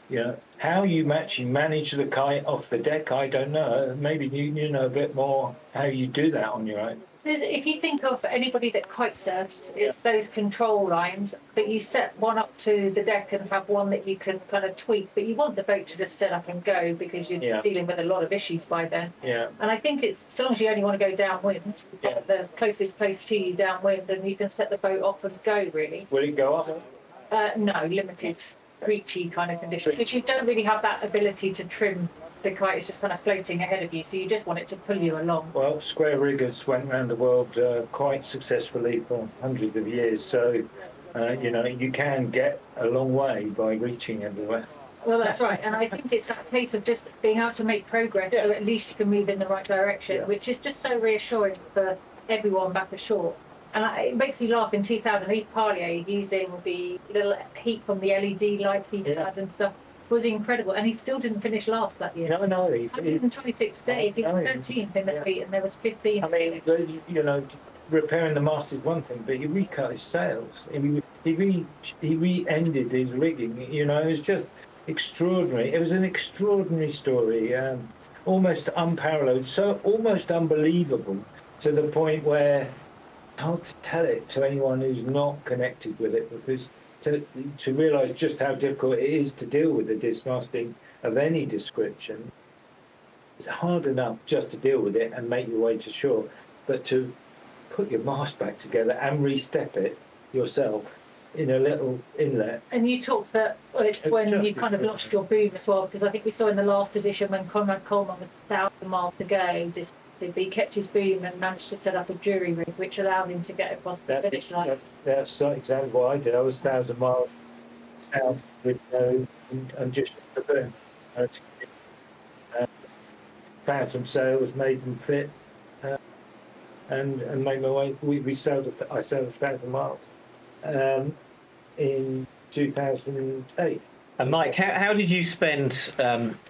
you know, how you actually manage the kite off the deck, I don't know. Maybe you know a bit more how you do that on your own. If you think of anybody that kite surfs, it's those control lines that you set one up to the deck and have one that you can kind of tweak, but you want the boat to just set up and go because you're dealing with a lot of issues by then. Yeah. And I think it's, so long as you only want to go downwind, the closest place to you downwind, and you can set the boat off and go, really. Will it go up? No, limited, breachy kind of condition, because you don't really have that ability to trim the kite. It's just kind of floating ahead of you, so you just want it to pull you along. Well, square riggers went around the world quite successfully for hundreds of years, so you know, you can get a long way by reaching everywhere. Well, that's right, and I think it's that case of just being able to make progress, so at least you can move in the right direction, which is just so reassuring for everyone back ashore. And it makes me laugh. In 2000, Yves Parlier, using the little heat from the LED lights he had and stuff, was incredible, and he still didn't finish last that year. No, 126 days. He was 13th in the fleet, and there was 15. I mean, you know, repairing the mast is one thing, but he recut his sails. He re-ended his rigging. You know, it was just extraordinary. It was an extraordinary story, almost unparalleled, so almost unbelievable to the point where it's hard to tell it to anyone who's not connected with it, because to realise just how difficult it is to deal with the dismasting of any description. It's hard enough just to deal with it and make your way to shore, but to put your mast back together and re-step it yourself in a little inlet. And you talked that it's when you kind of lost your boom as well, because I think we saw in the last edition when Conrad Coleman with 1,000 miles to go, he kept his boom and managed to set up a jury rig, which allowed him to get across the finish line. That's exactly what I did. I was 1,000 miles south with and just the boom. Found some sails, made them fit, and made my way. I sailed 1,000 miles in 2008. And Mike, how did you spend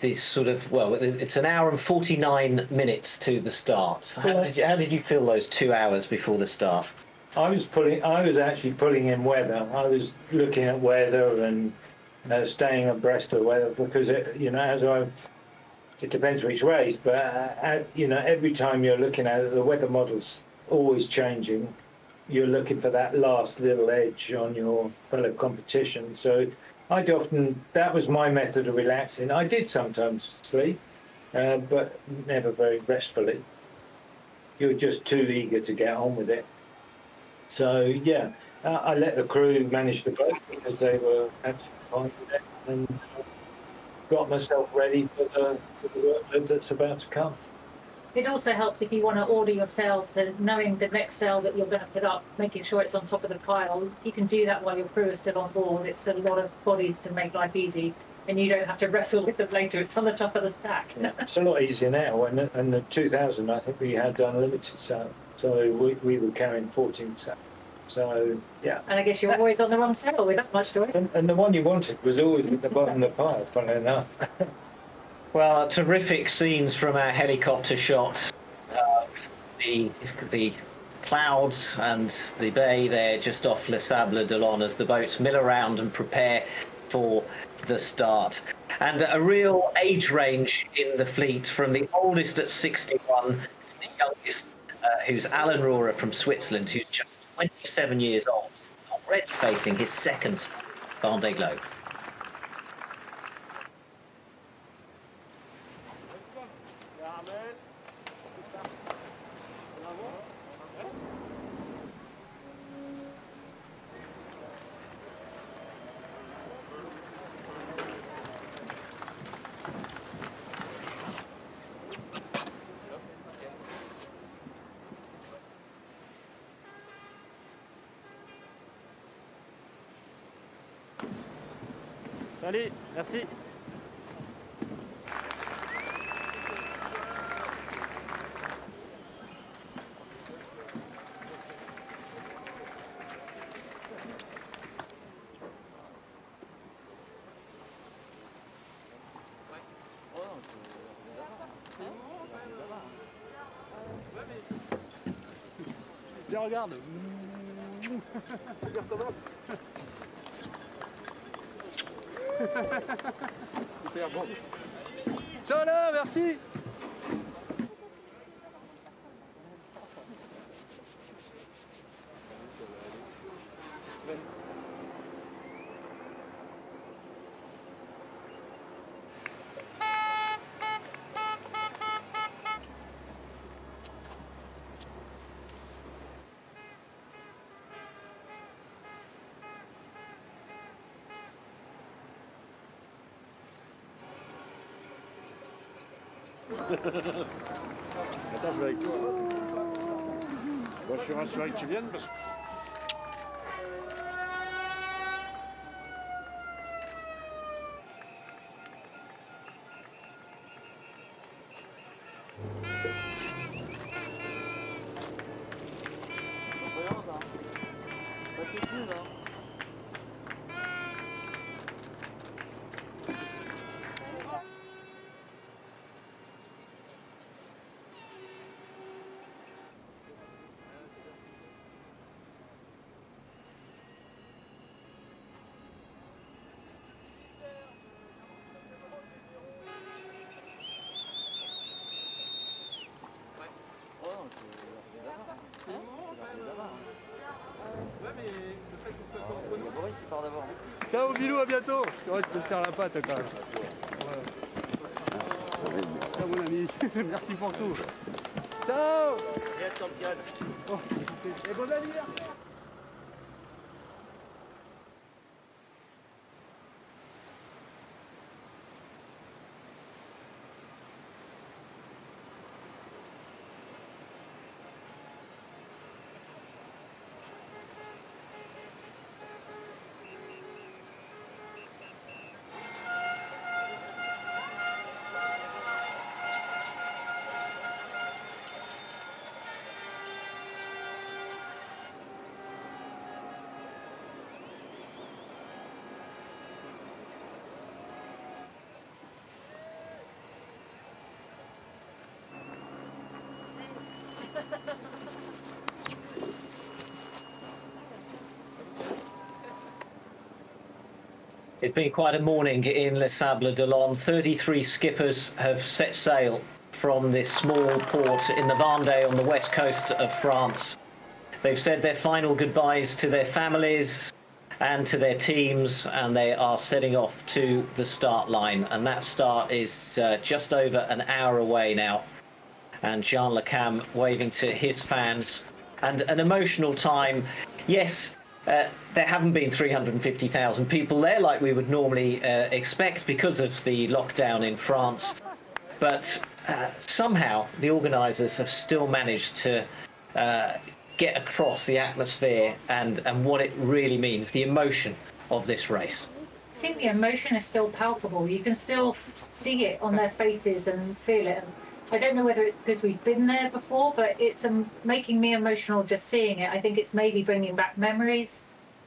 this sort of, well, it's an hour and 49 minutes to the start. How did you feel those 2 hours before the start? I was actually pulling in weather. I was looking at weather and staying abreast of weather, because it depends which race, but you know, every time you're looking at it, the weather model's always changing. You're looking for that last little edge on your fellow competition. So that was my method of relaxing. I did sometimes sleep, but never very restfully. You're just too eager to get on with it. So yeah, I let the crew manage the boat because they were absolutely fine with it, and got myself ready for the workload that's about to come. It also helps if you want to order your sails, so knowing the next sail that you're going to put up, making sure it's on top of the pile. You can do that while your crew is still on board. It's a lot of bodies to make life easy, and you don't have to wrestle with them later. It's on the top of the stack. It's a lot easier now. And the 2000, I think we had unlimited sail, so we were carrying 14 sail. So, yeah. And I guess you're always on the wrong saddle with that much choice. And the one you wanted was always at the bottom of the pile, funnily enough. Well, terrific scenes from our helicopter shot. The clouds and the bay there just off Les Sables d'Olonne as the boats mill around and prepare for the start. And a real age range in the fleet, from the oldest at 61 to the youngest, who's Alan Rohrer from Switzerland, who's just 27 years old, already facing his second Vendée Globe. Allez, merci. Tiens, regarde. Super bon. Ciao là, merci. Attends, je vais avec toi. Moi, je suis rassuré que tu viennes parce que... Ciao Bilou, à bientôt. Ouais, je te serre la patte quand même. Ouais. Ciao mon ami, merci pour tout. Ciao. Yes, champion. Oh, et bon anniversaire. It's been quite a morning in Les Sables d'Olonne. 33 skippers have set sail from this small port in the Vendée on the west coast of France. They've said their final goodbyes to their families and to their teams, and they are setting off to the start line. And that start is just over an hour away now. And Jean Le Cam waving to his fans. And an emotional time. Yes, there haven't been 350,000 people there like we would normally expect because of the lockdown in France. But somehow the organisers have still managed to get across the atmosphere and what it really means, the emotion of this race. I think the emotion is still palpable. You can still see it on their faces and feel it. I don't know whether it's because we've been there before, but it's making me emotional just seeing it. I think it's maybe bringing back memories,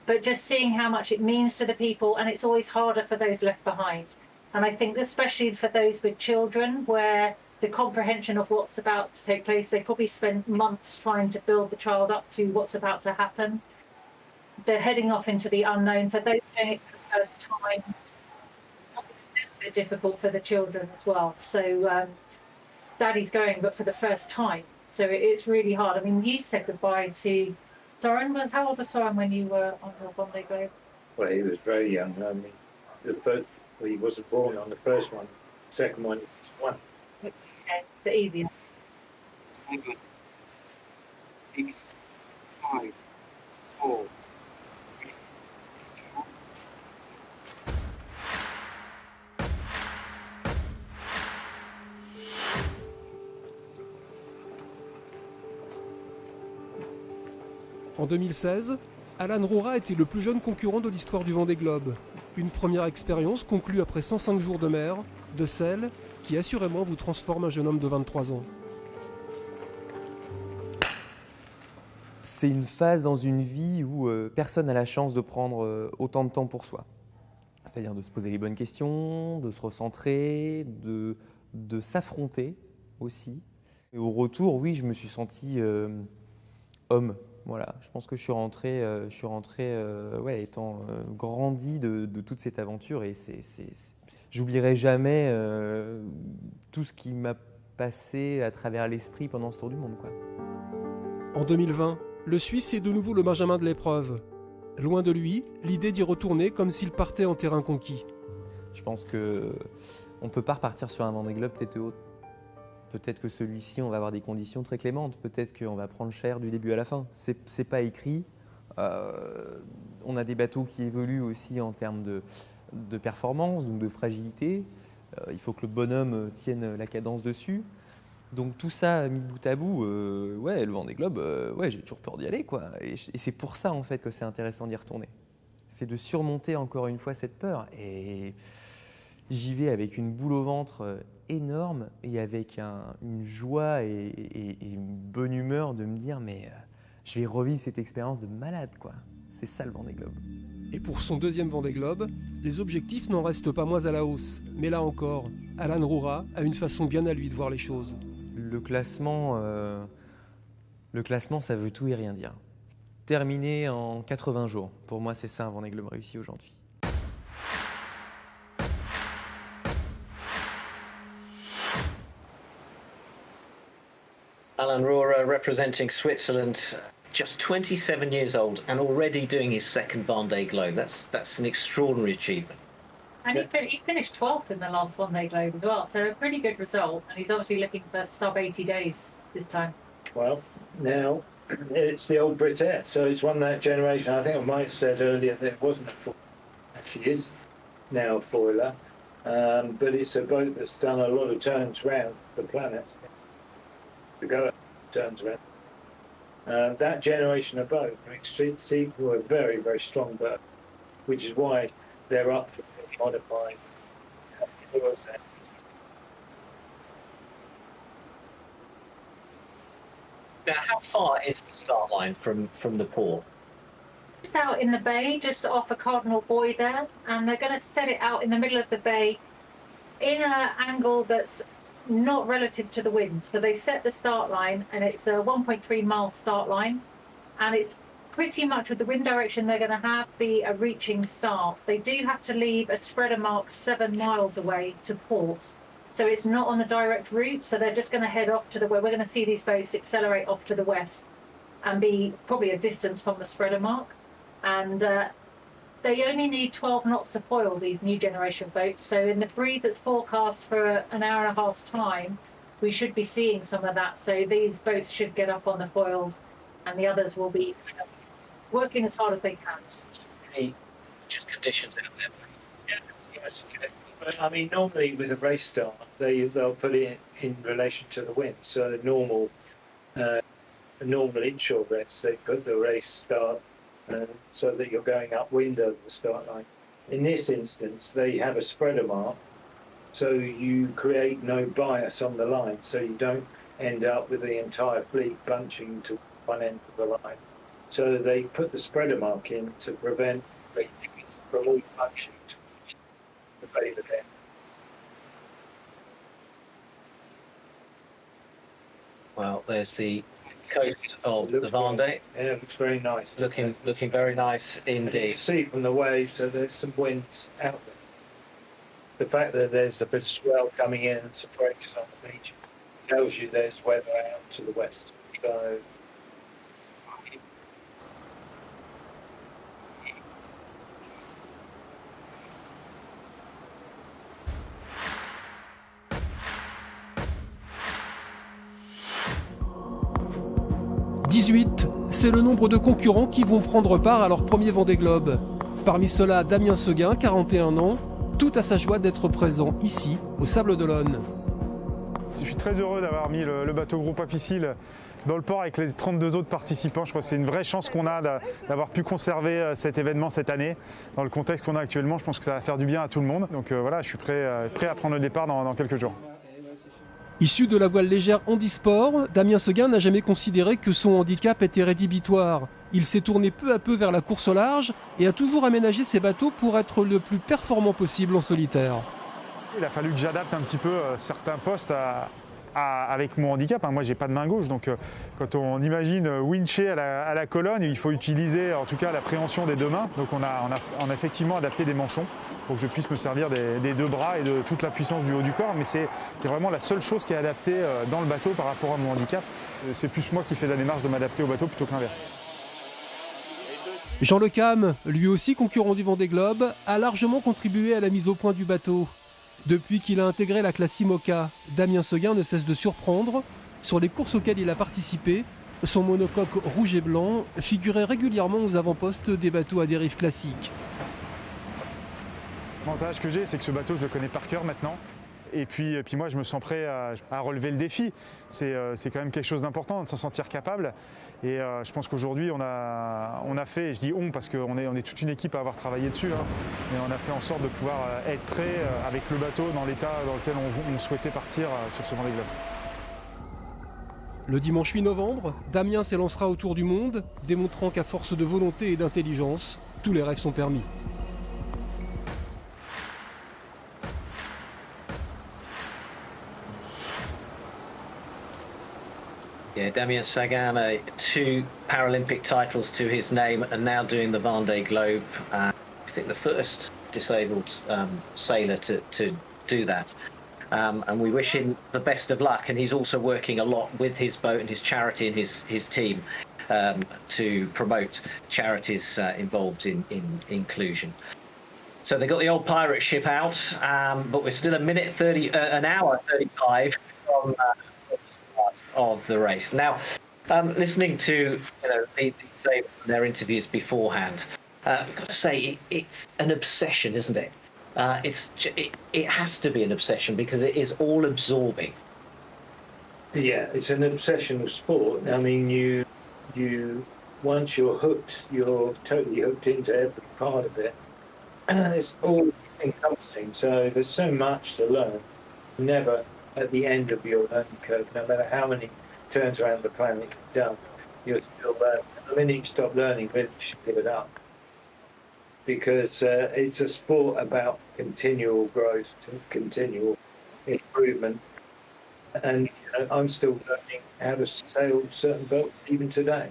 but just seeing how much it means to the people, and it's always harder for those left behind. And I think especially for those with children, where the comprehension of what's about to take place, they probably spent months trying to build the child up to what's about to happen. They're heading off into the unknown. For those doing it for the first time, it's a bit difficult for the children as well. So Daddy's going, but for the first time. So it's really hard. I mean, you said goodbye to Soren. How old was Soren when you were on the Vendée Globe? Well, he was very young. I mean, he wasn't born on the first one. The second one, he was 1. Okay, so easier. 7, 6, 5, 4. En 2016, Alan Roura était le plus jeune concurrent de l'histoire du Vendée Globe. Une première expérience conclue après 105 jours de mer, de celle qui assurément vous transforme un jeune homme de 23 ans. C'est une phase dans une vie où personne n'a la chance de prendre autant de temps pour soi. C'est-à-dire de se poser les bonnes questions, de se recentrer, de s'affronter aussi. Et au retour, oui, je me suis senti homme. Voilà, je pense que je suis rentré étant grandi de toute cette aventure, et j'oublierai jamais tout ce qui m'a passé à travers l'esprit pendant ce tour du monde, quoi. En 2020, le Suisse est de nouveau le Benjamin de l'épreuve. Loin de lui, l'idée d'y retourner comme s'il partait en terrain conquis. Je pense que on peut pas repartir sur un Vendée Globe tête haute. Peut-être que celui-ci, on va avoir des conditions très clémentes. Peut-être qu'on va prendre cher du début à la fin. C'est pas écrit. On a des bateaux qui évoluent aussi en termes de performance, donc de fragilité. Il faut que le bonhomme tienne la cadence dessus. Donc tout ça mis bout à bout, le Vendée Globe, j'ai toujours peur d'y aller, quoi. Et c'est pour ça en fait que c'est intéressant d'y retourner. C'est de surmonter encore une fois cette peur. Et j'y vais avec une boule au ventre énorme et avec une joie et une bonne humeur de me dire je vais revivre cette expérience de malade, quoi. C'est ça le Vendée Globe. Et pour son deuxième Vendée Globe, les objectifs n'en restent pas moins à la hausse. Mais là encore, Alan Roura a une façon bien à lui de voir les choses. Le classement, ça veut tout et rien dire. Terminé en 80 jours. Pour moi, c'est ça un Vendée Globe réussi aujourd'hui. Alan Roura representing Switzerland, just 27 years old and already doing his second Vendée Globe. That's an extraordinary achievement. And he finished 12th in the last Vendée Globe as well, so a pretty good result. And he's obviously looking for sub 80 days this time. Well, now it's the old Britair, so it's one that generation. I think I might have said earlier that it wasn't a foiler. Actually is now a foiler, but it's a boat that's done a lot of turns around the planet. To go turns around. That generation of boat, were a very, very strong boat, which is why they're up for modifying. Now, how far is the start line from the port? Just out in the bay, just off a Cardinal Buoy there, and they're going to set it out in the middle of the bay in an angle that's not relative to the wind. So they set the start line, and it's a 1.3 mile start line, and it's pretty much with the wind direction they're going to have be a reaching start. They do have to leave a spreader mark 7 miles away to port, so it's not on the direct route. So they're just going to head off to we're going to see these boats accelerate off to the west and be probably a distance from the spreader mark, and they only need 12 knots to foil, these new generation boats. So in the breeze that's forecast for an hour and a half's time, we should be seeing some of that. So these boats should get up on the foils, and the others will be working as hard as they can. Just conditions out there. Yes. But I mean, normally with a race start, they'll put it in relation to the wind. So a normal inshore race, they put the race start so that you're going upwind over the start line. In this instance, they have a spreader mark so you create no bias on the line, so you don't end up with the entire fleet bunching to one end of the line. So they put the spreader mark in to prevent from all bunching to the favored end. Well, there's the coast of the Vendée. Yeah, it looks very nice. Looking very nice indeed. You can see from the waves, so there's some wind out there. The fact that there's a bit of swell coming in and some breaks on the beach tells you there's weather out to the west. So « 18, c'est le nombre de concurrents qui vont prendre part à leur premier Vendée Globe. Parmi ceux-là, Damien Seguin, 41 ans, tout à sa joie d'être présent ici, au Sables-d'Olonne. Je suis très heureux d'avoir mis le bateau groupe Apicil dans le port avec les 32 autres participants. Je crois que c'est une vraie chance qu'on a d'avoir pu conserver cet événement cette année. Dans le contexte qu'on a actuellement, je pense que ça va faire du bien à tout le monde. Donc voilà, je suis prêt à prendre le départ dans quelques jours. Issu de la voile légère handisport, Damien Seguin n'a jamais considéré que son handicap était rédhibitoire. Il s'est tourné peu à peu vers la course au large et a toujours aménagé ses bateaux pour être le plus performant possible en solitaire. Il a fallu que j'adapte un petit peu certains postes avec mon handicap. Moi, j'ai pas de main gauche, donc quand on imagine wincher à la colonne, il faut utiliser en tout cas l'appréhension des deux mains. Donc on a effectivement adapté des manchons pour que je puisse me servir des deux bras et de toute la puissance du haut du corps. Mais c'est vraiment la seule chose qui est adaptée dans le bateau par rapport à mon handicap. C'est plus moi qui fais la démarche de m'adapter au bateau plutôt que l'inverse. Jean Le Cam, lui aussi concurrent du Vendée Globe, a largement contribué à la mise au point du bateau. Depuis qu'il a intégré la classe IMOCA, Damien Seguin ne cesse de surprendre. Sur les courses auxquelles il a participé, son monocoque rouge et blanc figurait régulièrement aux avant-postes des bateaux à dérive classiques. L'avantage que j'ai, c'est que ce bateau, je le connais par cœur maintenant. Et puis moi, je me sens prêt à relever le défi. C'est quand même quelque chose d'important de s'en sentir capable. Et je pense qu'aujourd'hui, on a fait, je dis on parce qu'on est toute une équipe à avoir travaillé dessus, hein, mais on a fait en sorte de pouvoir être prêt avec le bateau dans l'état dans lequel on souhaitait partir sur ce Vendée Globe. Le dimanche 8 novembre, Damien s'élancera autour du monde, démontrant qu'à force de volonté et d'intelligence, tous les rêves sont permis. Yeah, Damien Seguin, 2 Paralympic titles to his name, and now doing the Vendée Globe. I think the first disabled sailor to do that. And we wish him the best of luck. And he's also working a lot with his boat and his charity and his team to promote charities involved in inclusion. So they got the old pirate ship out, but we're still an hour 35 from of the race. Now, listening to these sailors and their interviews beforehand, I've got to say it's an obsession, isn't it? It has to be an obsession because it is all absorbing. Yeah, it's an obsessional sport. I mean, you once you're hooked, you're totally hooked into every part of it, and it's all encompassing. So there's so much to learn. Never at the end of your learning curve, no matter how many turns around the planet you've done, you're still learning. The minute you stop learning, really you should give it up. Because it's a sport about continual growth, continual improvement. And I'm still learning how to sail certain boats even today.